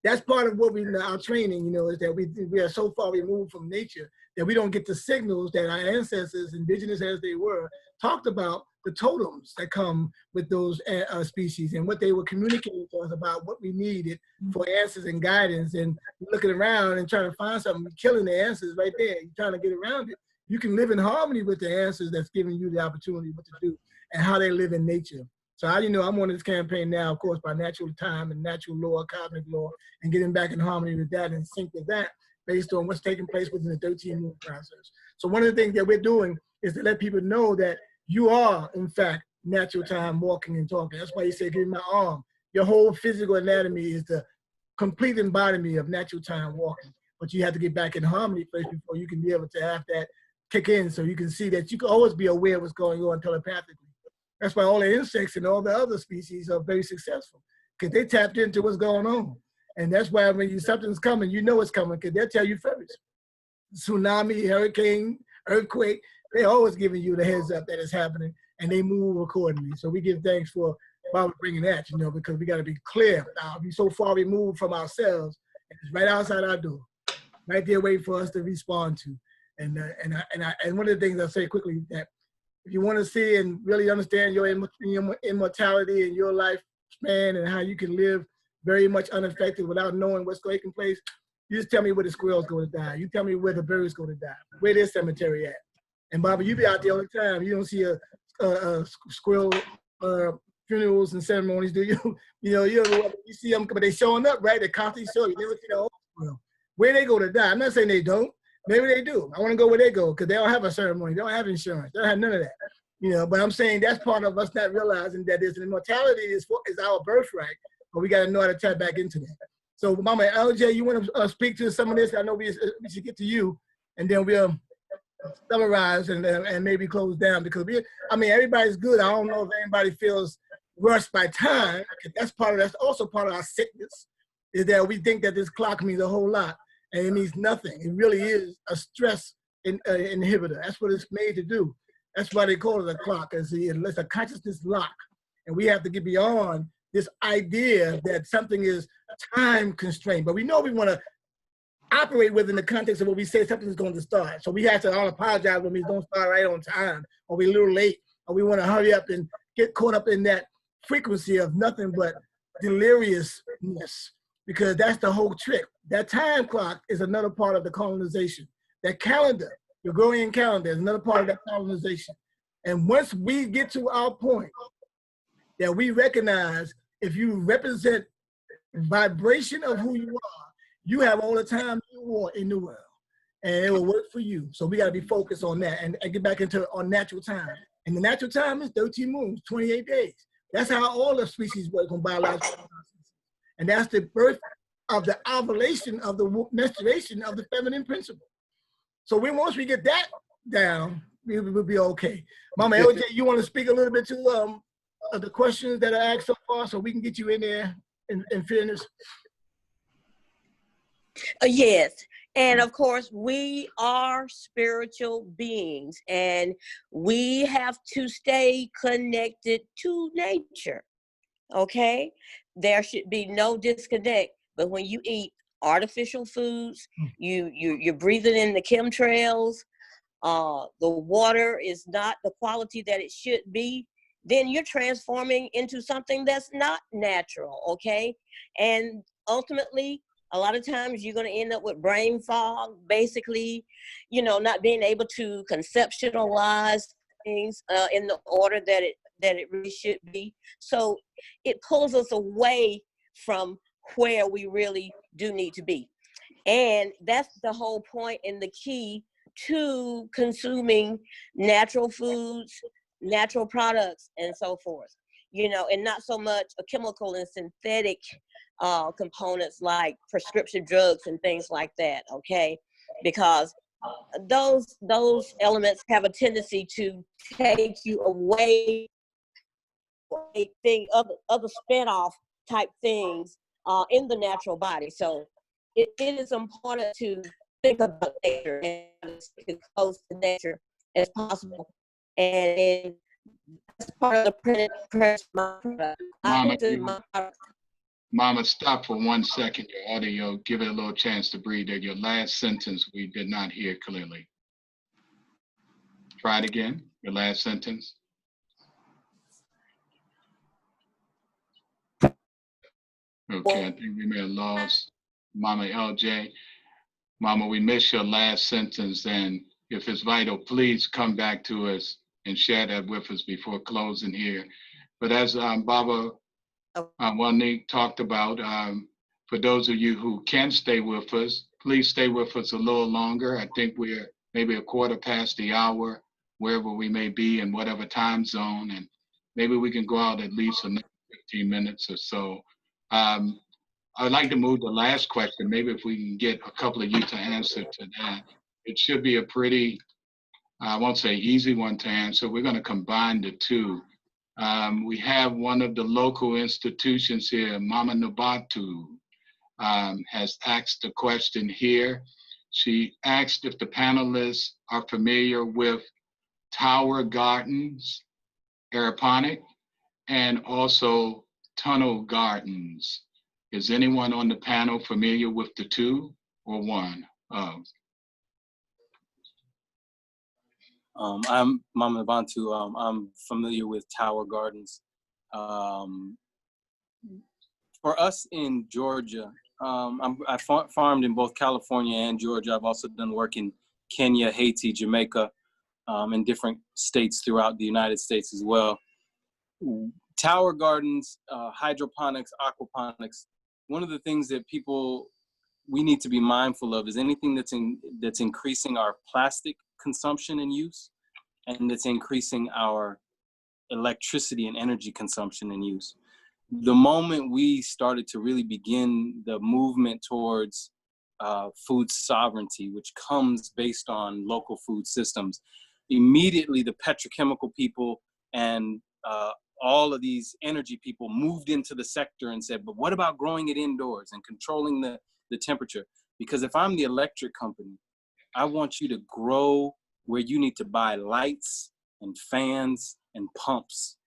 That's part of what our training, is that we are so far removed from nature that we don't get the signals that our ancestors, indigenous as they were, talked about the totems that come with those species and what they were communicating to us about what we needed for answers and guidance. And looking around and trying to find something, killing the answers right there. You're trying to get around it. You can live in harmony with the answers that's giving you the opportunity what to do and how they live in nature. So I'm on this campaign now, of course, by natural time and natural law, cosmic law, and getting back in harmony with that and sync with that based on what's taking place within the 13-moon process. So one of the things that we're doing is to let people know that you are, in fact, natural time walking and talking. That's why you say, give me my arm. Your whole physical anatomy is the complete embodiment of natural time walking. But you have to get back in harmony first before you can be able to have that kick in, so you can see that you can always be aware of what's going on telepathically. That's why all the insects and all the other species are very successful, because they tapped into what's going on. And that's why when something's coming, you know it's coming, because they'll tell you first. Tsunami, hurricane, earthquake, they're always giving you the heads up that it's happening, and they move accordingly. So we give thanks for Barbara bringing that, because we got to be clear. Now, we're so far removed from ourselves, and it's right outside our door, right there waiting for us to respond to. And one of the things I'll say quickly, that if you want to see and really understand your immortality and your lifespan and how you can live very much unaffected without knowing what's taking place, you just tell me where the squirrel's going to die. You tell me where the bird's going to die, where their cemetery at. And Bobby, you be out there all the time. You don't see a squirrel funerals and ceremonies, do you? You see them, but they showing up, right? They're constantly showing. You never see the old squirrel. Where they go to die? I'm not saying they don't. Maybe they do. I want to go where they go, because they don't have a ceremony. They don't have insurance. They don't have none of that. But I'm saying that's part of us not realizing that there's an immortality is our birthright, but we got to know how to tap back into that. So, Mama LJ, you want to speak to some of this? I know we should get to you, and then we'll summarize and maybe close down, because everybody's good. I don't know if anybody feels rushed by time. That's also part of our sickness, is that we think that this clock means a whole lot. And it means nothing. It really is a stress inhibitor. That's what it's made to do. That's why they call it a clock. It's a consciousness lock. And we have to get beyond this idea that something is time constrained. But we know we want to operate within the context of what we say something is going to start. So we have to all apologize when we don't start right on time, or we're a little late, or we want to hurry up and get caught up in that frequency of nothing but deliriousness, because that's the whole trick. That time clock is another part of the colonization. That calendar, the Gregorian calendar, is another part of that colonization. And once we get to our point that we recognize, if you represent vibration of who you are, you have all the time you want in the world, and it will work for you. So we got to be focused on that and get back into our natural time. And the natural time is 13 moons, 28 days. That's how all the species work on biological processes. And that's the birth of the ovulation of the menstruation of the feminine principle. So once we get that down, we will be okay. Mama LJ, you want to speak a little bit to the questions that are asked so far, so we can get you in there in fairness? Yes. And of course, we are spiritual beings, and we have to stay connected to nature. Okay? There should be no disconnect. But when you eat artificial foods, you're breathing in the chemtrails, the water is not the quality that it should be, then you're transforming into something that's not natural, okay? And ultimately, a lot of times you're going to end up with brain fog, basically, not being able to conceptualize things in the order that it really should be. So it pulls us away from where we really do need to be. And that's the whole point and the key to consuming natural foods, natural products and so forth, you know, and not so much a chemical and synthetic components like prescription drugs and things like that, okay? Because those elements have a tendency to take you away other spin-off type things in the natural body. So it is important to think about nature and as close to nature as possible. And that's part of the product. Mama, stop for 1 second. Your audio, give it a little chance to breathe. There, your last sentence we did not hear clearly. Try it again. Your last sentence. Okay, I think we may have lost Mama LJ. Mama, we missed your last sentence, and if it's vital, please come back to us and share that with us before closing here. But as Baba Wanique talked about, for those of you who can stay with us, please stay with us a little longer. I think we're maybe a quarter past the hour, wherever we may be in whatever time zone, and maybe we can go out at least another 15 minutes or so. I'd like to move the last question. Maybe if we can get a couple of you to answer to that. It should be a pretty, I won't say easy one to answer. We're going to combine the two. We have one of the local institutions here, Mama Nabatu, has asked a question here. She asked if the panelists are familiar with tower gardens, aeroponic, and also tunnel gardens. Is anyone on the panel familiar with the two or one of? I'm Mama Bantu. I'm familiar with tower gardens. For us in Georgia, I farmed in both California and Georgia. I've also done work in Kenya, Haiti, Jamaica, and different states throughout the United States as well. Tower gardens, hydroponics, aquaponics. One of the things that we need to be mindful of is anything that's increasing our plastic consumption and use, and that's increasing our electricity and energy consumption and use. The moment we started to really begin the movement towards food sovereignty, which comes based on local food systems, immediately the petrochemical people and all of these energy people moved into the sector and said, but what about growing it indoors and controlling the temperature? Because if I'm the electric company, I want you to grow where you need to buy lights and fans and pumps.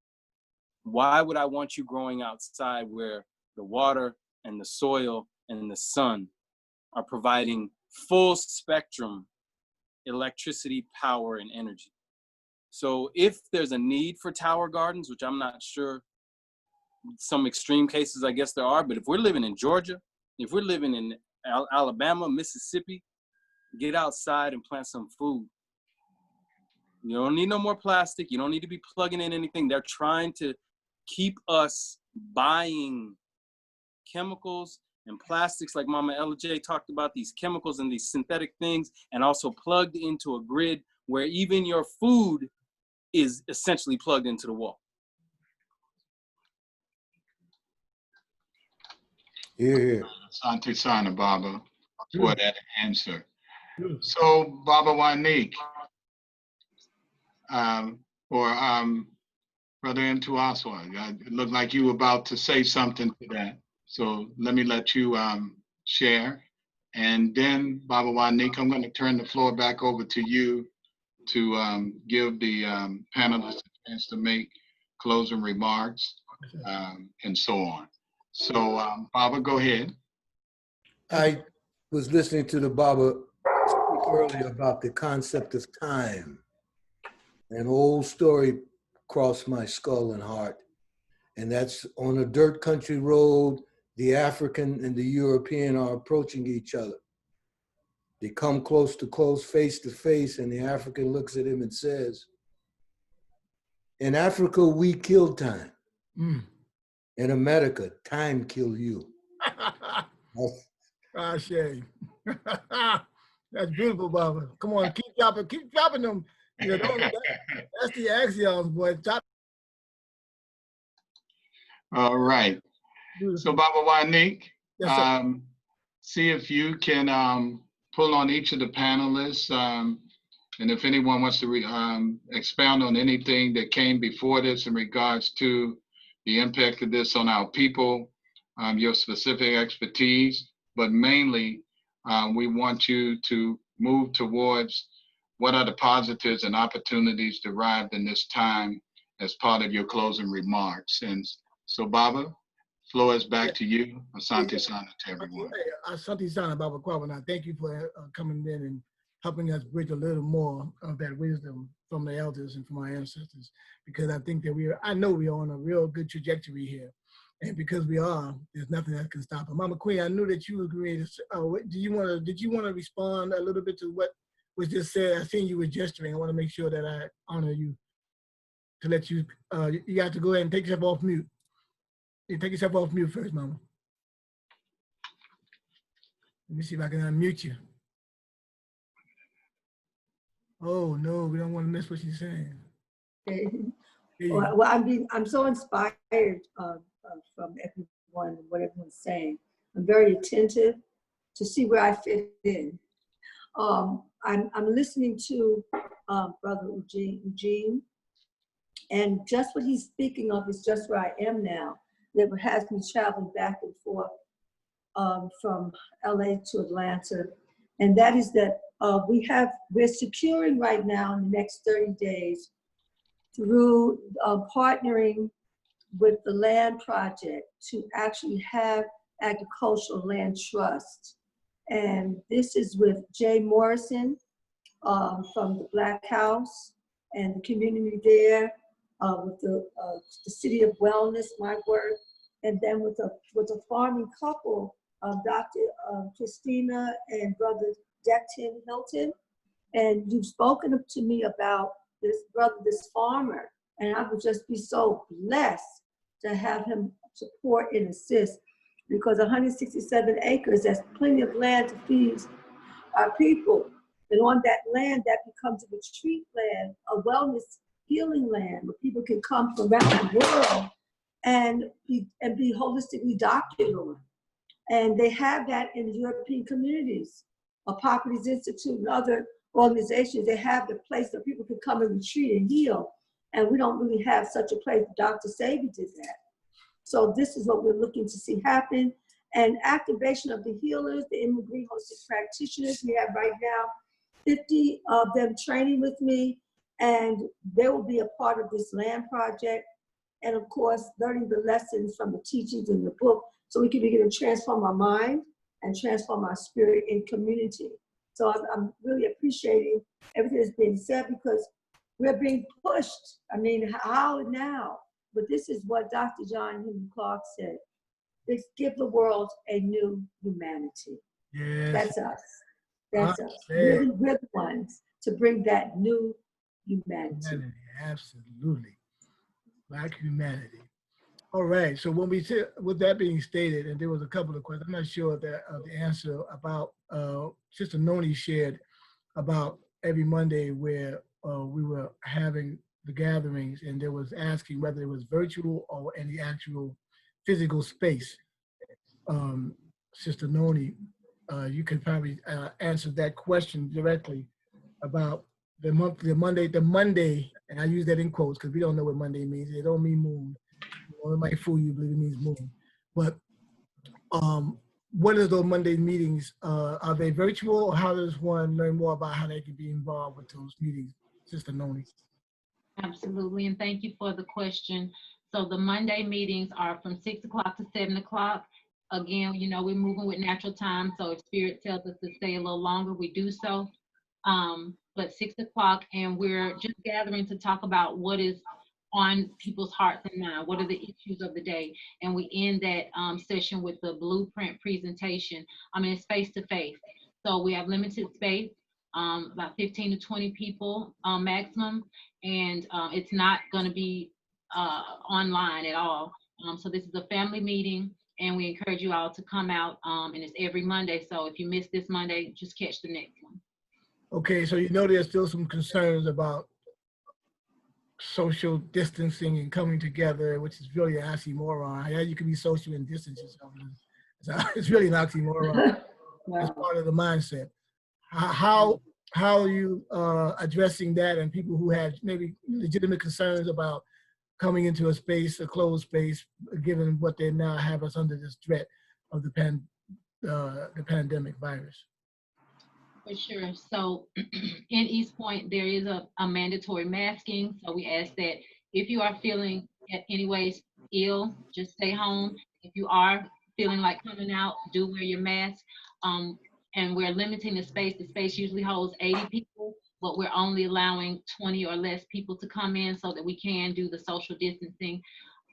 Why would I want you growing outside where the water and the soil and the sun are providing full spectrum electricity, power, and energy? So if there's a need for tower gardens, which I'm not sure, some extreme cases I guess there are, but if we're living in Georgia, if we're living in Alabama, Mississippi, get outside and plant some food. You don't need no more plastic. You don't need to be plugging in anything. They're trying to keep us buying chemicals and plastics, like Mama LJ talked about, these chemicals and these synthetic things, and also plugged into a grid where even your food is essentially plugged into the wall. Here. Asante Sana, Baba, for that answer. So, Baba Wanique, Brother Mtuaswa, it looked like you were about to say something to that. So let me let you share. And then, Baba Wanique, I'm going to turn the floor back over to you to give the panelists a chance to make closing remarks and so on. So, Baba, go ahead. I was listening to the Baba speak earlier about the concept of time. An old story crossed my skull and heart. And that's on a dirt country road, the African and the European are approaching each other. They come close to close, face to face, and the African looks at him and says, in Africa, we kill time. In America, time kill you. Ah, shame. That's beautiful, Baba. Come on, keep dropping them You know, that's the axioms, boy. Top. All right. So Baba Wanique, Yes, sir. see if you can pull on each of the panelists, and if anyone wants to expound on anything that came before this in regards to the impact of this on our people, your specific expertise, but mainly we want you to move towards what are the positives and opportunities derived in this time as part of your closing remarks. And so Baba, floor is back to you. Asante Sana to everyone. Asante Sana, Baba Kwabena. Thank you for coming in and helping us bridge a little more of that wisdom from the elders and from our ancestors, because I think that I know we are on a real good trajectory here. And because we are, there's nothing that can stop it. Mama Queen, I knew that you agreed. Did you want to respond a little bit to what was just said? I seen you were gesturing. I want to make sure that I honor you to let you, you got to go ahead and take yourself off mute. You take yourself off mute first, Mama. Let me see if I can unmute you. Oh no, we don't want to miss what she's saying. Well, I'm so inspired from everyone and what everyone's saying. I'm very attentive to see where I fit in. I'm listening to Brother Eugene, and just what he's speaking of is just where I am now. That has me traveling back and forth from LA to Atlanta, and that is that we're securing right now in the next 30 days through partnering with the land project to actually have agricultural land trust. And this is with Jay Morrison from the Black House and the community there, with the City of Wellness, my work, and then with a farming couple, Dr. Christina and Brother Decton Hilton. And you've spoken to me about this farmer, and I would just be so blessed to have him support and assist, because 167 acres, that's plenty of land to feed our people. And on that land, that becomes a retreat land, a wellness healing land, where people can come from around the world and be holistically doctored on. And they have that in the European communities, Hippocrates Institute and other organizations. They have the place where people can come and retreat and heal. And we don't really have such a place. Dr. Sabi did that. So this is what we're looking to see happen. And activation of the healers, the immigrant holistic practitioners. We have right now 50 of them training with me, and they will be a part of this land project. And of course, learning the lessons from the teachings in the book, so we can begin to transform our mind and transform our spirit in community. So I'm really appreciating everything that's being said, because we're being pushed. I mean, how now? But this is what Dr. John Henry Clark said. Let's give the world a new humanity. Yes. That's us. That's us. We're the ones to bring that new humanity. Absolutely. Black humanity. All right. So when we said, with that being stated, and there was a couple of questions, I'm not sure that the answer about Sister Noni shared about every Monday where we were having the gatherings, and there was asking whether it was virtual or in the actual physical space. Sister Noni, you could probably answer that question directly about the Monday, and I use that in quotes because we don't know what Monday means. It don't mean moon. It might fool you, believe it means moon. But what are those Monday meetings? Are they virtual, or how does one learn more about how they can be involved with those meetings, Sister Noni? Absolutely, and thank you for the question. So the Monday meetings are from 6 o'clock to 7 o'clock. Again, you know, we're moving with natural time, so if Spirit tells us to stay a little longer, we do so. But 6 o'clock, and we're just gathering to talk about what is on people's hearts and minds, what are the issues of the day. And we end that session with the blueprint presentation. I mean, it's face to face. So we have limited space, about 15 to 20 people maximum, and it's not gonna be online at all. So this is a family meeting, and we encourage you all to come out, and it's every Monday. So if you miss this Monday, just catch the next one. Okay, so you know there's still some concerns about social distancing and coming together, which is really an oxymoron. How you can be social and distance yourself. It's really an oxymoron. It's part of the mindset. How are you addressing that and people who have maybe legitimate concerns about coming into a space, a closed space, given what they now have us under this threat of the pandemic virus? For sure. So in East Point, there is a mandatory masking. So we ask that if you are feeling in any ways ill, just stay home. If you are feeling like coming out, do wear your mask. And we're limiting the space. The space usually holds 80 people, but we're only allowing 20 or less people to come in so that we can do the social distancing.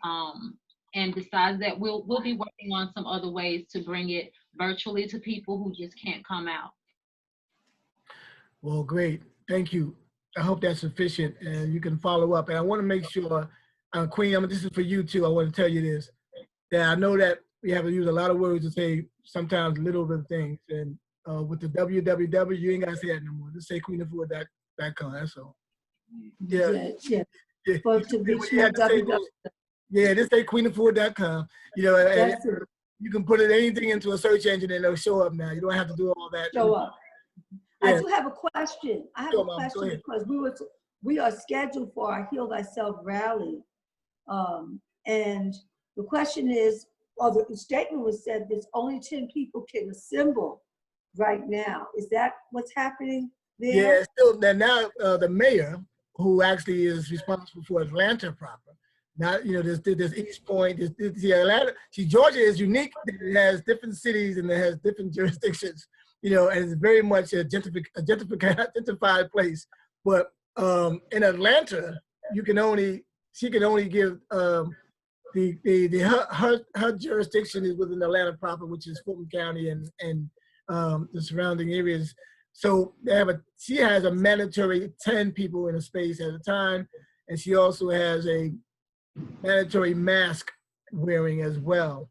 And besides that, we'll be working on some other ways to bring it virtually to people who just can't come out. Well, great. Thank you. I hope that's sufficient and you can follow up. And I want to make sure, Queen, this is for you too. I want to tell you this, that I know that we have to use a lot of words to say sometimes little bit of things. And with the www, you ain't got to say that no more. Just say queenafua.com. That's all. Yeah. But to be sure, yeah, just say queenafua.com. You know, and you can put anything into a search engine and it'll show up now. You don't have to do all that. Show up. Yeah. I do have a question. I have a question because we are scheduled for our Heal Thyself rally. And the question is, or the statement was said, there's only 10 people can assemble right now. Is that what's happening there? Yeah, still now the mayor, who actually is responsible for Atlanta proper. Now, you know, there's East Point, there's Atlanta. See, Georgia is unique. It has different cities and it has different jurisdictions, you know, and it's very much a gentrified place. But in Atlanta, she can only give her jurisdiction is within Atlanta proper, which is Fulton County and the surrounding areas. So she has a mandatory 10 people in a space at a time, and she also has a mandatory mask wearing as well.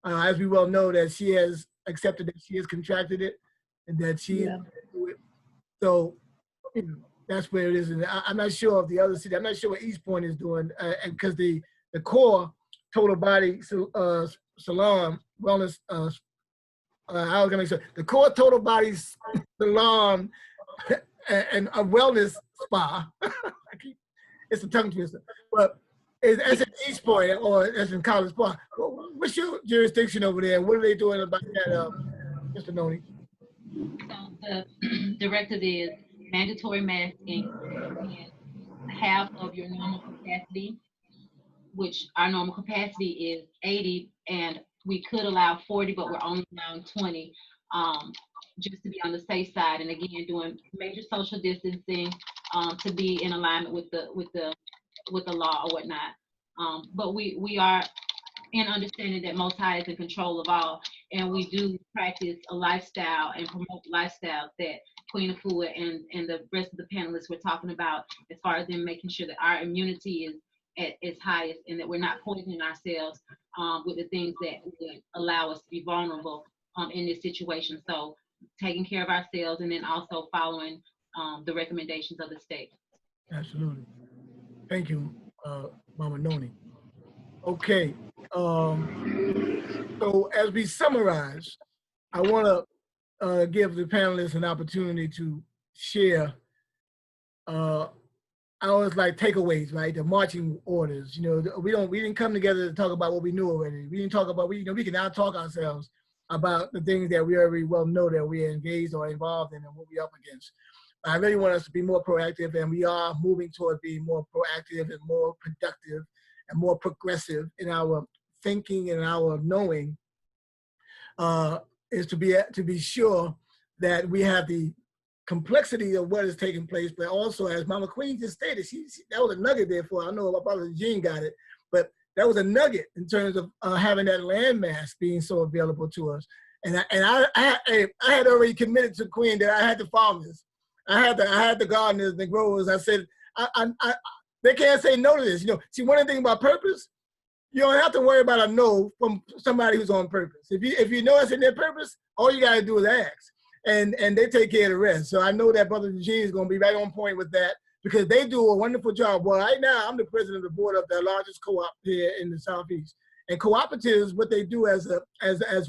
As we well know, that she has accepted that she has contracted it and that she so you know, that's where it is. And I'm not sure of the other city. I'm not sure what East Point is doing, and because the core total body salon wellness how can I say the core total body salon and a wellness spa. It's a tongue twister, but it's at East Point or it's in College Park. What's your jurisdiction over there? What are they doing about that, Mr. Noni? So the directive is mandatory masking and half of your normal capacity, which our normal capacity is 80, and we could allow 40, but we're only allowing 20, just to be on the safe side. And again, doing major social distancing to be in alignment with the law or whatnot. But we are in understanding that Most High is in control of all, and we do practice a lifestyle and promote lifestyles that Queen Afua and the rest of the panelists were talking about, as far as them making sure that our immunity is at its highest and that we're not poisoning ourselves with the things that would allow us to be vulnerable in this situation. So taking care of ourselves and then also following the recommendations of the state. Absolutely. Thank you, Mama Noni. Okay, so as we summarize, I want to give the panelists an opportunity to share ours like takeaways, right? The marching orders. You know, we didn't come together to talk about what we knew already. We didn't talk about we can now talk ourselves about the things that we already well know that we're engaged or involved in and what we're up against. I really want us to be more proactive, and we are moving toward being more proactive and more productive and more progressive in our thinking and our knowing. Is to be sure that we have the complexity of what is taking place, but also, as Mama Queen just stated, that was a nugget there for. I know my brother Eugene got it, but that was a nugget in terms of having that landmass being so available to us. And I had already committed to Queen that I had the farmers, I had the gardeners, the growers. I said, they can't say no to this. You know, see, one of the things about purpose, you don't have to worry about a no from somebody who's on purpose. If you know it's in their purpose, all you gotta do is ask. and they take care of the rest. So I know that Brother Eugene is going to be right on point with that because they do a wonderful job. Well, right now I'm the president of the board of the largest co-op here in the Southeast. And cooperatives, what they do as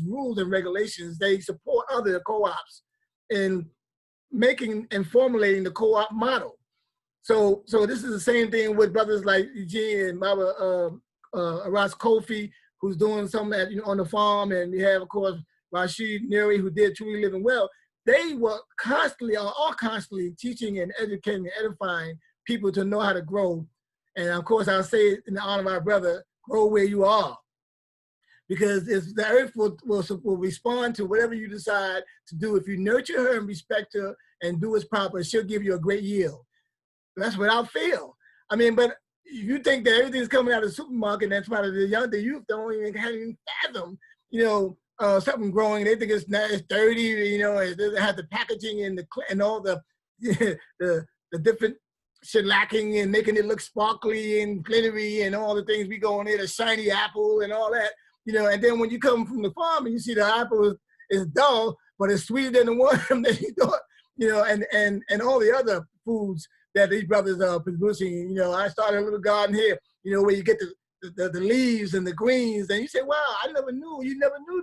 rules and regulations, they support other co-ops in making and formulating the co-op model. So this is the same thing with brothers like Eugene and Baba Aras Kofi, who's doing something on the farm, and we have, of course, Rashid Neri, who did Truly Living Well. They were constantly, are constantly teaching and educating and edifying people to know how to grow. And of course, I'll say it in the honor of our brother, grow where you are. Because the earth will respond to whatever you decide to do. If you nurture her and respect her and do what's proper, she'll give you a great yield. That's without fail. I mean, but if you think that everything's coming out of the supermarket, that's why the youth don't even fathom, something growing. They think it's dirty, it doesn't have the packaging and all the different shellacking and making it look sparkly and glittery and all the things we go on there, the shiny apple and all that, and then when you come from the farm and you see the apple is dull, but it's sweeter than the one that you thought, and all the other foods that these brothers are producing. I started a little garden here, where you get the leaves and the greens, and you say, wow, you never knew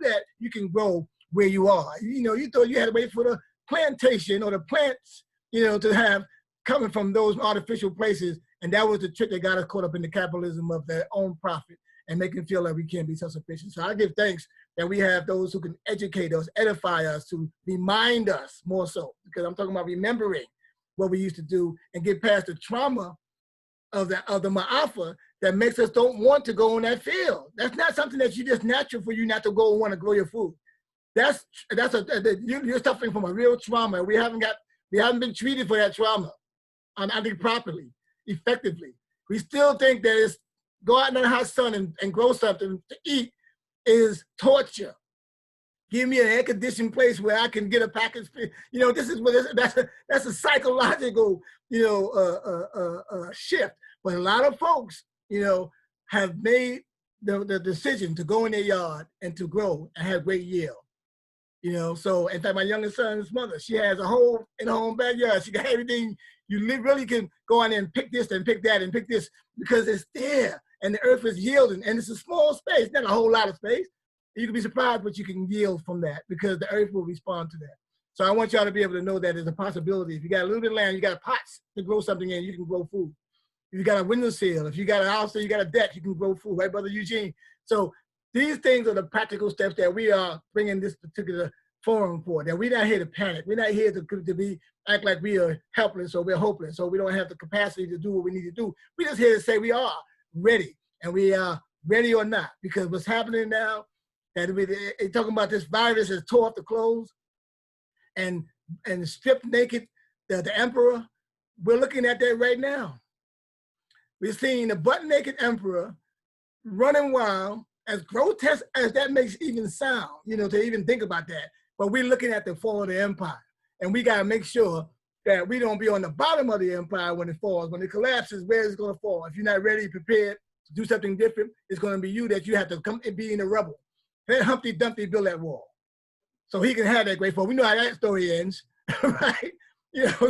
that you can grow where you are. You thought you had to wait for the plantation or the plants, to have coming from those artificial places. And that was the trick that got us caught up in the capitalism of their own profit and making feel like we can't be self-sufficient. So I give thanks that we have those who can educate us, edify us, to remind us more so, because I'm talking about remembering what we used to do and get past the trauma of the Ma'afa that makes us don't want to go in that field. That's not something that you just natural for you not to go and want to grow your food. You're suffering from a real trauma. We haven't been treated for that trauma, I think properly, effectively. We still think that it's go out in the hot sun and grow something to eat is torture. Give me an air-conditioned place where I can get a package. This is what that's a psychological, shift. But a lot of folks, have made the decision to go in their yard and to grow and have great yield. So in fact, my youngest son's mother, she has a hole in her own backyard. She got everything. You really can go on and pick this and pick that and pick this because it's there and the earth is yielding and it's a small space, not a whole lot of space. You can be surprised what you can yield from that because the earth will respond to that. So I want y'all to be able to know that there's a possibility. If you got a little bit of land, you got pots to grow something in, you can grow food. If you got a windowsill, if you got a house or you got a deck, you can grow food, right, Brother Eugene? So these things are the practical steps that we are bringing this particular forum for, that we're not here to panic. We're not here to act like we are helpless or we're hopeless or we don't have the capacity to do what we need to do. We're just here to say we are ready, and we are ready or not, because what's happening now, and they're talking about this virus has tore off the clothes and stripped naked the emperor. We're looking at that right now. We're seeing the butt-naked emperor running wild, as grotesque as that makes even sound, to even think about that. But we're looking at the fall of the empire. And we gotta make sure that we don't be on the bottom of the empire when it falls. When it collapses, where is it gonna fall? If you're not ready, prepared to do something different, it's gonna be you that you have to come and be in the rubble. Let Humpty Dumpty build that wall so he can have that great fall. We know how that story ends, right?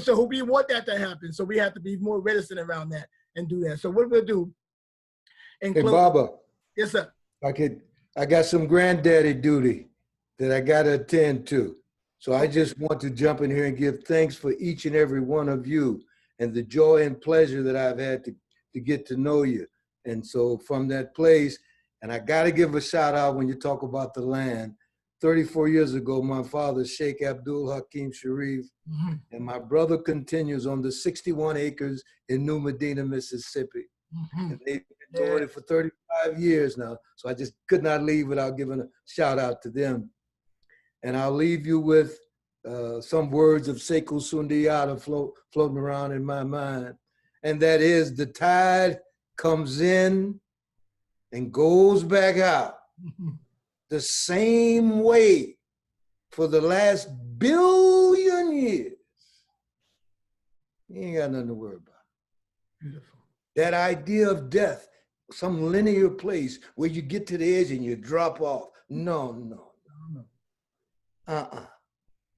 So we want that to happen. So we have to be more reticent around that and do that. So what we'll do. Hey, Baba. Yes, sir. I got some granddaddy duty that I got to attend to. So I just want to jump in here and give thanks for each and every one of you and the joy and pleasure that I've had to get to know you. And so from that place, and I got to give a shout out when you talk about the land. 34 years ago, my father, Sheikh Abdul Hakim Sharif, and my brother continues on the 61 acres in New Medina, Mississippi. And they've been doing it for 35 years now. So I just could not leave without giving a shout out to them. And I'll leave you with some words of Sekou Sundiata floating around in my mind. And that is, the tide comes in and goes back out the same way for the last billion years. You ain't got nothing to worry about. Beautiful. That idea of death, some linear place where you get to the edge and you drop off. No.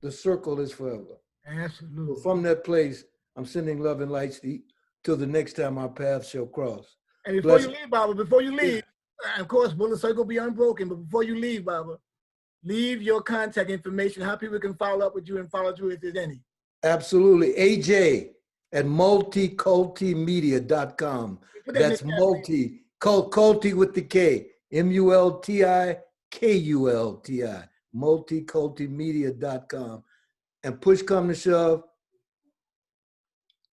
the circle is forever. Absolutely. So from that place, I'm sending love and lights till the next time our paths shall cross. And before Bless you leave, Baba, before you leave, of course, will the circle be unbroken? But before you leave, Baba, leave your contact information, how people can follow up with you and follow through if there's any. Absolutely. AJ at multicultimedia.com. That's multi with the K, MULTIKULTI, multicultimedia.com. And push come to shove,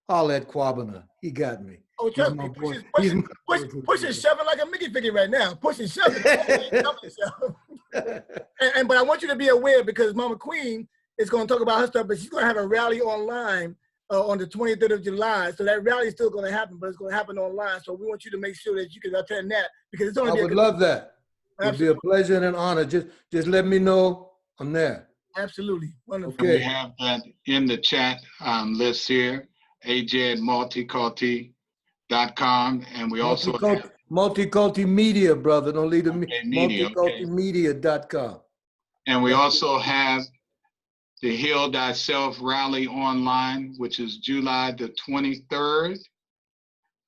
holler at Kwabena. He got me. Oh, trust me, push and shoving like a Mickey figure right now. Push and shoving. But I want you to be aware, because Mama Queen is going to talk about her stuff, but she's going to have a rally online on the 23rd of July. So that rally is still going to happen, but it's going to happen online. So we want you to make sure that you can attend that, because it's going to be. I would love that. It'd be a pleasure and an honor. Just let me know. I'm there. Absolutely. Wonderful. Okay. We have that in the chat list here. AJ at multiculti.com, and we also have Multicultimedia, brother. Don't leave the multicultimedia.com. And we also have the Heal Thyself Rally online, which is July the 23rd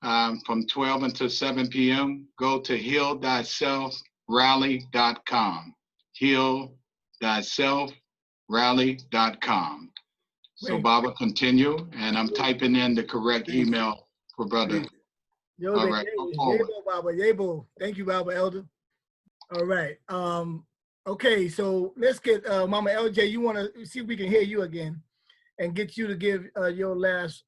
from 12 until 7 p.m. Go to healthyselfrally.com. Healthyselfrally.com. So Baba, continue, and I'm typing in the correct email for brother. All right, go forward. Yabo, Baba, Yabo. Thank you, Baba Elder. All right. Okay, so let's get Mama LJ. You want to see if we can hear you again, and get you to give your last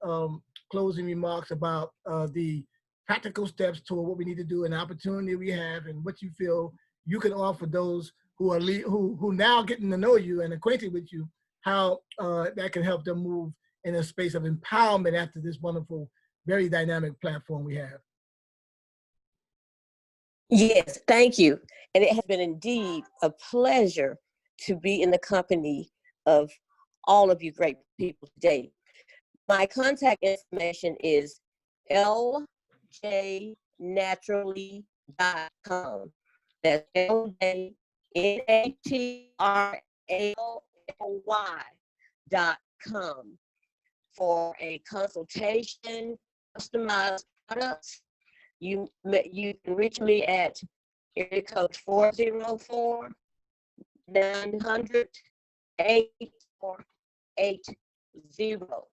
closing remarks about the practical steps toward what we need to do, and the opportunity we have, and what you feel you can offer those who are who now getting to know you and acquainted with you, how that can help them move in a space of empowerment after this wonderful, very dynamic platform we have. Yes, thank you. And it has been indeed a pleasure to be in the company of all of you great people today. My contact information is ljnaturally.com. That's LJNATRALY.com for a consultation, customized products. You can reach me at area code 404-900-8480.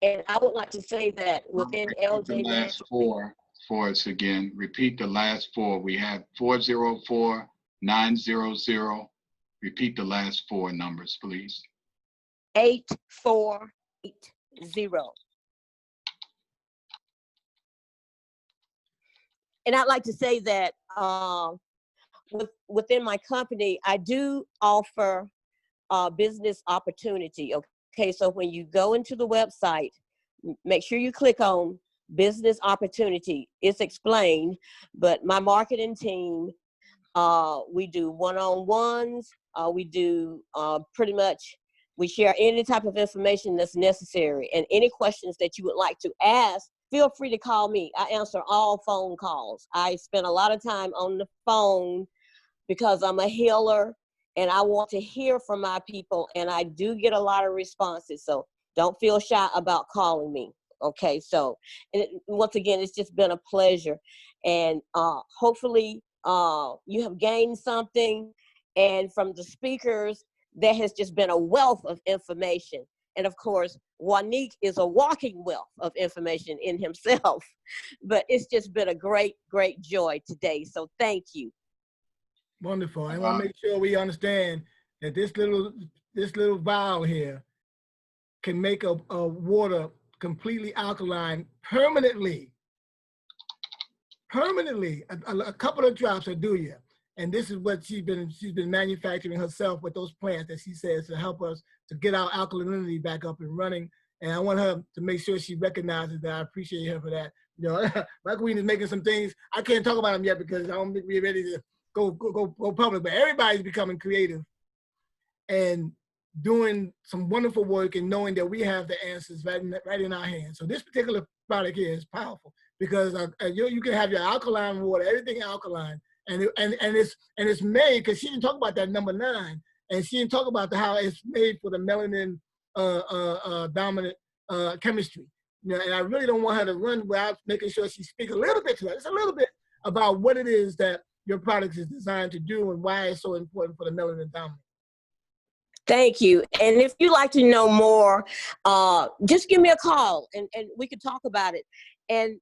And I would like to say that within LJ, the last four for us again. Repeat the last four. We have 404-900. Repeat the last four numbers, please. 8480. And I'd like to say that within my company, I do offer business opportunity. Okay, so when you go into the website, make sure you click on business opportunity. It's explained, but my marketing team, we do one-on-ones. We do pretty much, we share any type of information that's necessary, and any questions that you would like to ask, feel free to call me. I answer all phone calls. I spend a lot of time on the phone because I'm a healer and I want to hear from my people, and I do get a lot of responses. So don't feel shy about calling me. Okay, so once again, it's just been a pleasure, and hopefully you have gained something, and from the speakers, there has just been a wealth of information. And of course, Wanique is a walking wealth of information in himself, but it's just been a great, great joy today. So thank you. Wonderful. I want to make sure we understand that this little vial here can make a water completely alkaline permanently. Permanently, a couple of drops will do you. And this is what she's been manufacturing herself with those plants that she says to help us to get our alkalinity back up and running. And I want her to make sure she recognizes that. I appreciate her for that. You know, my queen is making some things. I can't talk about them yet because I don't think we're ready to go public, but everybody's becoming creative and doing some wonderful work and knowing that we have the answers right in our hands. So this particular product here is powerful because you can have your alkaline water, everything alkaline, and it's made, because she didn't talk about that number 9, and she didn't talk about how it's made for the melanin dominant chemistry. You know, and I really don't want her to run without making sure she speaks a little bit to us, just a little bit about what it is that your product is designed to do and why it's so important for the melanin dominant. Thank you. And if you'd like to know more, just give me a call and we can talk about it. And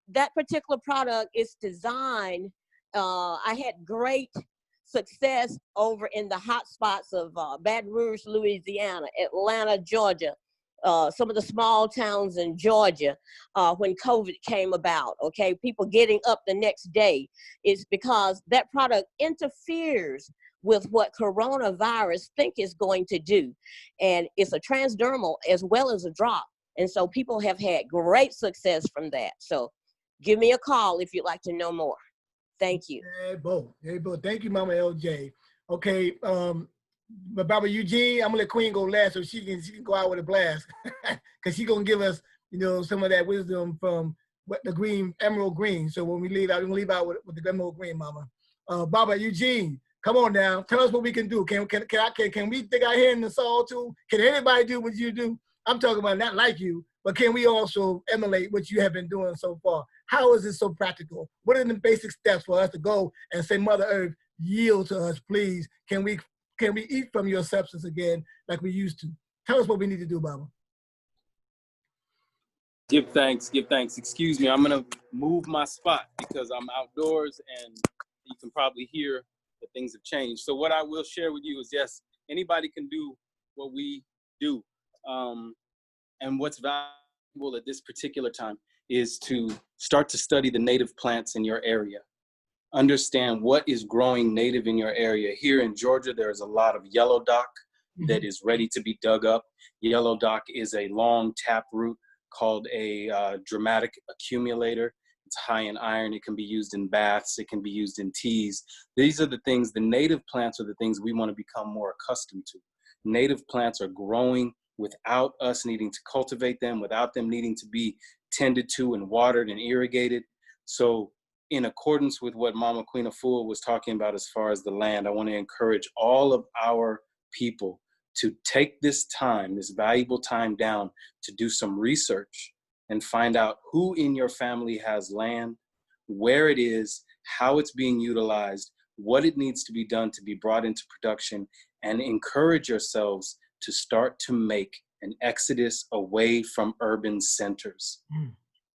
that particular product is designed, I had great success over in the hot spots of Baton Rouge, Louisiana, Atlanta, Georgia, some of the small towns in Georgia when COVID came about, okay? People getting up the next day is because that product interferes with what coronavirus think is going to do. And it's a transdermal as well as a drop. And so people have had great success from that. So give me a call if you'd like to know more. Thank you. Hey, Bo. Thank you, Mama LJ. Okay, but Baba Eugene, I'm gonna let Queen go last so she can go out with a blast. Cause she's gonna give us, you know, some of that wisdom from what the green, emerald green. So when we leave out, we're gonna leave out with the emerald green, Mama. Baba Eugene, come on now, tell us what we can do. Can we dig our hand in the soil too? Can anybody do what you do? I'm talking about not like you, but can we also emulate what you have been doing so far? How is it so practical? What are the basic steps for us to go and say, Mother Earth, yield to us, please? Can we eat from your substance again like we used to? Tell us what we need to do, Baba. Give thanks, give thanks. Excuse me, I'm gonna move my spot because I'm outdoors and you can probably hear that things have changed. So what I will share with you is, yes, anybody can do what we do. And what's valuable at this particular time is to start to study the native plants in your area. Understand what is growing native in your area. Here in Georgia, there is a lot of yellow dock that is ready to be dug up. Yellow dock is a long tap root called a dramatic accumulator. It's high in iron. It can be used in baths. It can be used in teas. These are the things, the native plants are the things we want to become more accustomed to. Native plants are growing without us needing to cultivate them, without them needing to be tended to and watered and irrigated. So in accordance with what Mama Queen Afua was talking about as far as the land, I want to encourage all of our people to take this time, this valuable time down to do some research and find out who in your family has land, where it is, how it's being utilized, what it needs to be done to be brought into production, and encourage yourselves to start to make an exodus away from urban centers.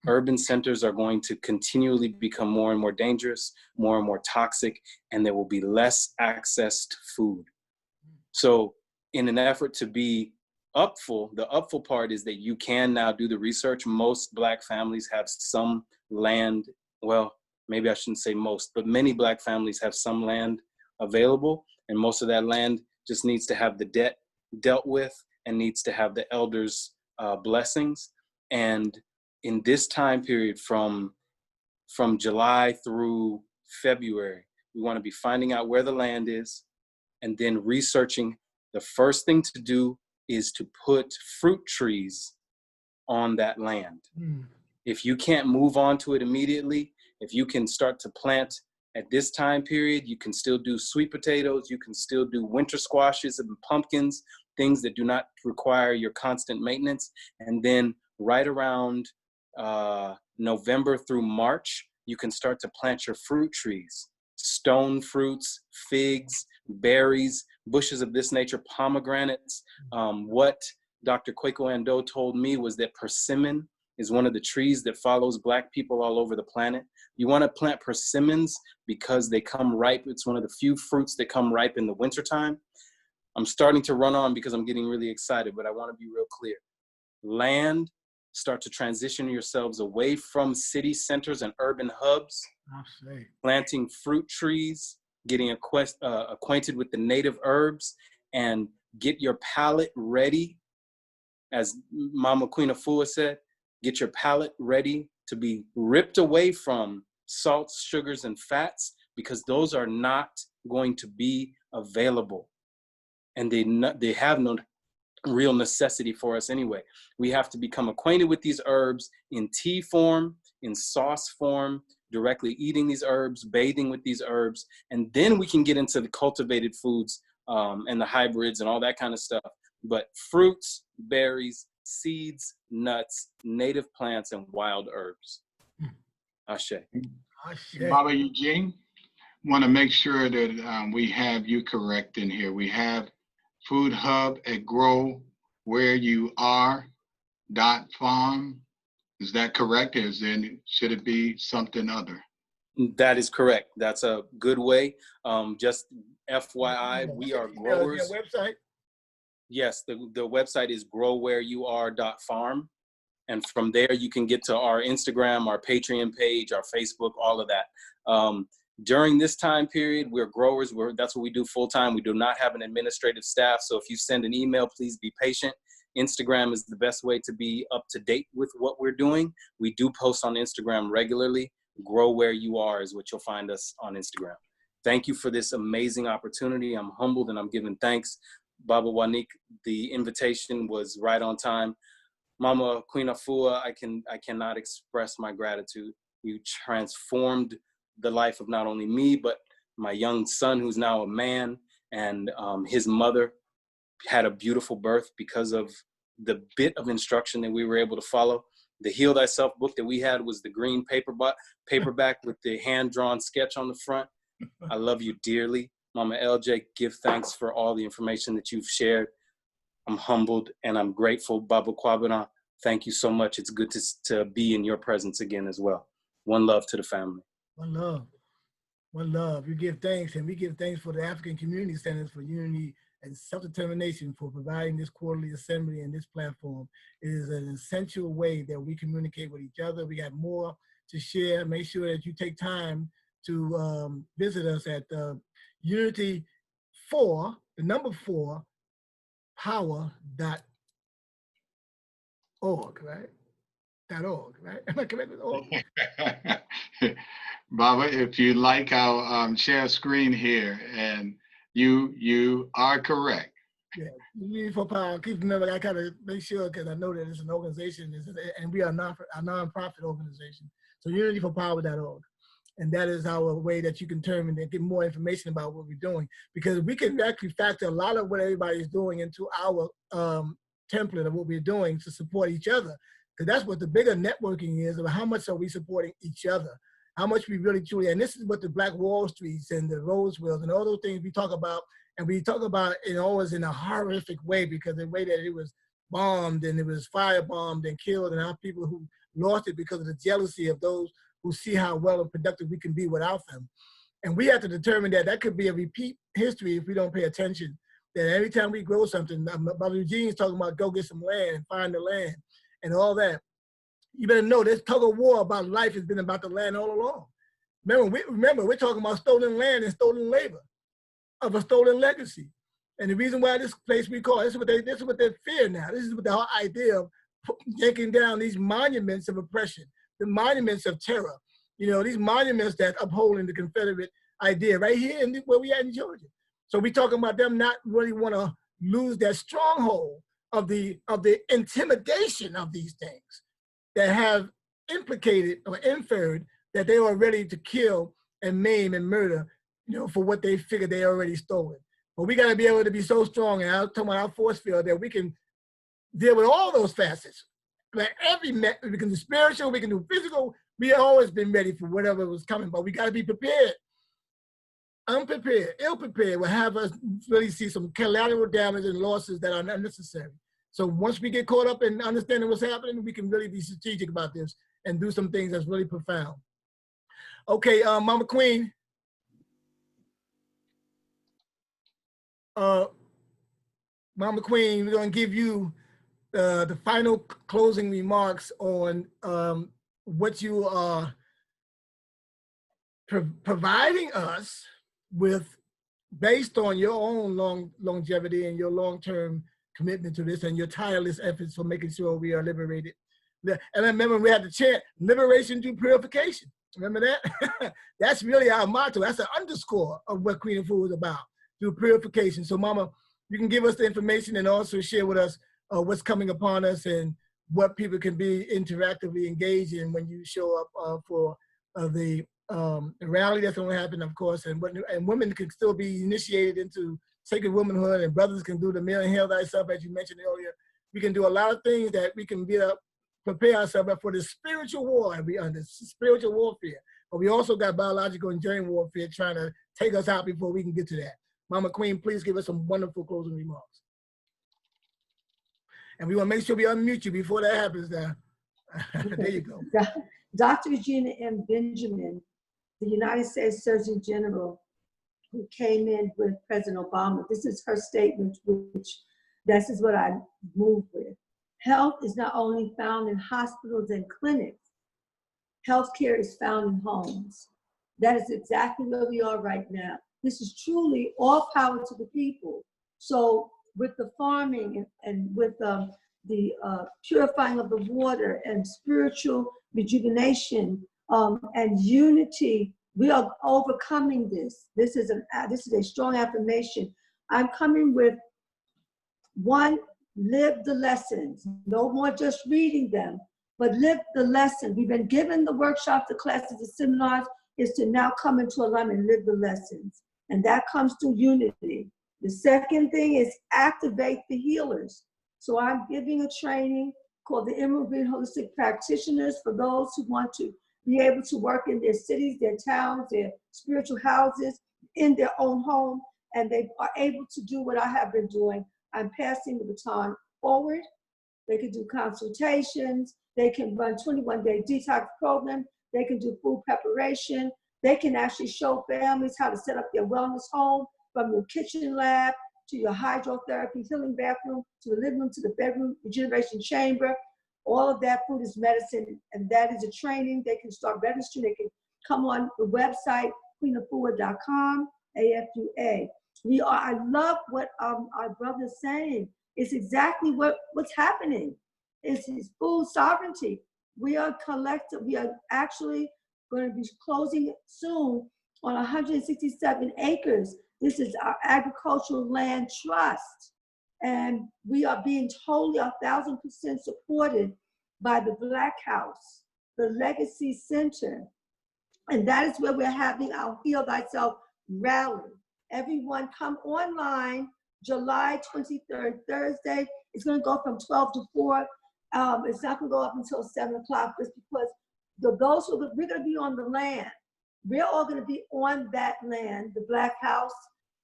Urban centers are going to continually become more and more dangerous, more and more toxic, and there will be less access to food. So in an effort to be upful, the upful part is that you can now do the research. Most Black families have some land, well, maybe I shouldn't say most, but many Black families have some land available, and most of that land just needs to have the debt dealt with and needs to have the elders' blessings. And in this time period from July through February, we want to be finding out where the land is and then researching. The first thing to do is to put fruit trees on that land. If you can't move on to it immediately, if you can start to plant at this time period, you can still do sweet potatoes, you can still do winter squashes and pumpkins, things that do not require your constant maintenance. And then right around November through March, you can start to plant your fruit trees, stone fruits, figs, berries, bushes of this nature, pomegranates. What Dr. Kwaku Ando told me was that persimmon is one of the trees that follows Black people all over the planet. You want to plant persimmons because they come ripe. It's one of the few fruits that come ripe in the wintertime. I'm starting to run on because I'm getting really excited, but I want to be real clear. Land, start to transition yourselves away from city centers and urban hubs, planting fruit trees, getting acquainted with the native herbs, and get your palate ready. As Mama Queen Afua said, get your palate ready to be ripped away from salts, sugars, and fats, because those are not going to be available. And they have no real necessity for us anyway. We have to become acquainted with these herbs in tea form, in sauce form, directly eating these herbs, bathing with these herbs, and then we can get into the cultivated foods and the hybrids and all that kind of stuff. But fruits, berries, seeds, nuts, native plants, and wild herbs. Ashe. Baba Eugene, want to make sure that we have you correct in here. We have Food Hub at growwhereyouare.farm. Is that correct? Should it be something other? That is correct. That's a good way. Just FYI, we are growers. Website? Yes, the website is growwhereyouare.farm. And from there, you can get to our Instagram, our Patreon page, our Facebook, all of that. During this time period, we're growers. That's what we do full time. We do not have an administrative staff. So if you send an email, please be patient. Instagram is the best way to be up to date with what we're doing. We do post on Instagram regularly. Grow Where You Are is what you'll find us on Instagram. Thank you for this amazing opportunity. I'm humbled and I'm giving thanks. Baba Wanique, the invitation was right on time. Mama Queen Afua, I cannot express my gratitude. You transformed the life of not only me, but my young son, who's now a man, and his mother had a beautiful birth because of the bit of instruction that we were able to follow. The Heal Thyself book that we had was the green paperback with the hand-drawn sketch on the front. I love you dearly. Mama LJ, give thanks for all the information that you've shared. I'm humbled and I'm grateful. Baba Kwabena, thank you so much. It's good to be in your presence again as well. One love to the family. One love. One love. You give thanks, and we give thanks for the African Community Centers for Unity and Self-Determination for providing this quarterly assembly and this platform. It is an essential way that we communicate with each other. We got more to share. Make sure that you take time to visit us at Unity 4, the number 4, power.org, right? .org, right? Am I correct with org? Baba, if you like, I'll share screen here, and you are correct. Yeah, Unity for Power. Keep remember, I kind of make sure because I know that it's an organization, and we are a nonprofit organization. So unityforpower.org. And that is our way that you can turn and get more information about what we're doing, because we can actually factor a lot of what everybody's doing into our template of what we're doing to support each other. Because that's what the bigger networking is, about how much are we supporting each other, how much we really truly, and this is what the Black Wall Streets and the Rosewells and all those things we talk about, and we talk about it always in a horrific way, because the way that it was bombed and it was firebombed and killed, and our people who lost it because of the jealousy of those who see how well and productive we can be without them. And we have to determine that that could be a repeat history if we don't pay attention, that every time we grow something, Brother Eugene's talking about go get some land and find the land and all that. You better know this tug of war about life has been about the land all along. Remember, we're talking about stolen land and stolen labor of a stolen legacy. And the reason why this place we call, this is what they fear now. This is what the whole idea of taking down these monuments of oppression, the monuments of terror, you know, these monuments that upholding the Confederate idea right here in where we are in Georgia. So we're talking about them not really want to lose that stronghold of the intimidation of these things that have implicated or inferred that they are ready to kill and maim and murder, you know, for what they figure they already stolen. But we got to be able to be so strong, and I'm talking about our force field, that we can deal with all those facets. Like we can do spiritual, we can do physical. We have always been ready for whatever was coming, but we got to be prepared. Unprepared, ill-prepared will have us really see some collateral damage and losses that are unnecessary. So once we get caught up in understanding what's happening, we can really be strategic about this and do some things that's really profound. Okay, Mama Queen. Mama Queen, we're gonna give you the final closing remarks on what you are providing us with, based on your own longevity and your long-term commitment to this and your tireless efforts for making sure we are liberated. And I remember we had to chant liberation through purification. Remember that? That's really our motto. That's an underscore of what Queen Afua is about, through purification. So Mama, you can give us the information and also share with us what's coming upon us and what people can be interactively engaged in when you show up for the rally that's going to happen, of course, and women can still be initiated into sacred womanhood, and brothers can do the meal and heal thyself, as you mentioned earlier. We can do a lot of things that we can prepare ourselves for the spiritual war we under, spiritual warfare. But we also got biological and germ warfare trying to take us out before we can get to that. Mama Queen, please give us some wonderful closing remarks. And we want to make sure we unmute you before that happens now. There you go. Dr. Eugene M. Benjamin, the United States Surgeon General, who came in with President Obama, this is her statement, which this is what I moved with. Health is not only found in hospitals and clinics, healthcare is found in homes. That is exactly where we are right now. This is truly all power to the people. So with the farming and with the purifying of the water and spiritual rejuvenation and unity, we are overcoming this. This is a strong affirmation. I'm coming with one, live the lessons. No more just reading them, but live the lesson. We've been given the workshops, the classes, the seminars, is to now come into alignment and live the lessons. And that comes through unity. The second thing is activate the healers. So I'm giving a training called the Emerald Green Holistic Practitioners for those who want to be able to work in their cities, their towns, their spiritual houses, in their own home, and they are able to do what I have been doing. I'm passing the baton forward. They can do consultations. They can run 21-day detox program. They can do food preparation. They can actually show families how to set up their wellness home, from your kitchen lab to your hydrotherapy healing bathroom, to the living room, to the bedroom regeneration chamber. All of that food is medicine, and that is a training. They can start registering. They can come on the website, queenafua.com, AFUA. I love what our brother's saying. It's exactly what's happening. It's food sovereignty. We are collective. We are actually going to be closing soon on 167 acres. This is our agricultural land trust. And we are being totally 1,000% supported by the Black House, the Legacy Center. And that is where we're having our Heal Thyself rally. Everyone come online July 23rd, Thursday. It's going to go from 12 to 4. It's not going to go up until 7 o'clock, just because those who we're going to be on the land. We're all going to be on that land, the Black House,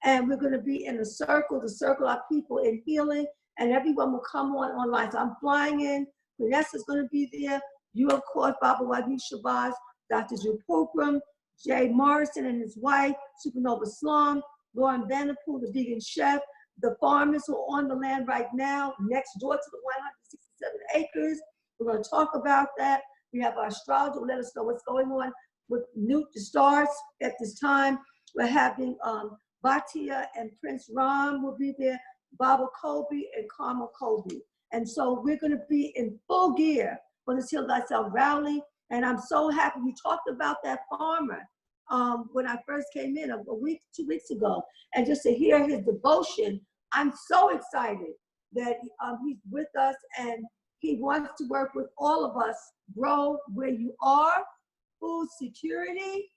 and we're going to be in a circle to circle our people in healing, and everyone will come online. So I'm flying in. Vanessa's going to be there. You, of course, Baba Wanique Shabaka, Dr. Drew Pookrum, Jay Morrison and his wife, Supernova Slum, Lauren Vanderpool, the vegan chef, the farmers who are on the land right now, next door to the 167 acres. We're going to talk about that. We have our astrologer who let us know what's going on with the stars at this time. We're having Batia and Prince Ram will be there, Baba Kobe and Carmel Kobe. And so we're going to be in full gear for this Heal Thyself rally. And I'm so happy. You talked about that farmer when I first came in 2 weeks ago. And just to hear his devotion, I'm so excited that he's with us and he wants to work with all of us. Grow where you are, food security,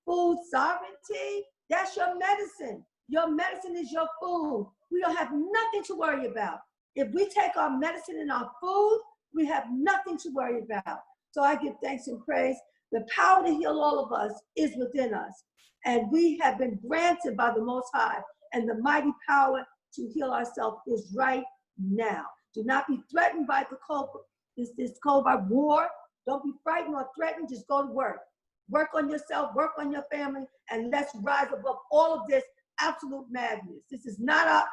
food sovereignty. That's your medicine. Your medicine is your food. We don't have nothing to worry about. If we take our medicine and our food, we have nothing to worry about. So I give thanks and praise. The power to heal all of us is within us. And we have been granted by the Most High. And the mighty power to heal ourselves is right now. Do not be threatened by this COVID war. Don't be frightened or threatened. Just go to work. Work on yourself, work on your family, and let's rise above all of this absolute madness. This is not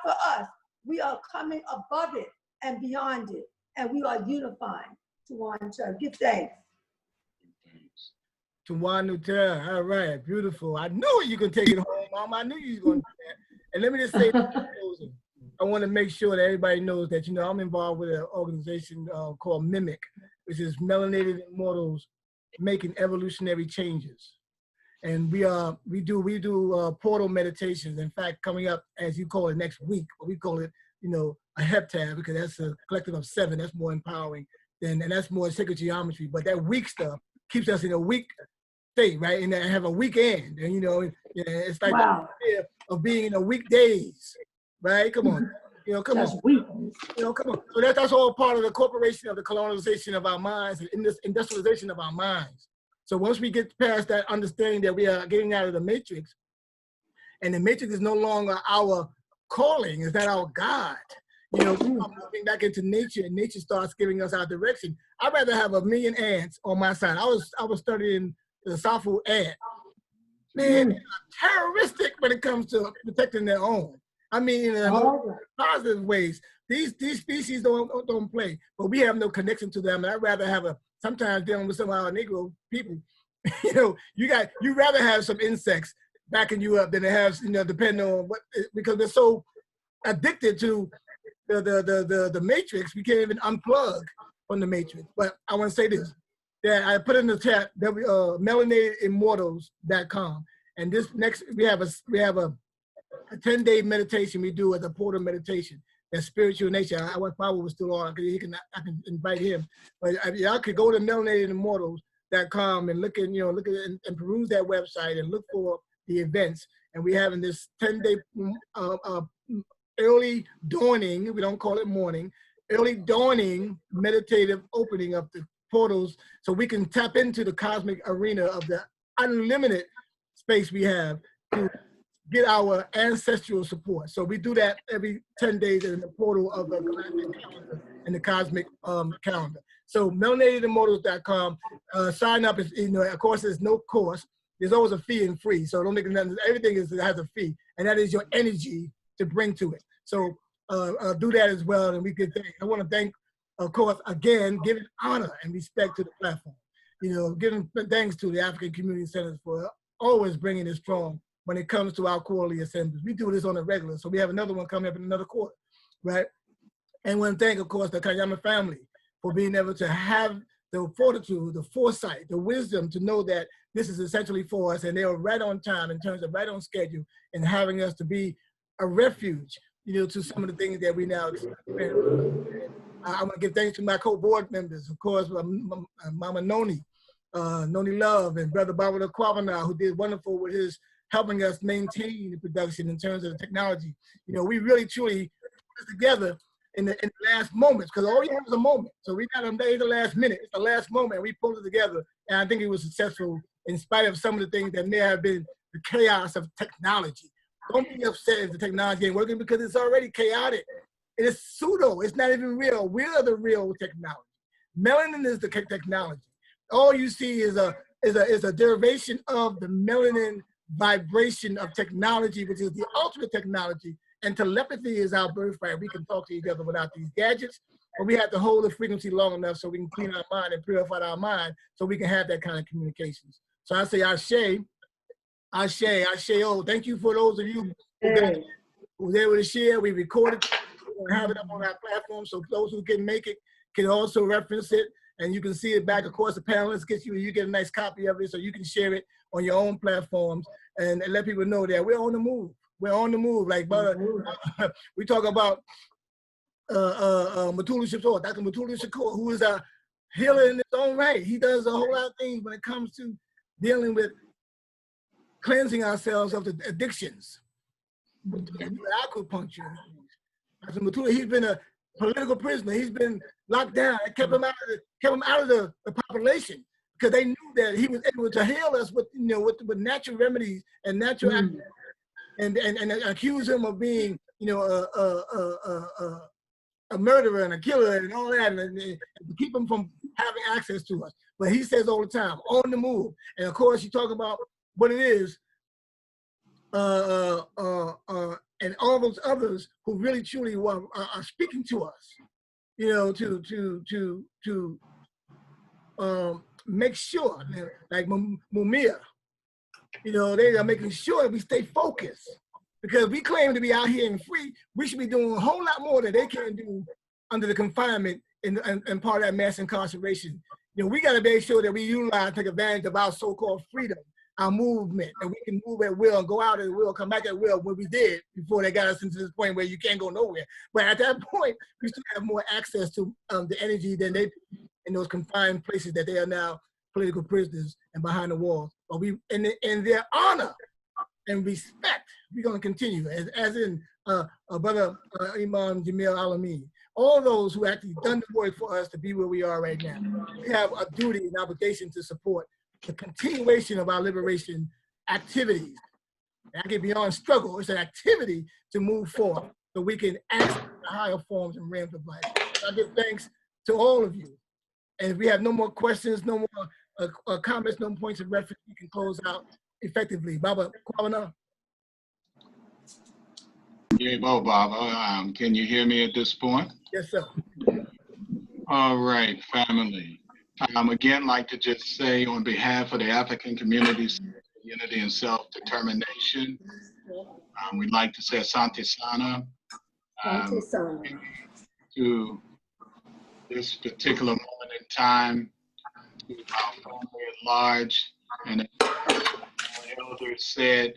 for us. We are coming above it and beyond it, and we are unifying to one another. Give thanks. To one Nutella. All right, beautiful. I knew you could take it home, Mom. I knew you was going to do that. And let me just say, I want to make sure that everybody knows that, I'm involved with an organization called Mimic, which is Melanated Immortals Making Evolutionary Changes. And we do portal meditations. In fact, coming up, as you call it, next week, we call it, a heptad, because that's a collective of 7. That's more empowering and that's more sacred geometry. But that weak stuff keeps us in a weak state, right? And have a weekend. And it's like wow. of being in the weekdays, right? Come on, come Just on. weakness. Come on. So that's all part of the corporation of the colonization of our minds and in this industrialization of our minds. So once we get past that understanding that we are getting out of the matrix, and the matrix is no longer our calling, it's not our God. We're moving back into nature, and nature starts giving us our direction. I'd rather have 1,000,000 ants on my side. I was studying the Safu ant. Man, they're terroristic when it comes to protecting their own. I mean, in positive ways. These species don't play, but we have no connection to them. And I'd rather have sometimes dealing with some of our Negro people, you rather have some insects backing you up than to have, depending on what, because we're so addicted to the matrix, we can't even unplug from the matrix. But I want to say this, that I put in the chat, melanatedimmortals.com, and this next we have a 10-day meditation we do as a portal meditation. That's spiritual nature. I wish Pablo was still on, I can invite him. But y'all could go to melanatedimmortals.com and look at and peruse that website and look for the events. And we're having this 10-day early dawning, we don't call it morning, early dawning meditative opening of the portals so we can tap into the cosmic arena of the unlimited space we have to get our ancestral support. So we do that every 10 days in the portal of the galactic calendar and the cosmic calendar. So melanatedimmortals.com, sign up, of course there's no cost. There's always a fee and free. So don't think everything has a fee, and that is your energy to bring to it. So do that as well, and we can thank. I want to thank, of course, again, giving honor and respect to the platform. Giving thanks to the African Community Centers for always bringing it strong when it comes to our quarterly assemblies. We do this on a regular, so we have another one coming up in another quarter, right? And I want to thank, of course, the Kayama family for being able to have the fortitude, the foresight, the wisdom to know that this is essentially for us, and they were right on time in terms of right on schedule and having us to be a refuge, to some of the things that we now experience. I want to give thanks to my co-board members, of course, Mama Noni Love, and Brother Barbara Kwabana, who did wonderful with his helping us maintain the production in terms of the technology. We really truly put this together in the last moments, because all we have is a moment. So we got the last minute. It's the last moment. We pulled it together, and I think it was successful in spite of some of the things that may have been the chaos of technology. Don't be upset if the technology ain't working, because it's already chaotic. It is pseudo. It's not even real. We're the real technology. Melanin is the technology. All you see is a derivation of the melanin vibration of technology, which is the ultimate technology. And telepathy is our birthright. We can talk to each other without these gadgets, but we have to hold the frequency long enough so we can clean our mind and purify our mind so we can have that kind of communications. So I say Ashe, thank you for those of you who was able to share. We recorded it. We're have it up on our platform, so those who can make it can also reference it, and you can see it back. Of course, the panelists you get a nice copy of it, so you can share it on your own platforms and let people know that we're on the move. We're on the move. Like, we talk about Mutulu Shakur, Dr. Mutulu Shakur, who is a healer in his own right. He does a whole lot of things when it comes to dealing with cleansing ourselves of the addictions. Acupuncture. Dr. Mutulu, he's been a political prisoner. He's been locked down. It kept him out of the population, because they knew that he was able to heal us with natural remedies and natural actions, and accuse him of being a murderer and a killer and all that, and to keep him from having access to us. But he says all the time, on the move. And of course, you talk about what it is, and all those others who really truly are speaking to us, to make sure, like Mumia, they are making sure we stay focused, because we claim to be out here and free. We should be doing a whole lot more than they can do under the confinement and part of that mass incarceration. We got to make sure that we utilize, take advantage of our so-called freedom, our movement, and we can move at will and go out at will, come back at will, when we did before they got us into this point where you can't go nowhere. But at that point, we still have more access to the energy than they in those confined places that they are now political prisoners and behind the walls. But we, in their honor and respect We're going to continue, as in Brother Imam Jamil Alameen. All those who actually done the work for us to be where we are right now. We have a duty and obligation to support the continuation of our liberation activities. And I get beyond struggle. It's an activity to move forward so we can access the higher forms and realms of life. I give thanks to all of you. And if we have no more questions, no more comments, no points of reference, we can close out effectively. Baba Kwawana. Yeah, Baba. Can you hear me at this point? Yes, sir. All right, family. Again, like to just say on behalf of the African communities, unity and self-determination, we'd like to say Asante Sana to this particular moment in time, to our family at large, and as our elders said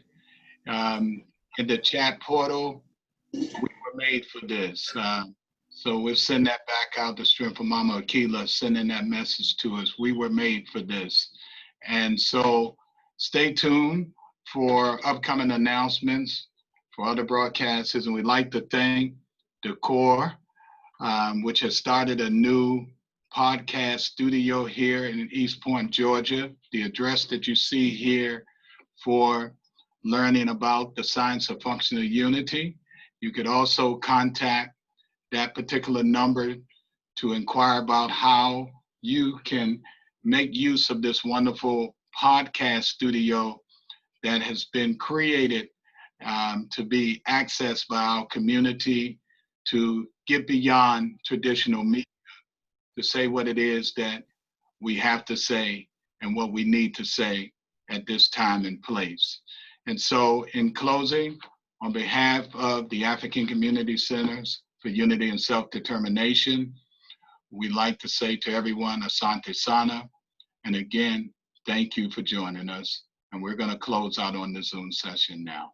in the chat portal, we were made for this. So we'll send that back out, the strength of Mama Akila, sending that message to us. We were made for this. And so stay tuned for upcoming announcements, for other broadcasts. And we'd like to thank the Core, which has started a new podcast studio here in East Point, Georgia. The address that you see here for learning about the science of functional unity. You could also contact that particular number to inquire about how you can make use of this wonderful podcast studio that has been created to be accessed by our community, to get beyond traditional media, to say what it is that we have to say and what we need to say at this time and place. And so in closing, on behalf of the African Community Centers for Unity and Self-Determination, we'd like to say to everyone, Asante Sana. And again, thank you for joining us. And we're going to close out on the Zoom session now.